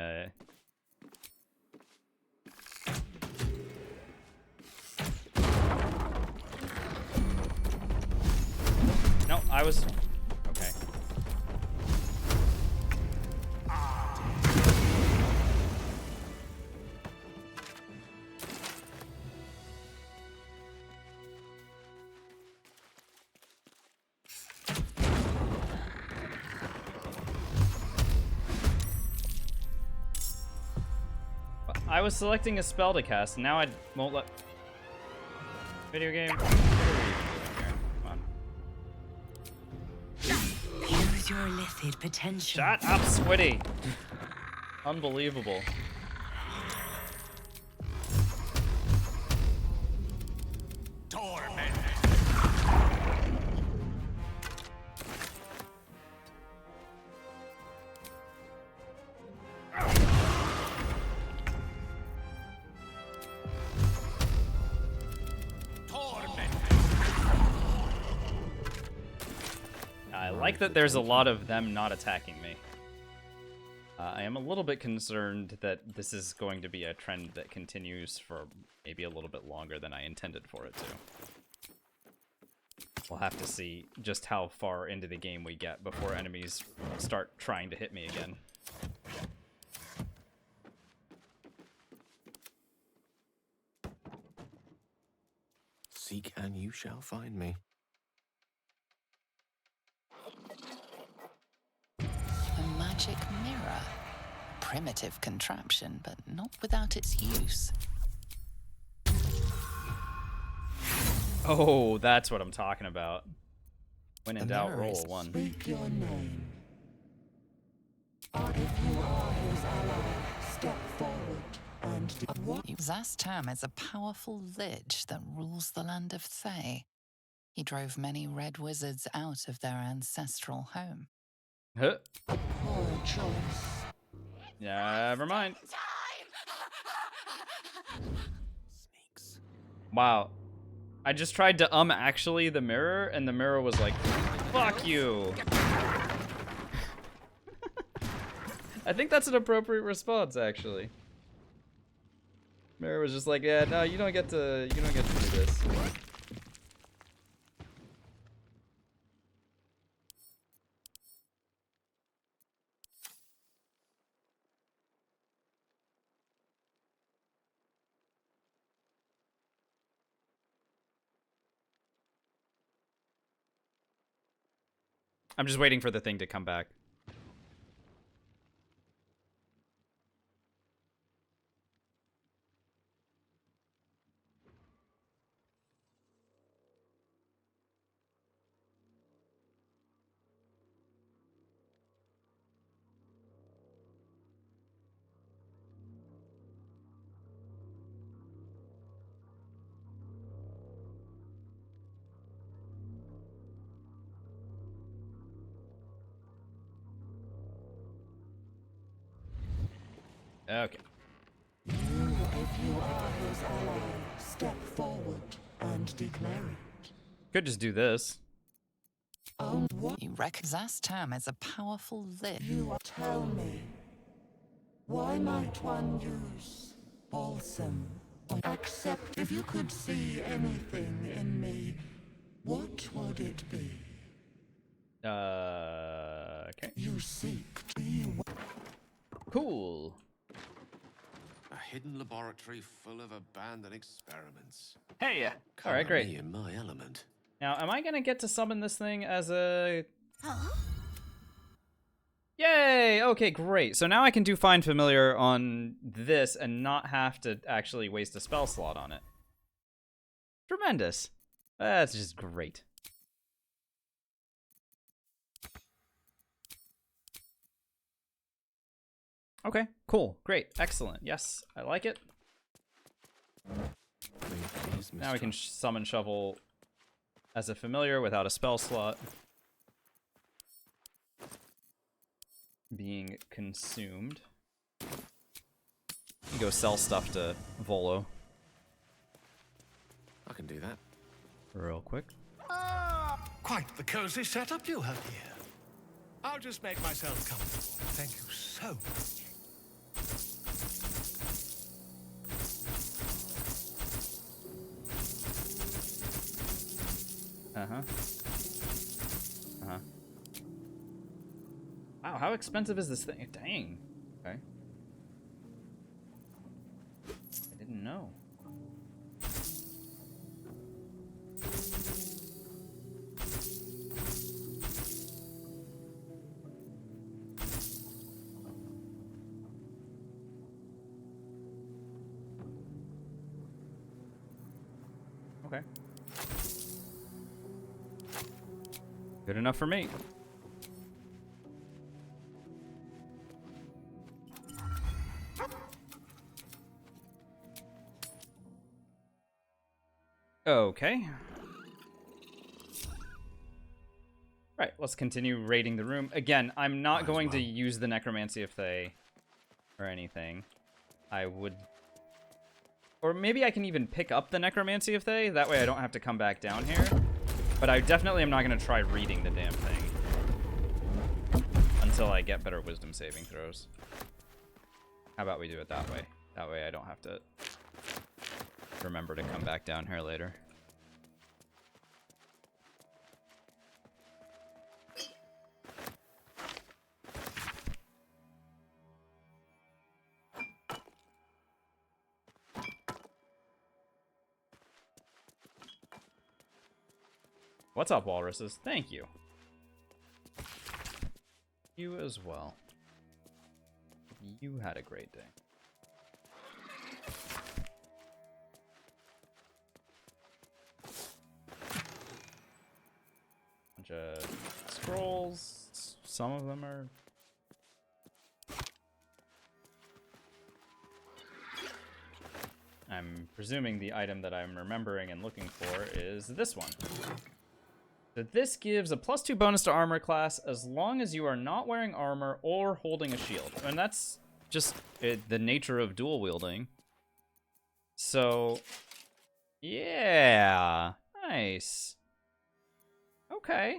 No, I was okay. I was selecting a spell to cast, and now I won't let... Video game? What are we doing here? Come on. Use your lithid potential. Shut up, Squiddy! Unbelievable. I like that there's a lot of them not attacking me. I am a little bit concerned that this is going to be a trend that continues for maybe a little bit longer than I intended for it to. We'll have to see just how far into the game we get before enemies start trying to hit me again. Seek and you shall find me. A magic mirror. Primitive contraption, but not without its use. Oh, that's what I'm talking about. When in The doubt, mirror roll is- a 1. Speak your name. Or if you are his ally, step forward and what? Zastam is a powerful lich that rules the land of Thay. He drove many red wizards out of their ancestral home. Huh. Poor choice. Never mind. Wow. I just tried to actually the mirror, and the mirror was like, fuck you. I think that's an appropriate response, actually. Mirror was just like, yeah, no, you don't get to do this. I'm just waiting for the thing to come back. Okay. You, if you are his ally, step forward and declare it. Could just do this. You reckon Zastam is a powerful lich. You tell me. Why might one use balsam? Except if you could see anything in me, what would it be? Okay. You seek to be Cool. A hidden laboratory full of abandoned experiments. Hey, all right, great. Me in my element. Now, am I gonna get to summon this thing as a... Yay! Okay, great. So now I can do Find Familiar on this and not have to actually waste a spell slot on it. Tremendous. That's just great. Okay, cool, great, excellent. Yes, I like it. Now we can summon Shovel as a familiar without a spell slot being consumed. You go sell stuff to Volo I can do that. real quick. Quite the cozy setup you have here. I'll just make myself comfortable. Thank you so much. Wow, how expensive is this thing? Dang. Okay. I didn't know. Okay. Good enough for me. Okay. Right, let's continue raiding the room. Again, I'm not going to use the Necromancy of Thay or anything. I would... Or maybe I can even pick up the Necromancy of Thay. That way I don't have to come back down here. But I definitely am not going to try reading the damn thing until I get better wisdom saving throws. How about we do it that way? That way I don't have to remember to come back down here later. What's up, walruses? Thank you. You as well. You had a great day. Bunch of scrolls. Some of them are... I'm presuming the item that I'm remembering and looking for is this one. So this gives a +2 bonus to armor class as long as you are not wearing armor or holding a shield. And that's just the nature of dual wielding. So, yeah, nice. Okay.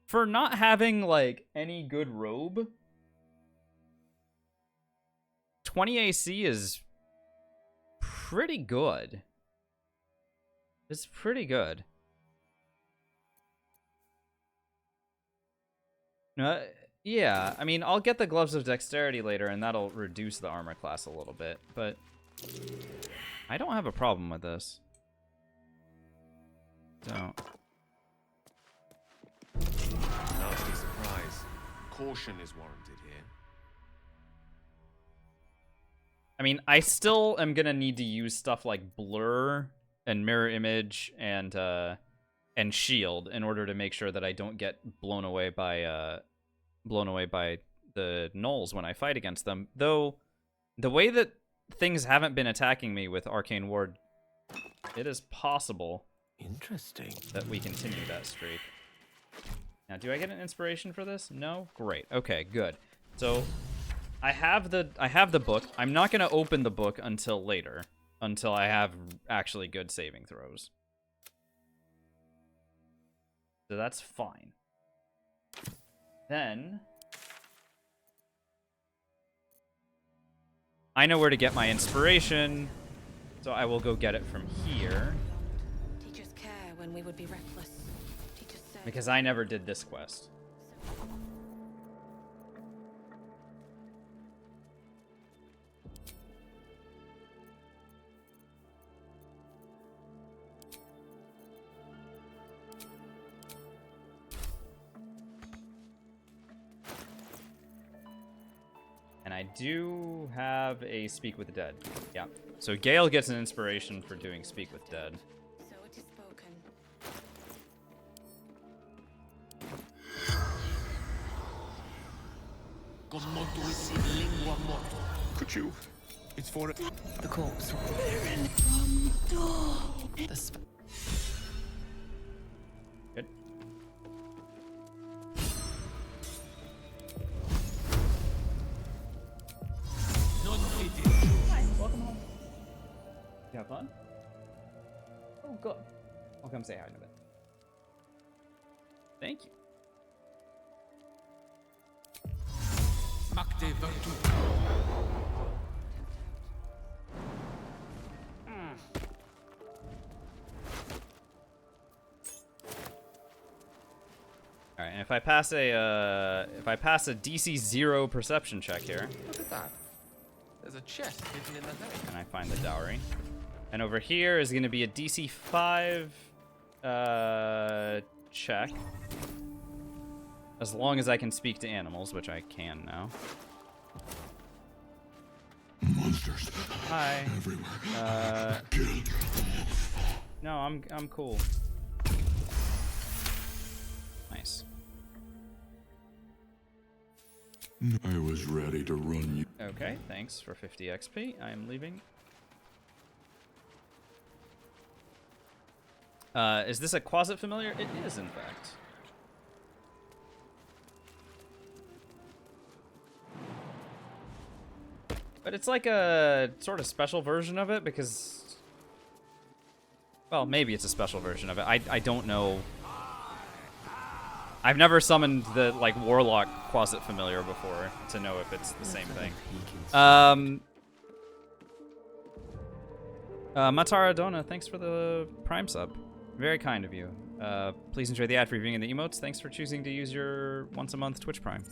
For not having, like, any good robe, 20 AC is pretty good. It's pretty good. Yeah, I mean, I'll get the Gloves of Dexterity later, and that'll reduce the armor class a little bit, but I don't have a problem with this. Don't. Nasty surprise. Caution is warranted here. I mean, I still am gonna need to use stuff like Blur and Mirror Image and Shield in order to make sure that I don't get blown away by the gnolls when I fight against them. Though the way that things haven't been attacking me with Arcane Ward, it is possible that we continue that streak. Now, do I get an inspiration for this? No? Great. Okay, good. So I have the book. I'm not gonna open the book until later, until I have actually good saving throws. So that's fine. Then I know where to get my inspiration, so I will go get it from here. Teachers care when we would be reckless. Teachers say... Because I never did this quest. I do have a Speak with the Dead. Yeah. So Gale gets an inspiration for doing Speak with Dead. So it is spoken. Could you? It's for it. The corpse. The Good. Hi, welcome home. You have fun? Oh, good. I'll come say hi in a bit. Thank you. All right, and if I pass a DC 0 perception check here, Look at that. There's a chest hidden in the hay. and I find the dowry, and over here is going to be a DC 5 check, as long as I can speak to animals, which I can now. Monsters. Hi. Everywhere. No, I'm cool. Nice. I was ready to run you. Okay, thanks for 50 XP. I am leaving. Is this a Quasit familiar? It is, in fact. But it's like a sort of special version of it because... Well, maybe it's a special version of it. I don't know I've never summoned the like Warlock Quasit Familiar before to know if it's the same thing. Matara Dona, thanks for the Prime sub. Very kind of you. Please enjoy the ad-free viewing and the emotes. Thanks for choosing to use your once-a-month Twitch Prime.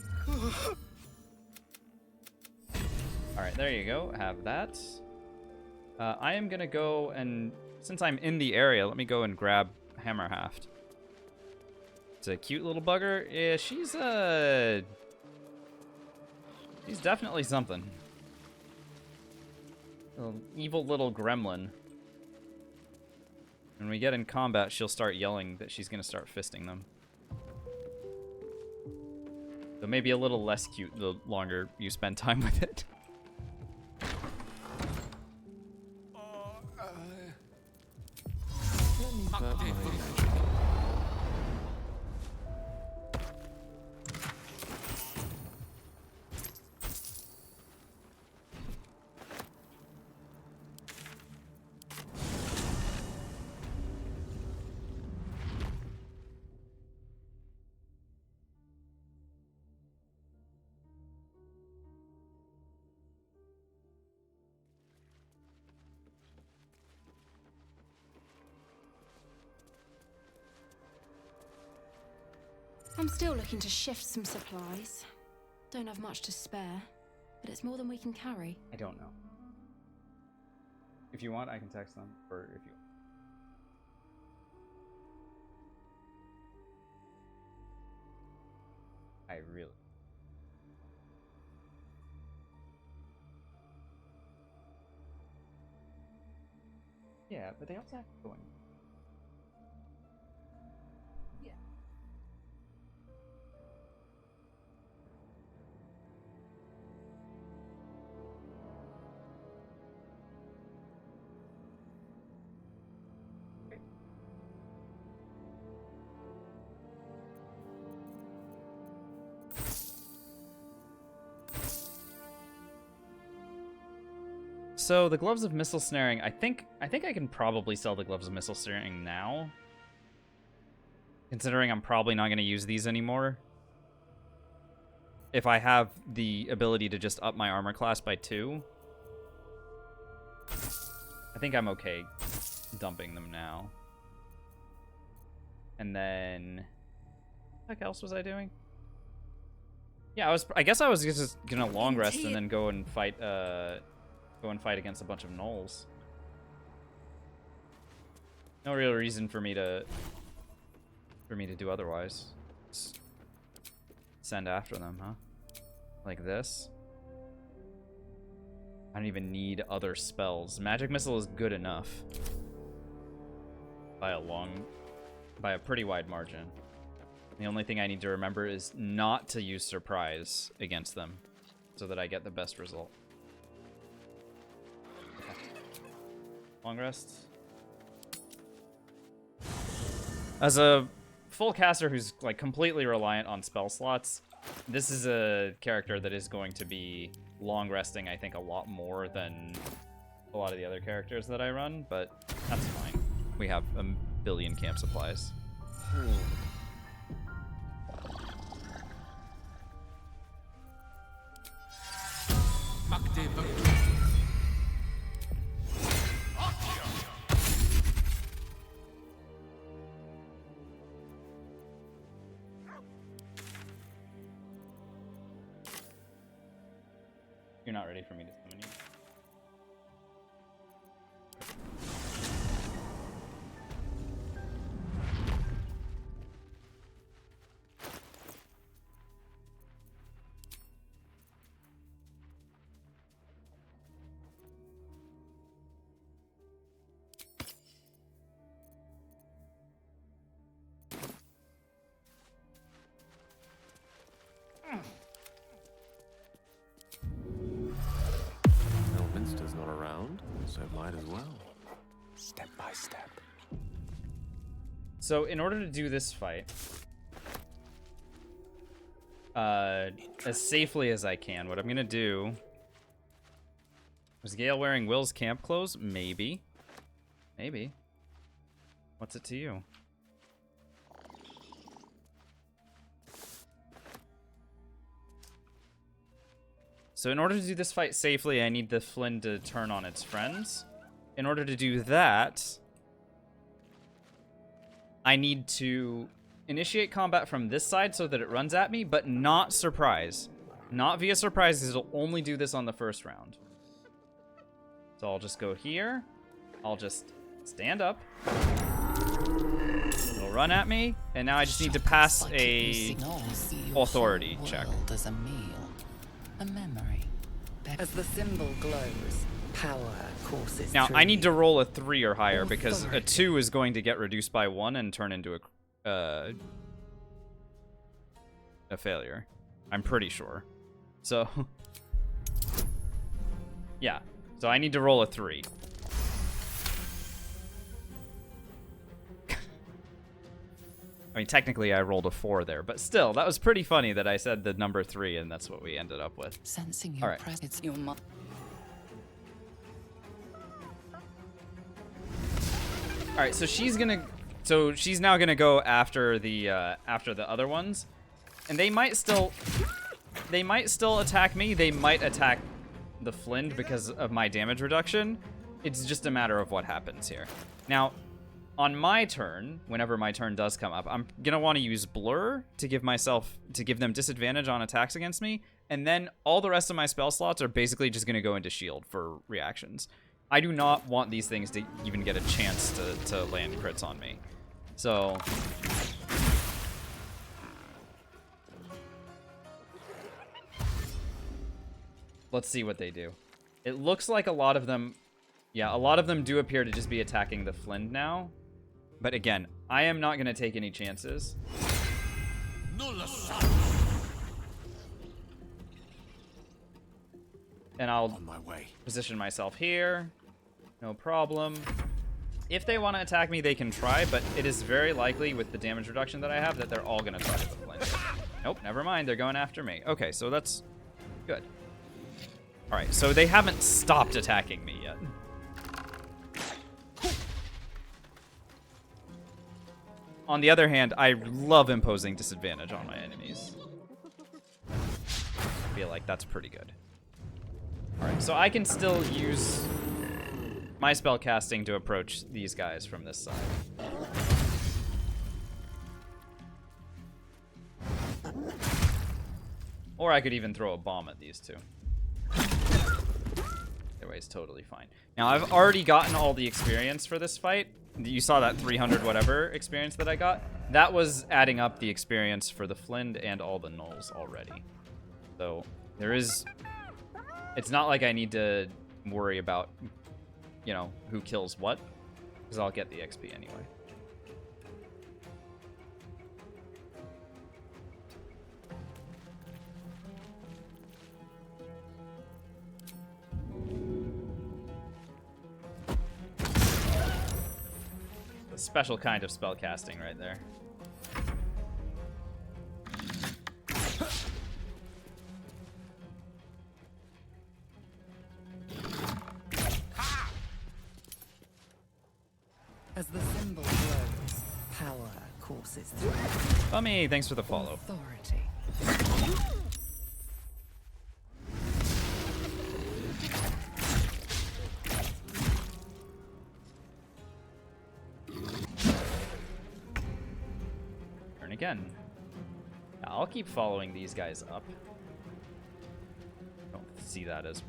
Alright, there you go. Have that. I am gonna go and, since I'm in the area, let me go and grab Hammerhaft. It's a cute little bugger. Yeah, she's definitely something. An evil little gremlin. When we get in combat, she'll start yelling that she's gonna start fisting them. So maybe a little less cute the longer you spend time with it. I'm still looking to shift some supplies. Don't have much to spare, but it's more than we can carry. I don't know. If you want, I can text them, or if you... I really... Yeah, but they also have to go in. Yeah. So the gloves of missile snaring, I think I can probably sell the gloves of missile snaring now. Considering I'm probably not going to use these anymore. If I have the ability to just up my armor class by 2. I think I'm okay dumping them now. And then what the heck else was I doing? Yeah, I guess I was just gonna long rest and then go and fight against a bunch of gnolls. No real reason for me to do otherwise. Just send after them, huh? Like this. I don't even need other spells. Magic Missile is good enough. By a pretty wide margin. The only thing I need to remember is not to use Surprise against them so that I get the best result. Okay. Long rest. As a full caster who's like completely reliant on spell slots, this is a character that is going to be long resting, I think, a lot more than a lot of the other characters that I run, but that's fine. We have a billion camp supplies. You're not ready for me to summon you. Elminster's not around, so might as well. Step by step. So in order to do this fight as safely as I can, what I'm gonna do is Gale wearing Will's camp clothes? Maybe. Maybe. What's it to you? So in order to do this fight safely, I need the Flynn to turn on its friends. In order to do that, I need to initiate combat from this side so that it runs at me, but not surprise. Not via surprise, because it'll only do this on the first round. So I'll just go here. I'll just stand up. It'll run at me, and now I just need to pass a authority check. As a meal, a memory. As the symbol glows, power courses. Now I need to roll a 3 or higher because a 2 is going to get reduced by 1 and turn into a failure. I'm pretty sure. So yeah. So I need to roll a 3. I mean, technically I rolled a 4 there, but still, that was pretty funny that I said the number 3 and that's what we ended up with. Sensing your presence, your Alright, so she's now gonna go after the other ones. And they might still attack me. They might attack the Flynn because of my damage reduction. It's just a matter of what happens here. Now, on my turn, whenever my turn does come up, I'm gonna want to use Blur to give them disadvantage on attacks against me, and then all the rest of my spell slots are basically just gonna go into shield for reactions. I do not want these things to even get a chance to land crits on me. So let's see what they do. It looks like a lot of them do appear to just be attacking the Flynn now. But again, I am not going to take any chances. And I'll position myself here. No problem. If they want to attack me, they can try, but it is very likely with the damage reduction that I have that they're all going to try to the Flynn. Nope, never mind. They're going after me. Okay, so that's good. All right, so they haven't stopped attacking me yet. On the other hand, I love imposing disadvantage on my enemies. I feel like that's pretty good. Alright, so I can still use my spell casting to approach these guys from this side. Or I could even throw a bomb at these two. Either way, it's totally fine. Now, I've already gotten all the experience for this fight. You saw that 300 whatever experience that I got. That was adding up the experience for the Flynn and all the gnolls already. So there is... It's not like I need to worry about, you know, who kills what, because I'll get the XP anyway. A special kind of spell casting right there. As the symbol grows, power courses through. Bummy, thanks for the follow. Authority. Turn again. I'll keep following these guys up. Don't see that as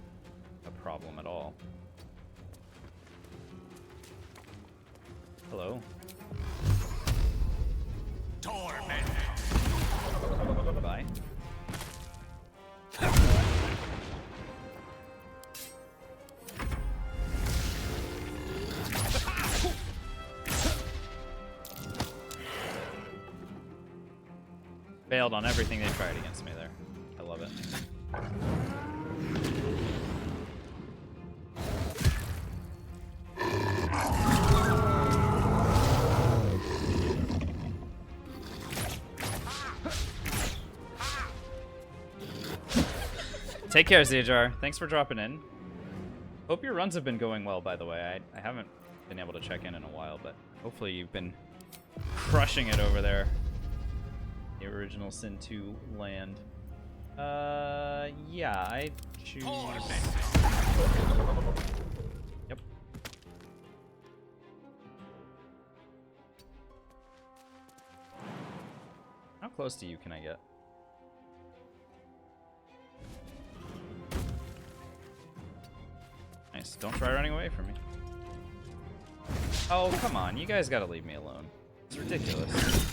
a problem at all. Hello. Bye. Failed on everything they tried against me there. I love it. Take care, Zajar. Thanks for dropping in. Hope your runs have been going well, by the way. I haven't been able to check in a while, but hopefully you've been crushing it over there. The original Sin 2 land. Yeah, I choose. Yep. How close to you can I get? Nice. Don't try running away from me. Oh, come on. You guys gotta leave me alone. It's ridiculous.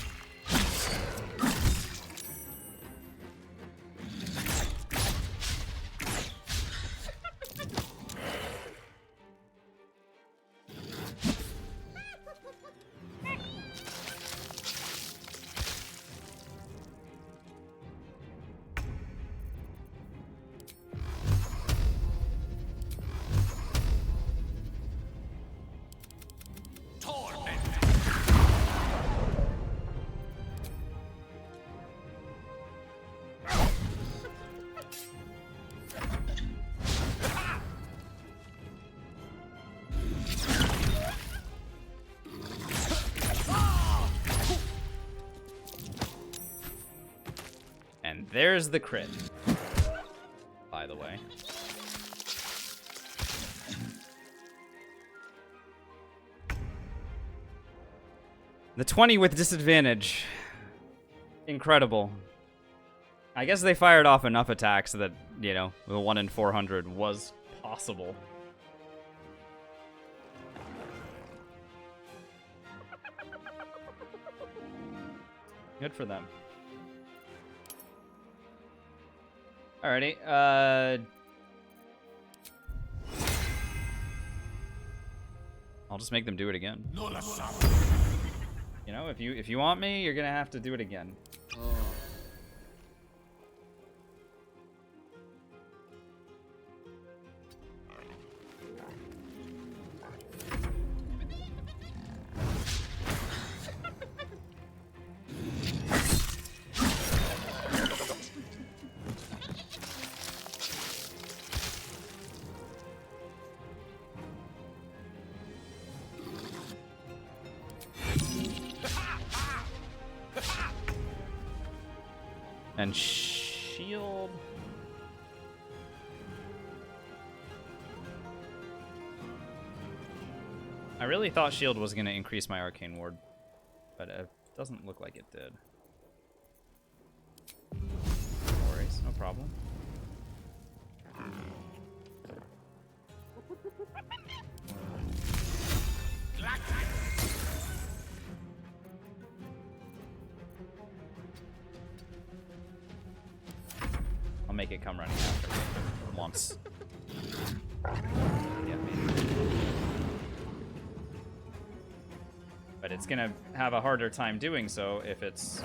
And there's the crit, by the way. The 20 with disadvantage. Incredible. I guess they fired off enough attacks that, you know, the 1 in 400 was possible. Good for them. Alrighty, I'll just make them do it again. You know, if you want me, you're gonna have to do it again. And shield. I really thought shield was going to increase my arcane ward, but it doesn't look like it did. No worries, no problem. I'll make it come running after me once. Yeah, maybe. But it's gonna have a harder time doing so if it's...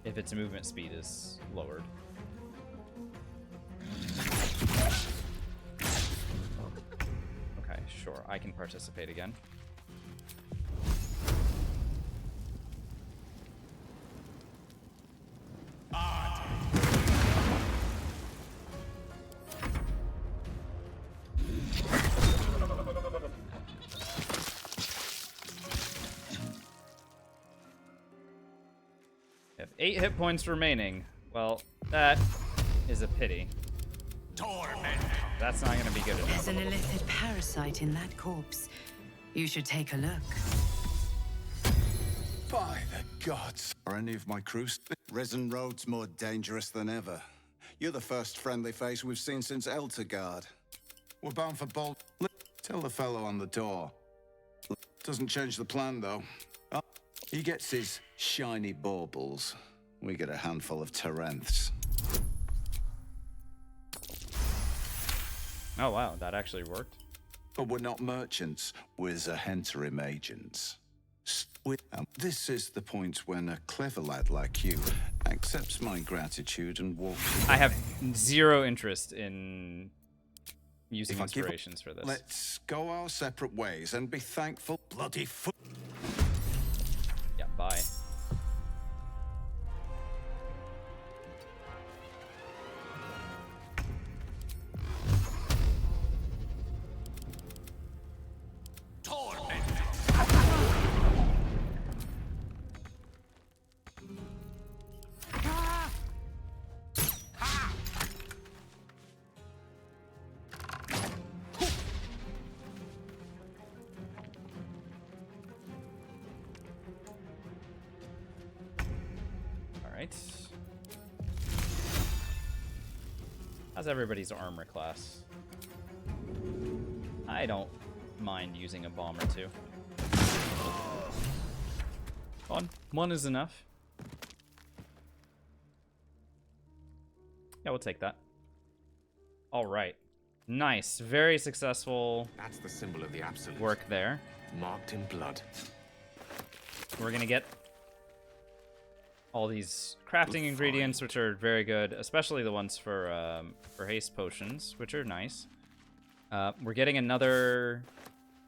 if its movement speed is lowered. Okay, sure, I can participate again. Have 8 hit points remaining. Well, that is a pity. That's not going to be good enough. There's an illicit parasite in that corpse. You should take a look. By the gods. Are any of my crew Risen Road's more dangerous than ever. You're the first friendly face we've seen since Eltergard. We're bound for Bolt. Tell the fellow on the door. Doesn't change the plan, though. He gets his shiny baubles. We get a handful of Terenths. Oh wow, that actually worked. But we're not merchants, we're Zahenterim agents. This is the point when a clever lad like you accepts my gratitude and walks. I have zero interest in using inspirations for this. Let's go our separate ways and be thankful. Bloody foot. Yeah, bye. Alright. How's everybody's armor class? I don't mind using a bomb or two. One is enough. Yeah, we'll take that. Alright. Nice. Very successful. That's the symbol of the absolute. Work there. Marked in blood. We're gonna get all these crafting ingredients, which are very good, especially the ones for haste potions, which are nice. We're getting another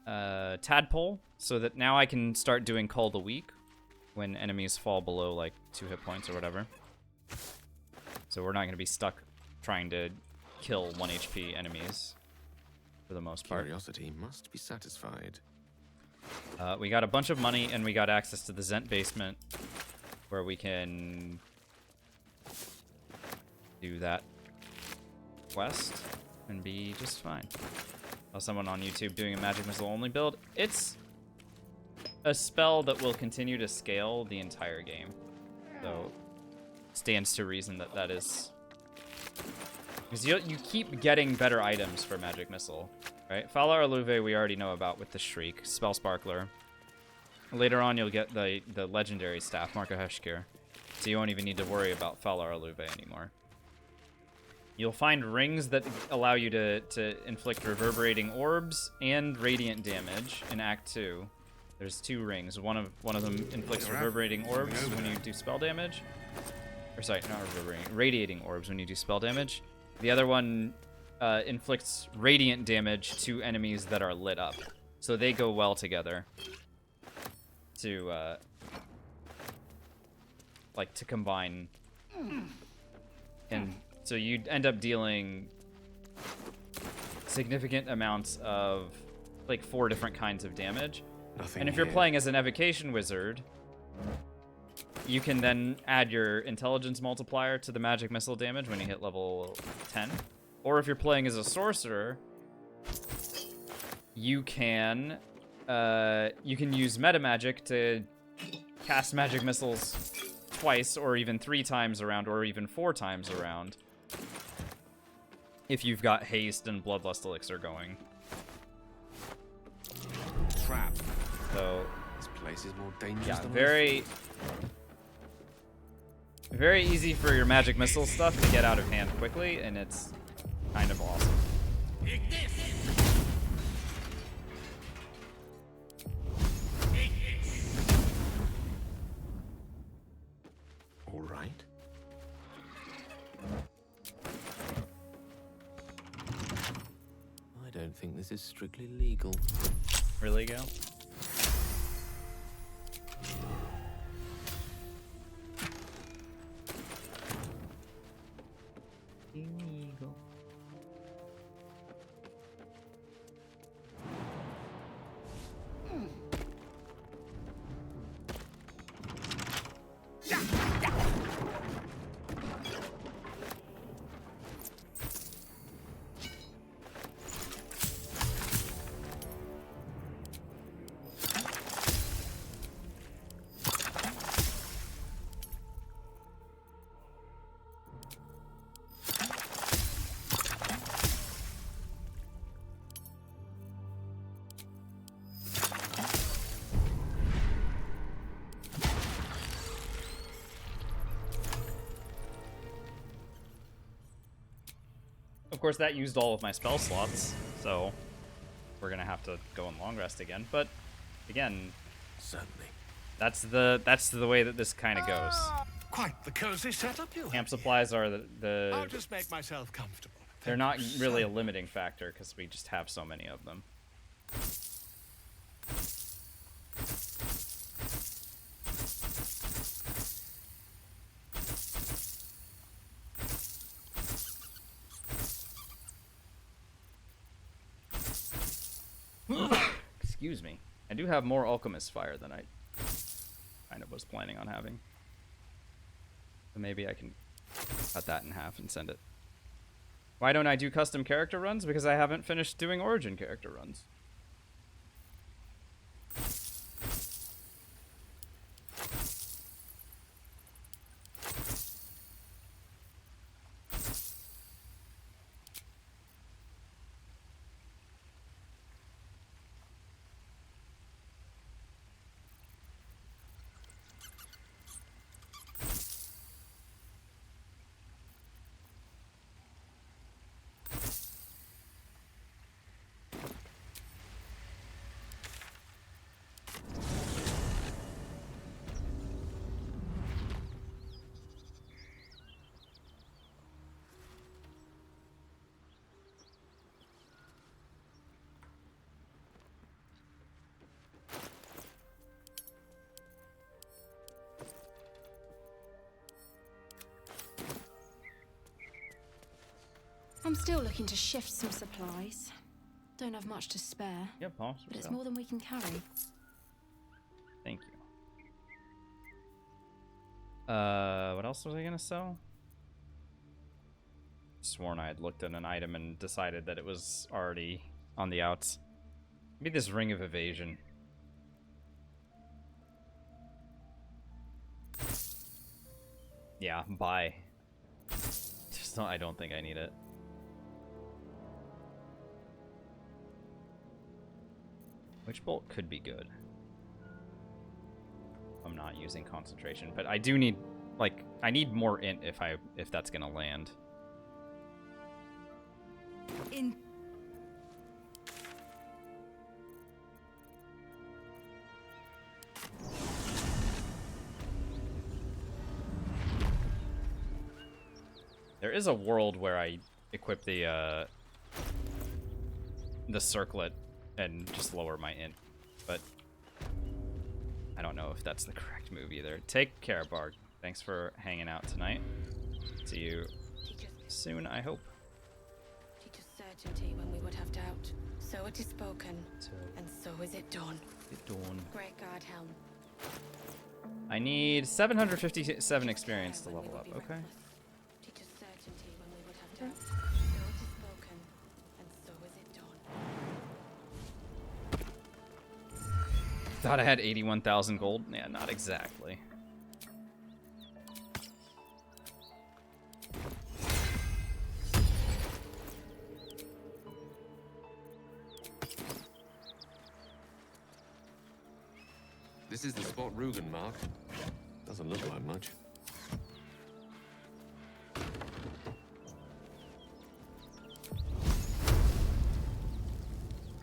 tadpole, so that now I can start doing Call the Weak when enemies fall below like 2 hit points or whatever. So we're not gonna be stuck trying to kill 1 HP enemies for the most part. Curiosity must be satisfied. We got a bunch of money, and we got access to the Zent basement, where we can do that quest and be just fine. Saw someone on YouTube doing a magic missile only build. It's a spell that will continue to scale the entire game, so stands to reason that that is, because you keep getting better items for magic missile, right? Falar Aluve we already know about with the Shriek, Spell Sparkler. Later on, you'll get the legendary staff, Marka Heshkir, so you won't even need to worry about Falar Aluve anymore. You'll find rings that allow you to inflict reverberating orbs and radiant damage in Act 2. There's 2 rings. One of them inflicts reverberating orbs when you do spell damage. Or sorry, not reverberating, radiating orbs when you do spell damage. The other one inflicts radiant damage to enemies that are lit up. So they go well together to like to combine, and so you end up dealing significant amounts of like 4 different kinds of damage. And if you're playing as an evocation wizard, you can then add your intelligence multiplier to the magic missile damage when you hit level 10. Or if you're playing as a sorcerer, you can use meta magic to cast magic missiles twice, or even 3 times around, or even 4 times around, if you've got haste and bloodlust elixir going. Trap. So this place is more dangerous. Yeah, than very easy for your magic missile stuff to get out of hand quickly, and it's kind of awesome. All right. I don't think this is strictly legal. Really, Gale? Illegal. Of course, that used all of my spell slots, so we're gonna have to go in long rest again. But again, certainly, that's the way that this kind of goes. Quite the cozy setup you have. Camp supplies are I'll just make myself comfortable. they're not really a limiting factor because we just have so many of them. Excuse me. I do have more Alchemist Fire than I kind of was planning on having. So maybe I can cut that in half and send it. Why don't I do custom character runs? Because I haven't finished doing origin character runs. I'm still looking to shift some supplies. Don't have much to spare. Yeah, possible. But it's more than we can carry. Thank you. What else was I gonna sell? Sworn I had looked at an item and decided that it was already on the outs. Maybe this ring of evasion. Yeah, buy. Just don't, I don't think I need it. Witch bolt could be good. I'm not using concentration, but I do need, like, I need more int if that's gonna land. There is a world where I equip the circlet and just lower my int, but I don't know if that's the correct move either. Take care, Bard. Thanks for hanging out tonight. See you soon, I hope. Teach us certainty when we would have doubt. So it is spoken, and so is it done. Great guard helm. I need 757 experience to level up. Okay. Teach us certainty when we would have doubt. So it is spoken, and so is it done. Thought I had 81,000 gold. Yeah, not exactly. This is the spot Rugen marked. Doesn't look like much.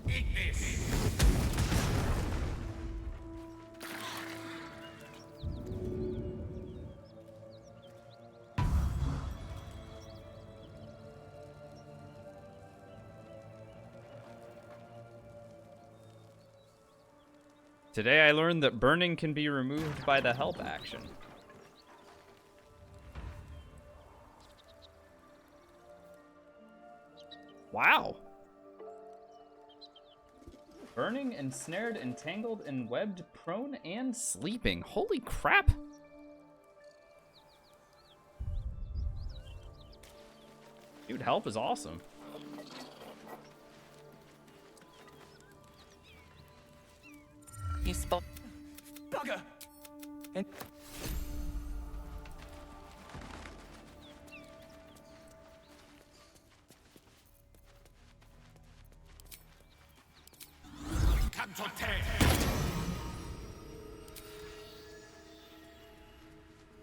Eat this! Today I learned that burning can be removed by the help action. Wow. Burning, ensnared, entangled, enwebbed, prone, and sleeping. Holy crap. Dude, help is awesome. You spot. Bugger! And come to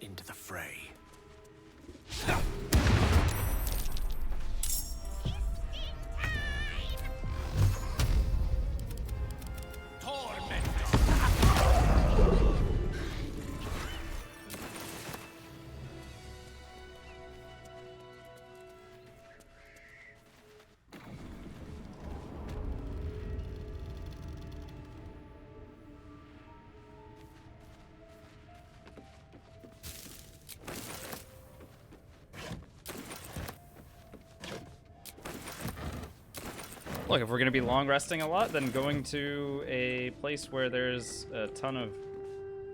into the fray. Look, if we're going to be long resting a lot, then going to a place where there's a ton of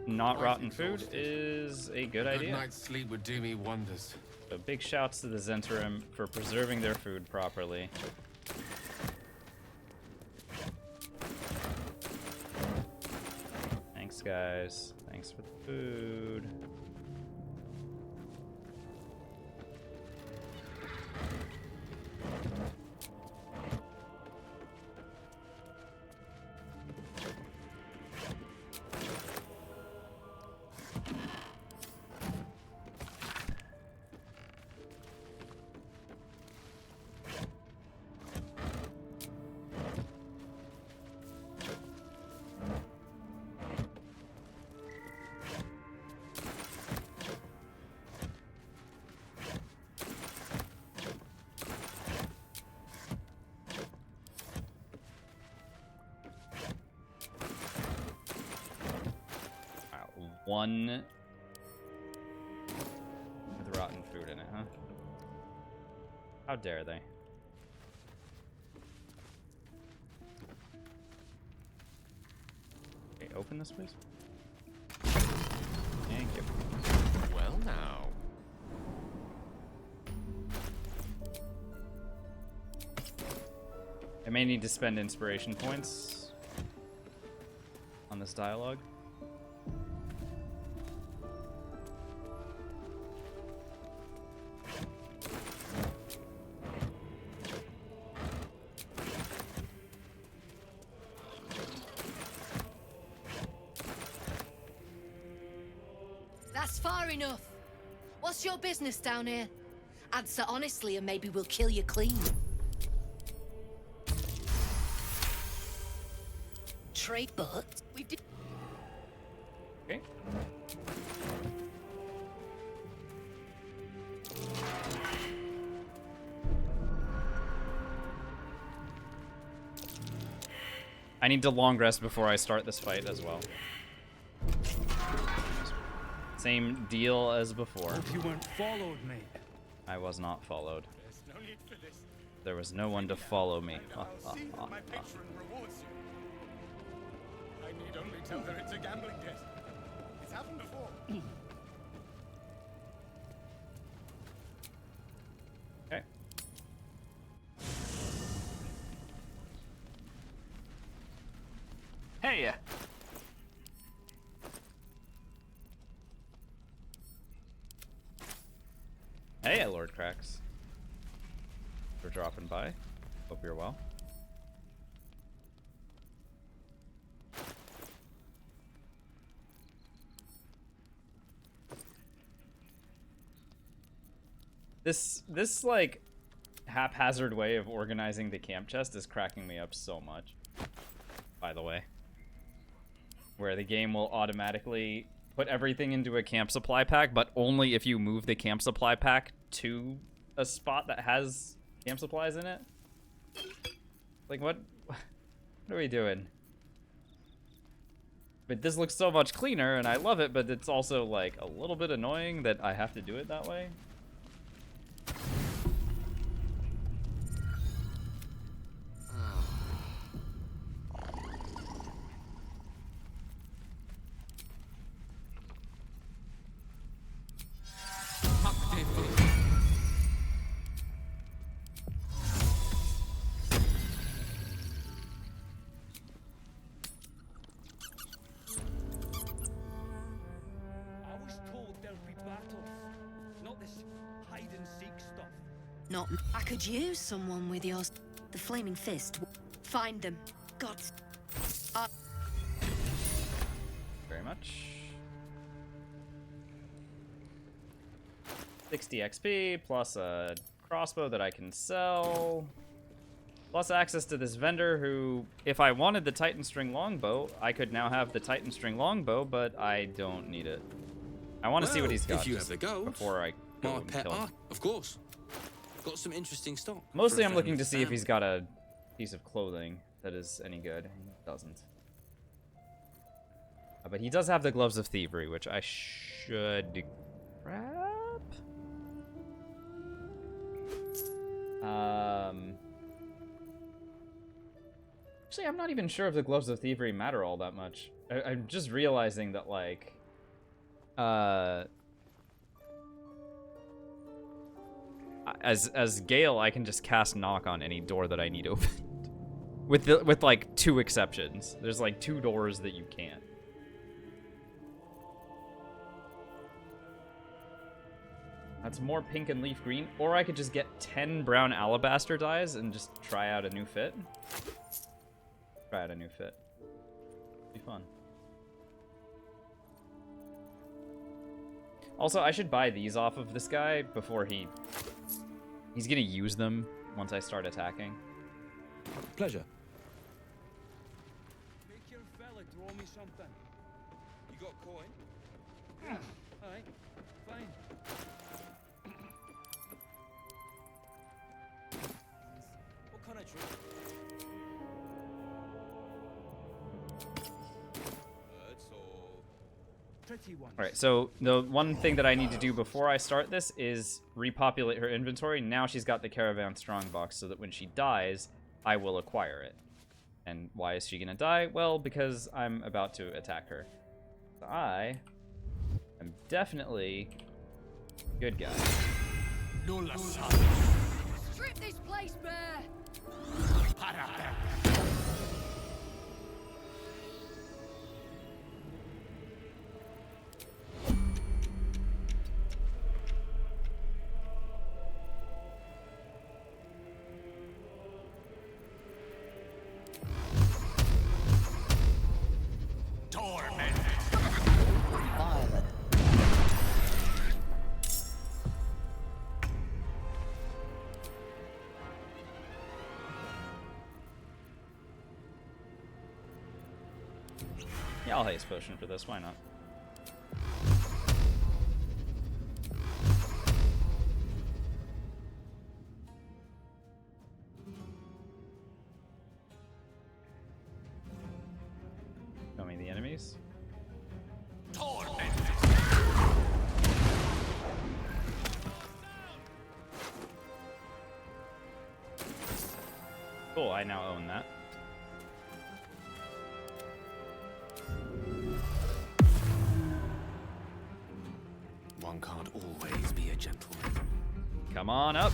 not rotten food is a good idea. Good night's sleep would do me wonders. So big shouts to the Zentarim for preserving their food properly. Thanks, guys. Thanks for the food. One with rotten food in it, huh? How dare they? open this, please? Thank you. Well, now. I may need to spend inspiration points on this dialogue. That's far enough. What's your business down here? Answer honestly and maybe we'll kill you clean. Trade, but we've... Okay. I need to long rest before I start this fight as well. Same deal as before. Hope you weren't followed, mate. I was not followed. There's no need for this. There was no one to follow me. I'll see what my patron rewards you. I need only tell her it's a gambling debt. It's happened before. Okay. Hey. Hey, Lord Cracks. For dropping by. Hope you're well. This like haphazard way of organizing the camp chest is cracking me up so much. By the way, where the game will automatically put everything into a camp supply pack, but only if you move the camp supply pack to a spot that has camp supplies in it. Like what are we doing? But this looks so much cleaner and I love it, but it's also like a little bit annoying that I have to do it that way. Not. I could use someone with yours. The flaming fist. Find them. God. Very much. 60 XP plus a crossbow that I can sell. Plus access to this vendor who, if I wanted the Titan String Longbow, I could now have the Titan String Longbow, but I don't need it. I want to see what he's got if you have the gold, before I go my and pet kill him. arc, of course. Got some interesting stock. Mostly for a I'm looking friend to of see the if he's got a piece of clothing that is any good. He doesn't. But he does have the Gloves of Thievery, which I should grab. Actually, I'm not even sure if the Gloves of Thievery matter all that much. I'm just realizing that, like, as Gale, I can just cast knock on any door that I need opened. with like 2 exceptions. There's like 2 doors that you can't. That's more pink and leaf green. Or I could just get 10 brown alabaster dyes and just try out a new fit. Try out a new fit. Be fun. Also, I should buy these off of this guy before he's gonna use them once I start attacking. Pleasure. Make your fella throw me something. You got coin? Alright, fine. What kind of trick? Pretty one. Alright, so the one thing that I need to do before I start this is repopulate her inventory. Now she's got the Caravan Strongbox so that when she dies, I will acquire it. And why is she gonna die? Well, because I'm about to attack her. I am definitely good guy. Strip this place bare! Violent. Yeah, I'll haste potion for this. Why not? Show me the enemies. Cool, I now own that. One can't always be a gentleman. Come on up.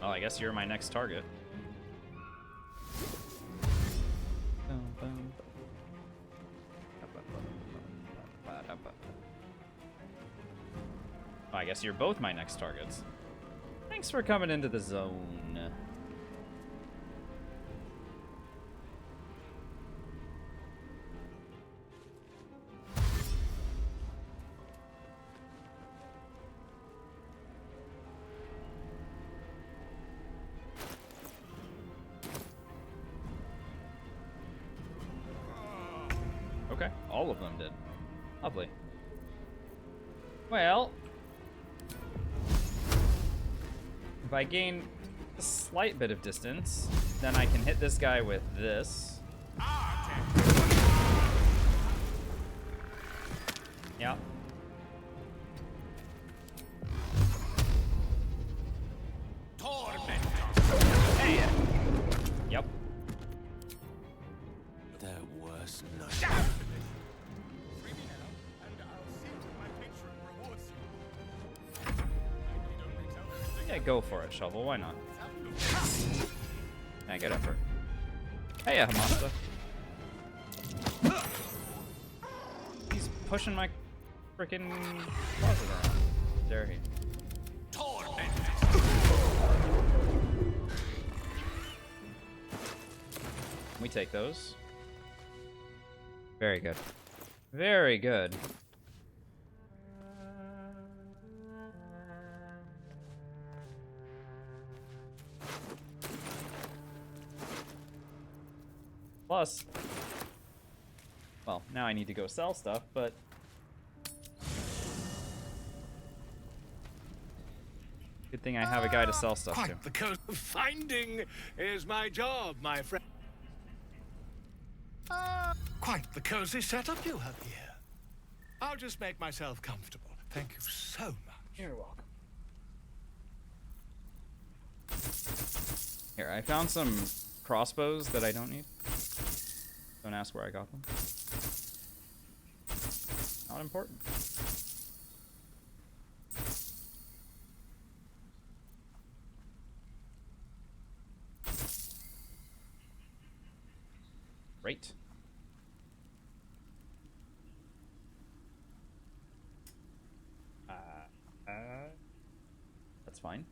Oh, I guess you're my next target. Oh, I guess you're both my next targets. Thanks for coming into the zone. Okay, all of them did. Lovely. Well, if I gain a slight bit of distance, then I can hit this guy with this. Yeah. Hey. Yep. Their worst Yeah, go for it, Shovel. Why not? Yeah, good effort. Hey, Hamasta. He's pushing my freaking closet around. Dare he? We take those. Very good. Very good. Plus, well, now I need to go sell stuff, but good thing I have a guy to sell stuff to. Quite the coast of finding is my job, my friend. Quite the cozy setup you have here. I'll just make myself comfortable. Thank you so much. You're welcome. Here, I found some crossbows that I don't need. Don't ask where I got them. Not important. Great. That's fine.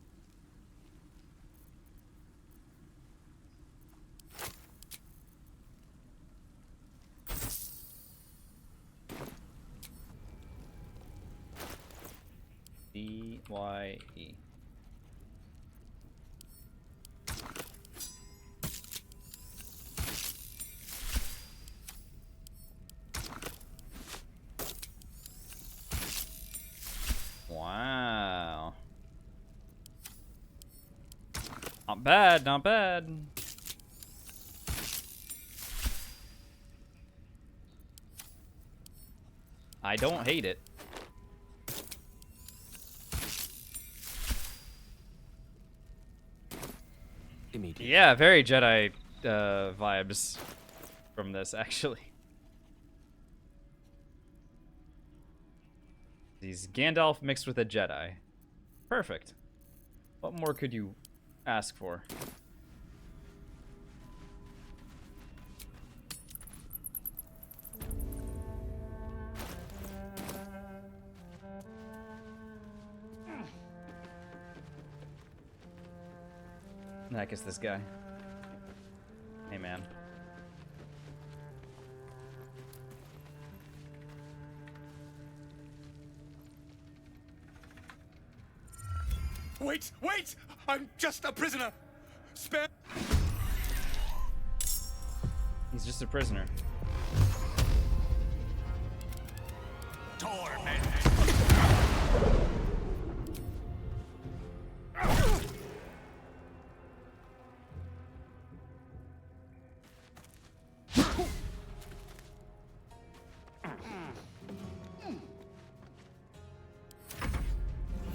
D-Y-E. Wow. Not bad, not bad. I don't hate it. Immediate. Yeah, very Jedi vibes from this, actually. He's Gandalf mixed with a Jedi. Perfect. What more could you ask for? The heck is this guy? Hey, man. Wait, wait! I'm just a prisoner. Spare. He's just a prisoner.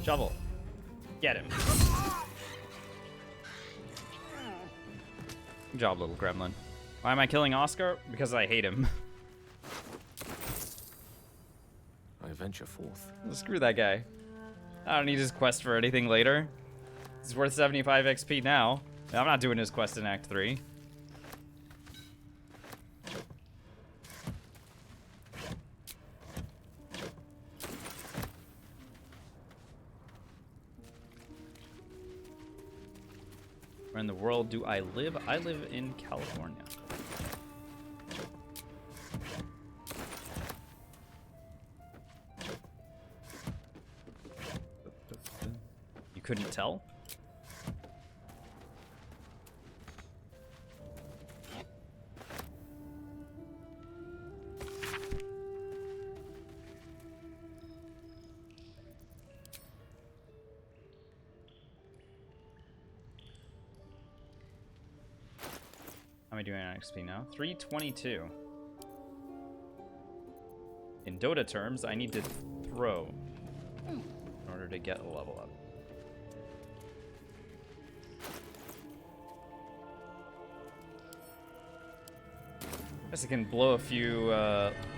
Shovel. Get him. Good job, little gremlin. Why am I killing Oscar? Because I hate him. I venture forth. Screw that guy. I don't need his quest for anything later. He's worth 75 XP now. I'm not doing his quest in Act 3. Where in the world do I live? I live in California. You couldn't tell? How am I doing on XP now? 322. In Dota terms, I need to throw in order to get a level up. Guess I can blow a few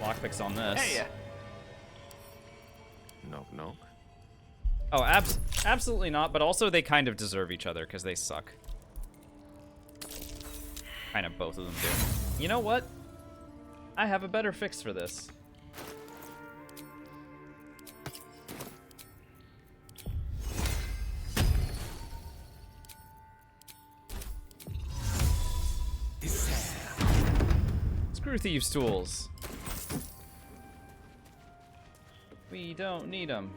lockpicks on this. Hey! Knock, knock. Oh, absolutely not, but also they kind of deserve each other because they suck. Kind of both of them do. You know what? I have a better fix for this. Screw thieves' tools. We don't need them.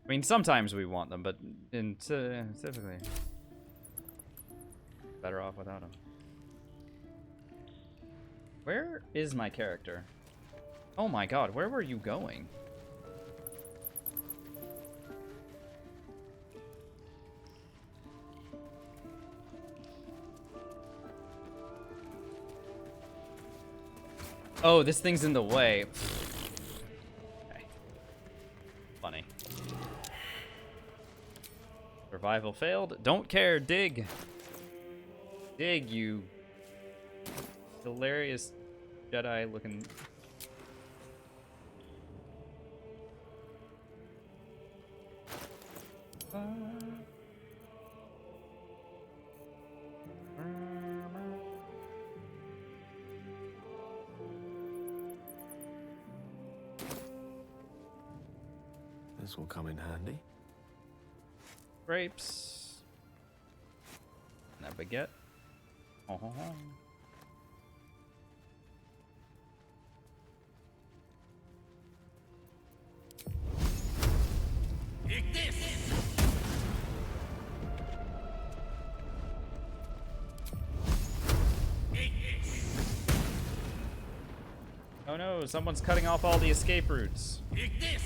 I mean, sometimes we want them, but typically, better off without them. Where is my character? Oh my god, where were you going? Oh, this thing's in the way. Okay. Funny. Survival failed. Don't care. Dig. Dig, you hilarious Jedi looking. This will come in handy. Grapes. And a baguette. Oh, ho, ho. Eat this! Oh no, someone's cutting off all the escape routes. Eat this!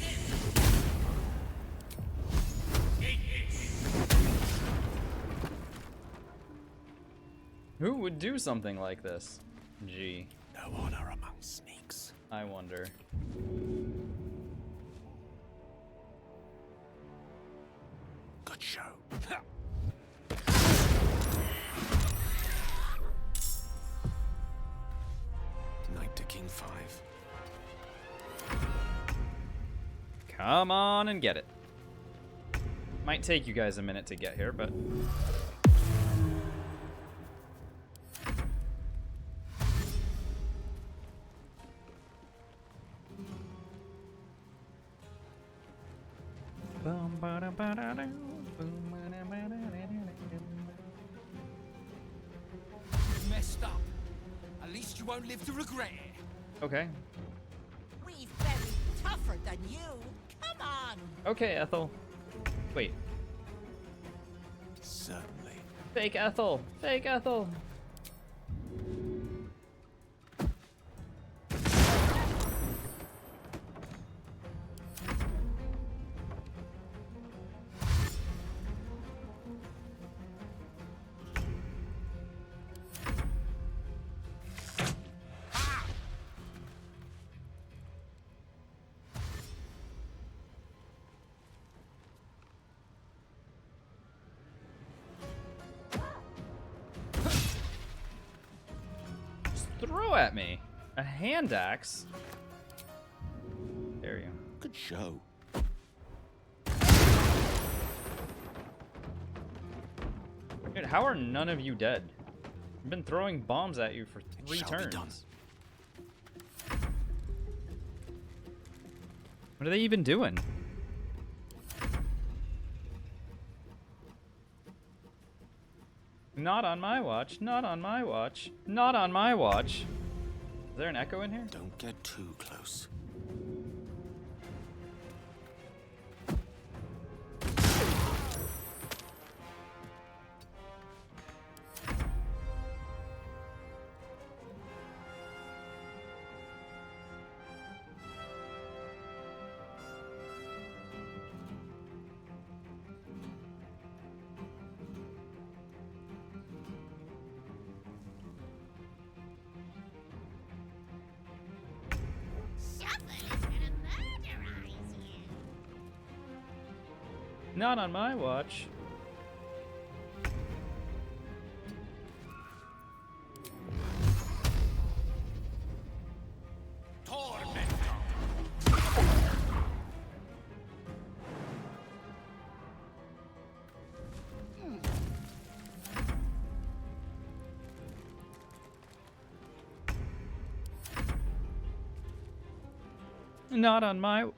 Who would do something like this? Gee. No honor among sneaks. I wonder. Good show. Knight to King 5. Come on and get it. Might take you guys a minute to get here, but... Messed up. At least you won't live to regret it. Okay. We've buried tougher than you. Come on. Okay, Ethel. Wait. Certainly. Fake Ethel. Fake Ethel. Throw at me. A hand axe? There you go. Good show. Dude, how are none of you dead? I've been throwing bombs at you for 3 turns. What are they even doing? Not on my watch. Not on my watch. Not on my watch. Is there an echo in here? Don't get too close. Not on my watch. Not on my...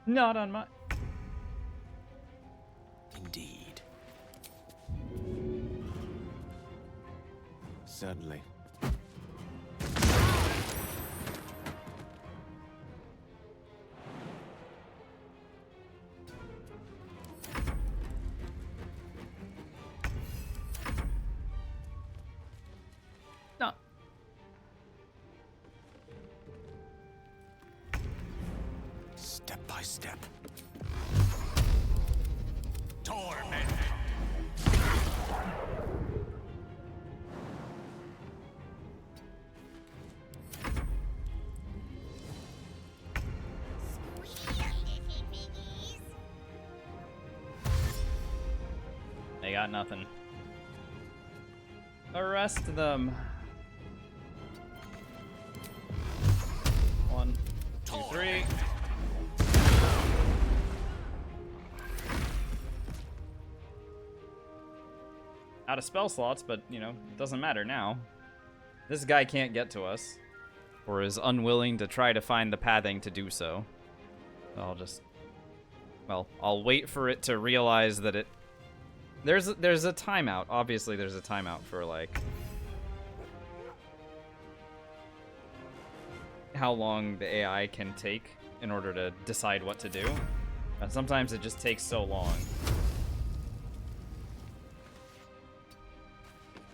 Not on my... Indeed. Certainly. No. Step by step. Torment. They got nothing. Arrest them. 1, 2, 3. Out of spell slots, but, you know, it doesn't matter now. This guy can't get to us, or is unwilling to try to find the pathing to do so. I'll just... Well, I'll wait for it to realize that it... There's a timeout. Obviously, there's a timeout for, like... how long the AI can take in order to decide what to do. And sometimes it just takes so long.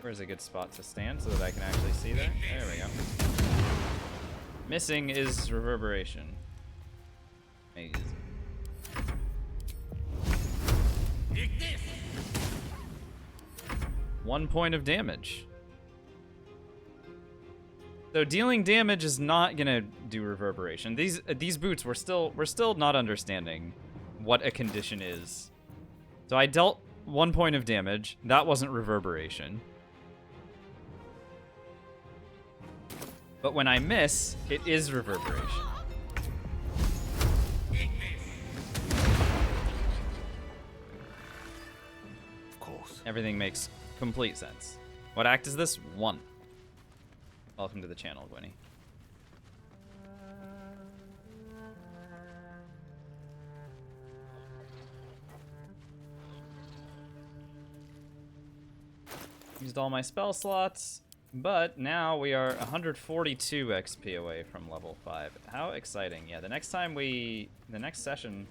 Where's a good spot to stand so that I can actually see that? There we go. Missing is reverberation. Amazing. 1 point of damage. So dealing damage is not gonna do reverberation. These boots, we're still not understanding what a condition is. So I dealt 1 point of damage. That wasn't reverberation. But when I miss, it is reverberation. Of course. Everything makes complete sense. What act is this? 1. Welcome to the channel, Gwynny. Used all my spell slots, but now we are 142 XP away from level 5. How exciting. Yeah, the next session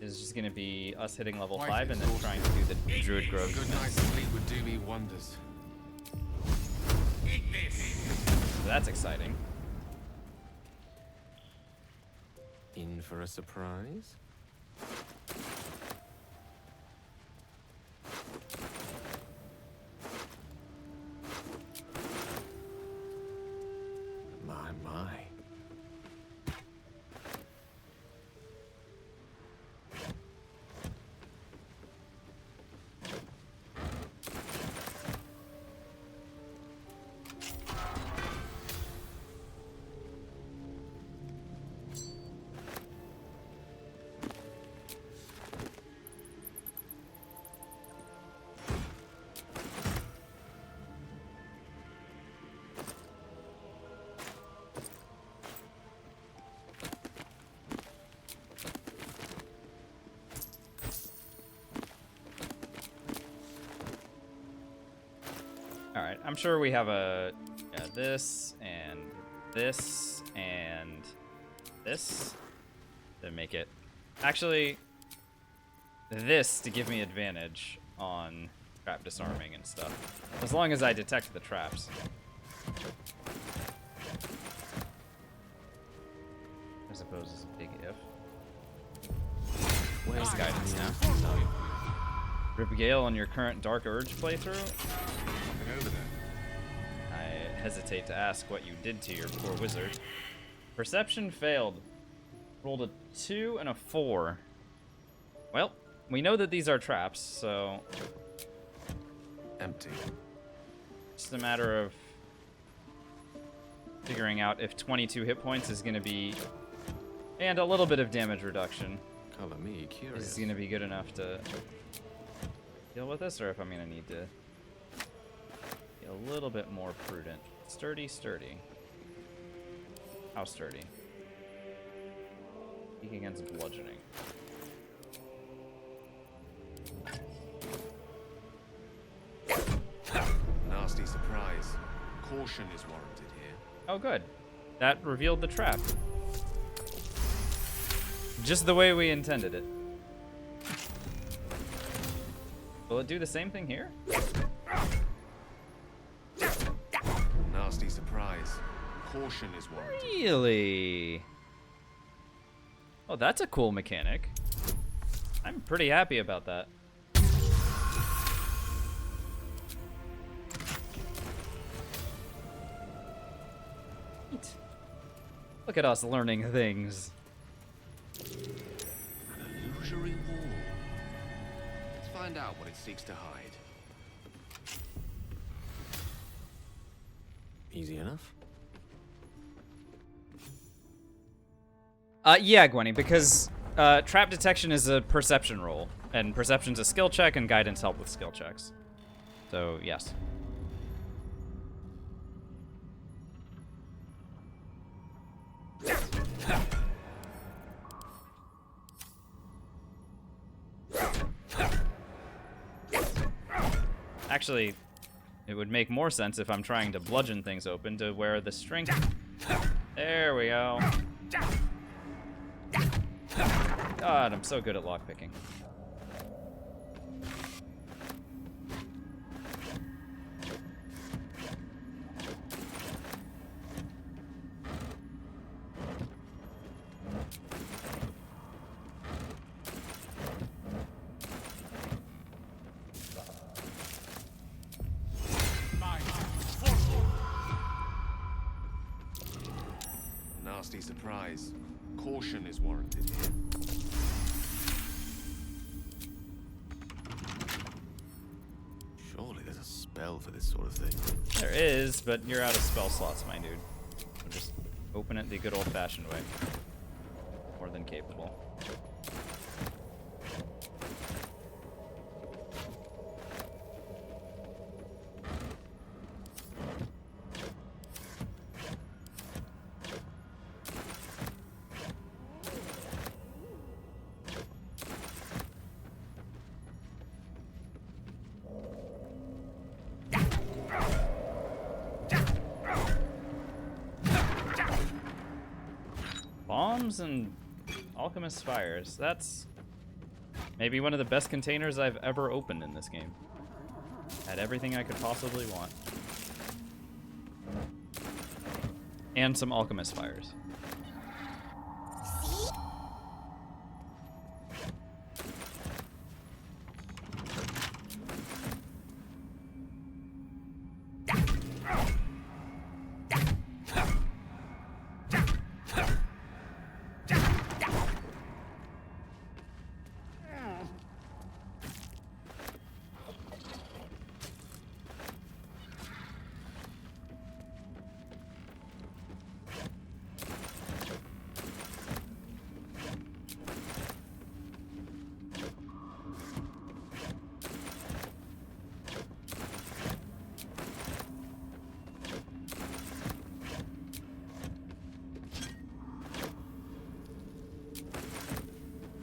is just gonna be us hitting level 5 and then trying to do the Druid Grove. Good night's sleep would do me wonders. So that's exciting. In for a surprise? My. Alright, I'm sure we have this and this and this to make it. Actually, this to give me advantage on trap disarming and stuff. As long as I detect the traps. I suppose is a big if. Where's guidance now? Rip Gale on your current Dark Urge playthrough? Over there. I hesitate to ask what you did to your poor wizard. Perception failed. Rolled a 2 and a 4. Well, we know that these are traps, so... Empty. Just a matter of figuring out if 22 hit points is going to be... And a little bit of damage reduction. Color me curious. Is going to be good enough to deal with this, or if I'm going to need to be a little bit more prudent. Sturdy. How sturdy? Speak against bludgeoning. Nasty surprise. Caution is warranted here. Oh, good. That revealed the trap. Just the way we intended it. Will it do the same thing here? Nasty surprise. Caution is warranted. Really? Oh, that's a cool mechanic. I'm pretty happy about that. Neat. Look at us learning things. An illusory wall. Let's find out what it seeks to hide. Easy enough? Yeah, Gwenny, because trap detection is a perception roll, and perception's a skill check, and guidance help with skill checks. So, yes. Actually, it would make more sense if I'm trying to bludgeon things open to where the strength... There we go. God, I'm so good at lockpicking. surprise. Caution is warranted here. Surely there's a spell for this sort of thing. There is, but you're out of spell slots, my dude. So just open it the good old-fashioned way. More than capable. Bombs and alchemist fires. That's maybe one of the best containers I've ever opened in this game. Had everything I could possibly want. And some alchemist fires.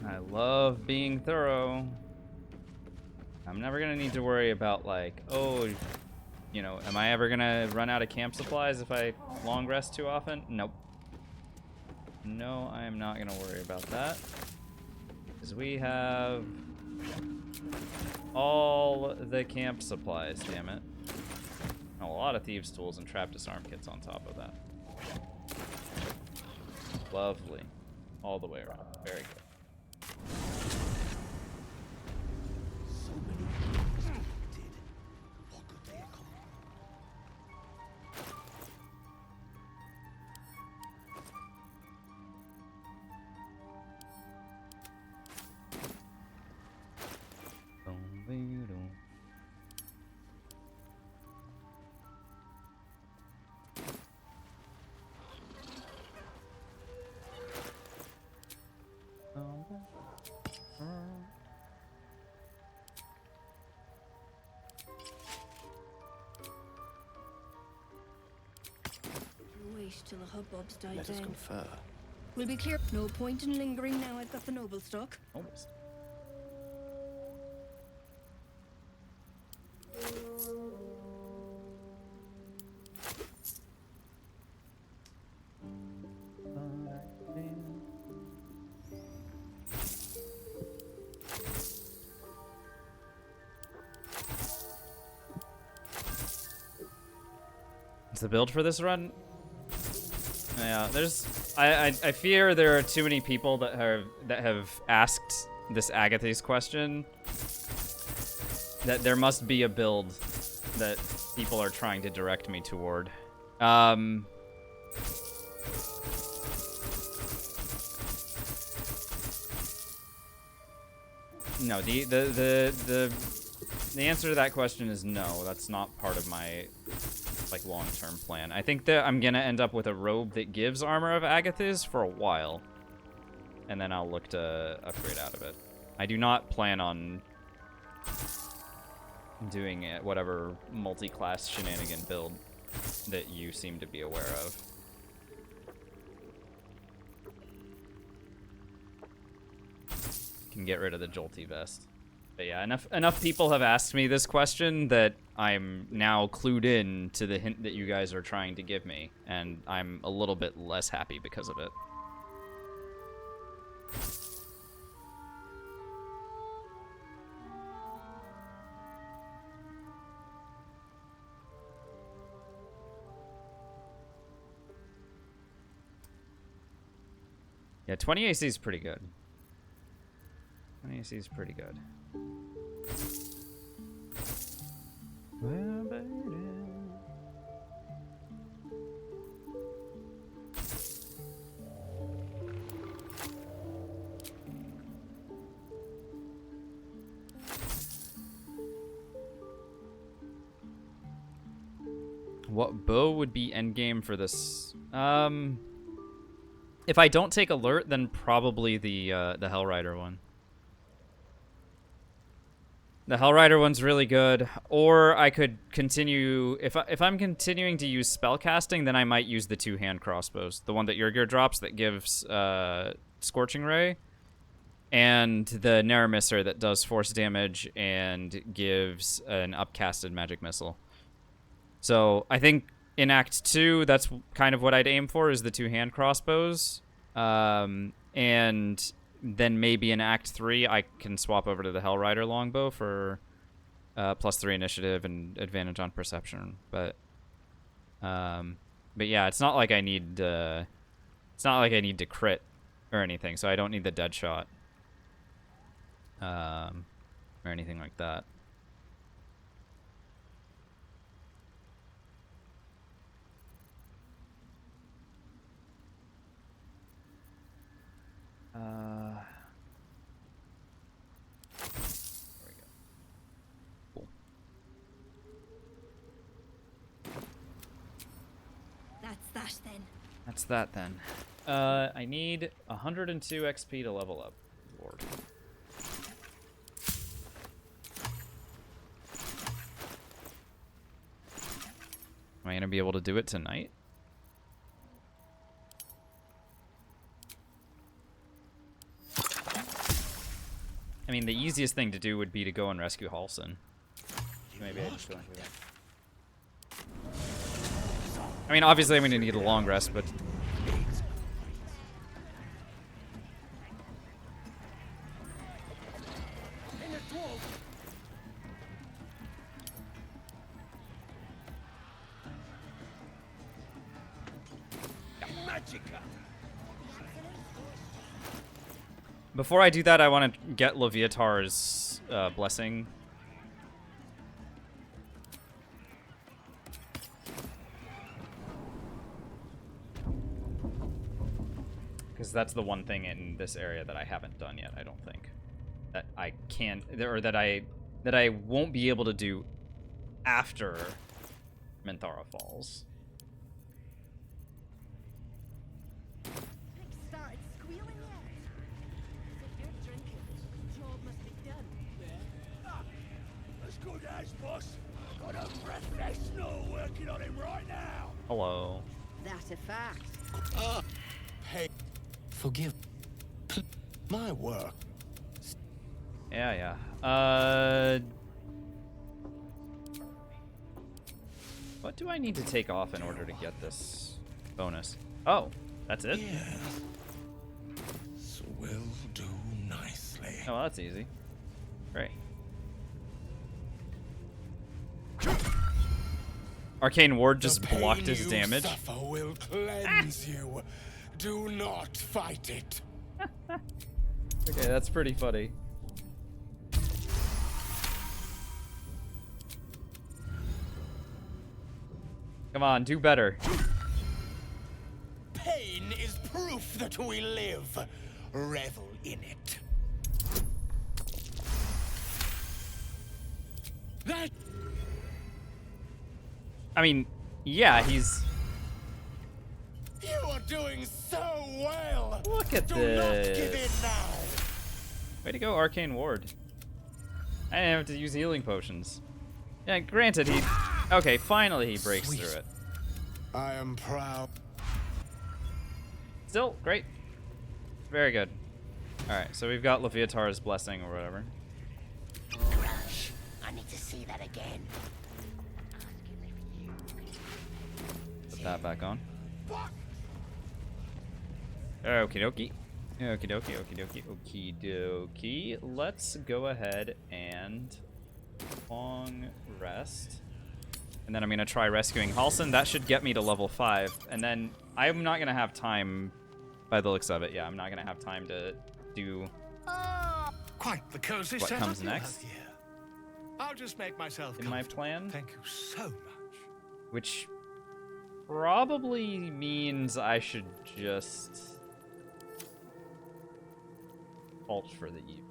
I love being thorough. I'm never gonna need to worry about like, oh, you know, am I ever gonna run out of camp supplies if I long rest too often? Nope. No, I am not gonna worry about that. Because we have all the camp supplies, damn it. A lot of thieves' tools and trap disarm kits on top of that. Lovely. All the way around. Very good. Wait till the hubbub's died Let us down. confer. We'll be clear. No point in lingering now I've got the noble stock. Almost. Is the build for this run? Yeah, there's. I fear there are too many people that have asked this Agatha's question. That there must be a build that people are trying to direct me toward. No, the answer to that question is no. That's not part of my like long-term plan. I think that I'm gonna end up with a robe that gives armor of Agatha's for a while, and then I'll look to upgrade out of it. I do not plan on doing it, whatever multi-class shenanigan build that you seem to be aware of. Can get rid of the jolty vest. But yeah, enough people have asked me this question that I'm now clued in to the hint that you guys are trying to give me, and I'm a little bit less happy because of it. Yeah, 20 AC is pretty good. 20 AC is pretty good. Well, baby. What bow would be endgame for this? If I don't take alert, then probably the Hellrider one. The Hellrider one's really good. Or I could continue... If I'm continuing to use spellcasting, then I might use the 2-hand crossbows. The one that Yrgir drops that gives Scorching Ray. And the Naramisser that does force damage and gives an upcasted magic missile. So I think in Act 2, that's kind of what I'd aim for, is the 2-hand crossbows. And then maybe in Act 3, I can swap over to the Hellrider longbow for +3 initiative and advantage on perception. But yeah, it's not like I need to crit or anything, so I don't need the dead shot. Or anything like that. There we go. Cool. That's that then. That's that then. I need 102 XP to level up. Lord. Am I gonna be able to do it tonight? I mean, the easiest thing to do would be to go and rescue Halsin. Maybe I just go and do that. I mean, obviously I'm gonna need a long rest, but... Before I do that, I want to get Leviatar's blessing. Because that's the one thing in this area that I haven't done yet, I don't think. That I can't, or that I won't be able to do after Minthara Falls. Boss, got a professional working on him right now. Hello. That's a fact. Hey, forgive my work. Yeah. What do I need to take off in order to get this bonus? Oh, that's it? Yes. This will do nicely. Oh, that's easy. Great. Arcane Ward just blocked his damage. The pain you suffer will cleanse you. Do not fight it. Okay, that's pretty funny. Come on, do better. Pain is proof that we live. Revel in it. That. I mean, yeah, he's... You are doing so well. Look at Do this. not give in now. Way to go, Arcane Ward. I didn't have to use healing potions. Yeah, granted, he... Okay, finally he breaks through it. I am proud. Still, great. Very good. Alright, so we've got Leviatar's blessing or whatever. Rush. I need to see that again. Put that back on. Okie dokie. Okie dokie, okie dokie, okie dokie. Let's go ahead and long rest. And then I'm going to try rescuing Halsin. That should get me to level 5. And then I'm not going to have time, by the looks of it. Yeah, I'm not going to have time to do Quite the cozy what setup comes you have next here. I'll just make myself in my comfortable. plan. Thank you so much. Which probably means I should just halt for the evening.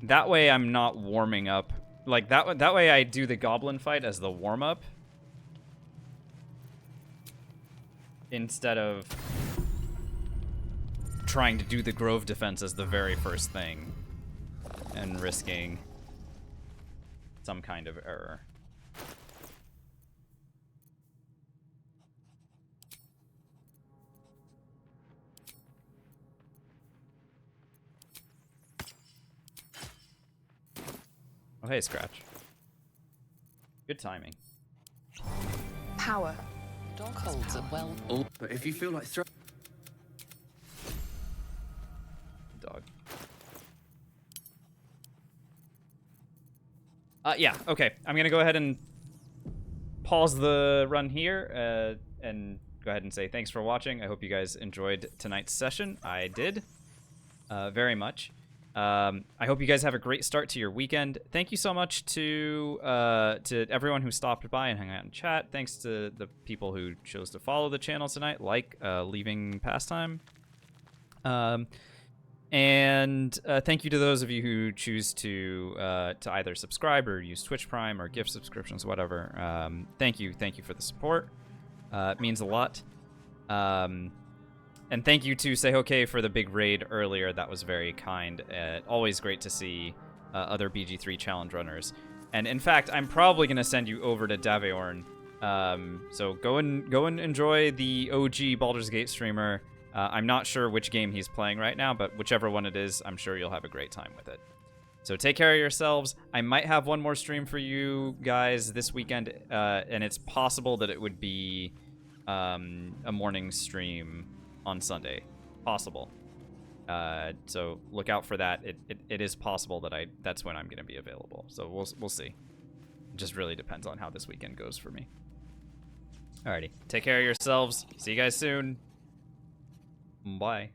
That way I'm not warming up like that way I do the goblin fight as the warm-up instead of trying to do the grove defense as the very first thing and risking some kind of error. Oh, hey, Scratch. Good timing. Power. Dog holds it well. Oh, but if you feel like Dog. Yeah, okay. I'm gonna go ahead and pause the run here and go ahead and say thanks for watching. I hope you guys enjoyed tonight's session. I did. Very much. I hope you guys have a great start to your weekend. Thank you so much to everyone who stopped by and hung out in chat. Thanks to the people who chose to follow the channel tonight, like Leaving Pastime. And thank you to those of you who choose to either subscribe or use Twitch Prime or gift subscriptions, whatever. Thank you for the support. It means a lot. And thank you to Say Okay for the big raid earlier. That was very kind. Always great to see other BG3 challenge runners. And in fact, I'm probably gonna send you over to Daveorn. So go and enjoy the OG Baldur's Gate streamer. I'm not sure which game he's playing right now, but whichever one it is, I'm sure you'll have a great time with it. So take care of yourselves. I might have one more stream for you guys this weekend, and it's possible that it would be a morning stream on Sunday. Possible. So look out for that. It is possible that that's when I'm going to be available. So we'll see. It just really depends on how this weekend goes for me. Alrighty. Take care of yourselves. See you guys soon. Bye.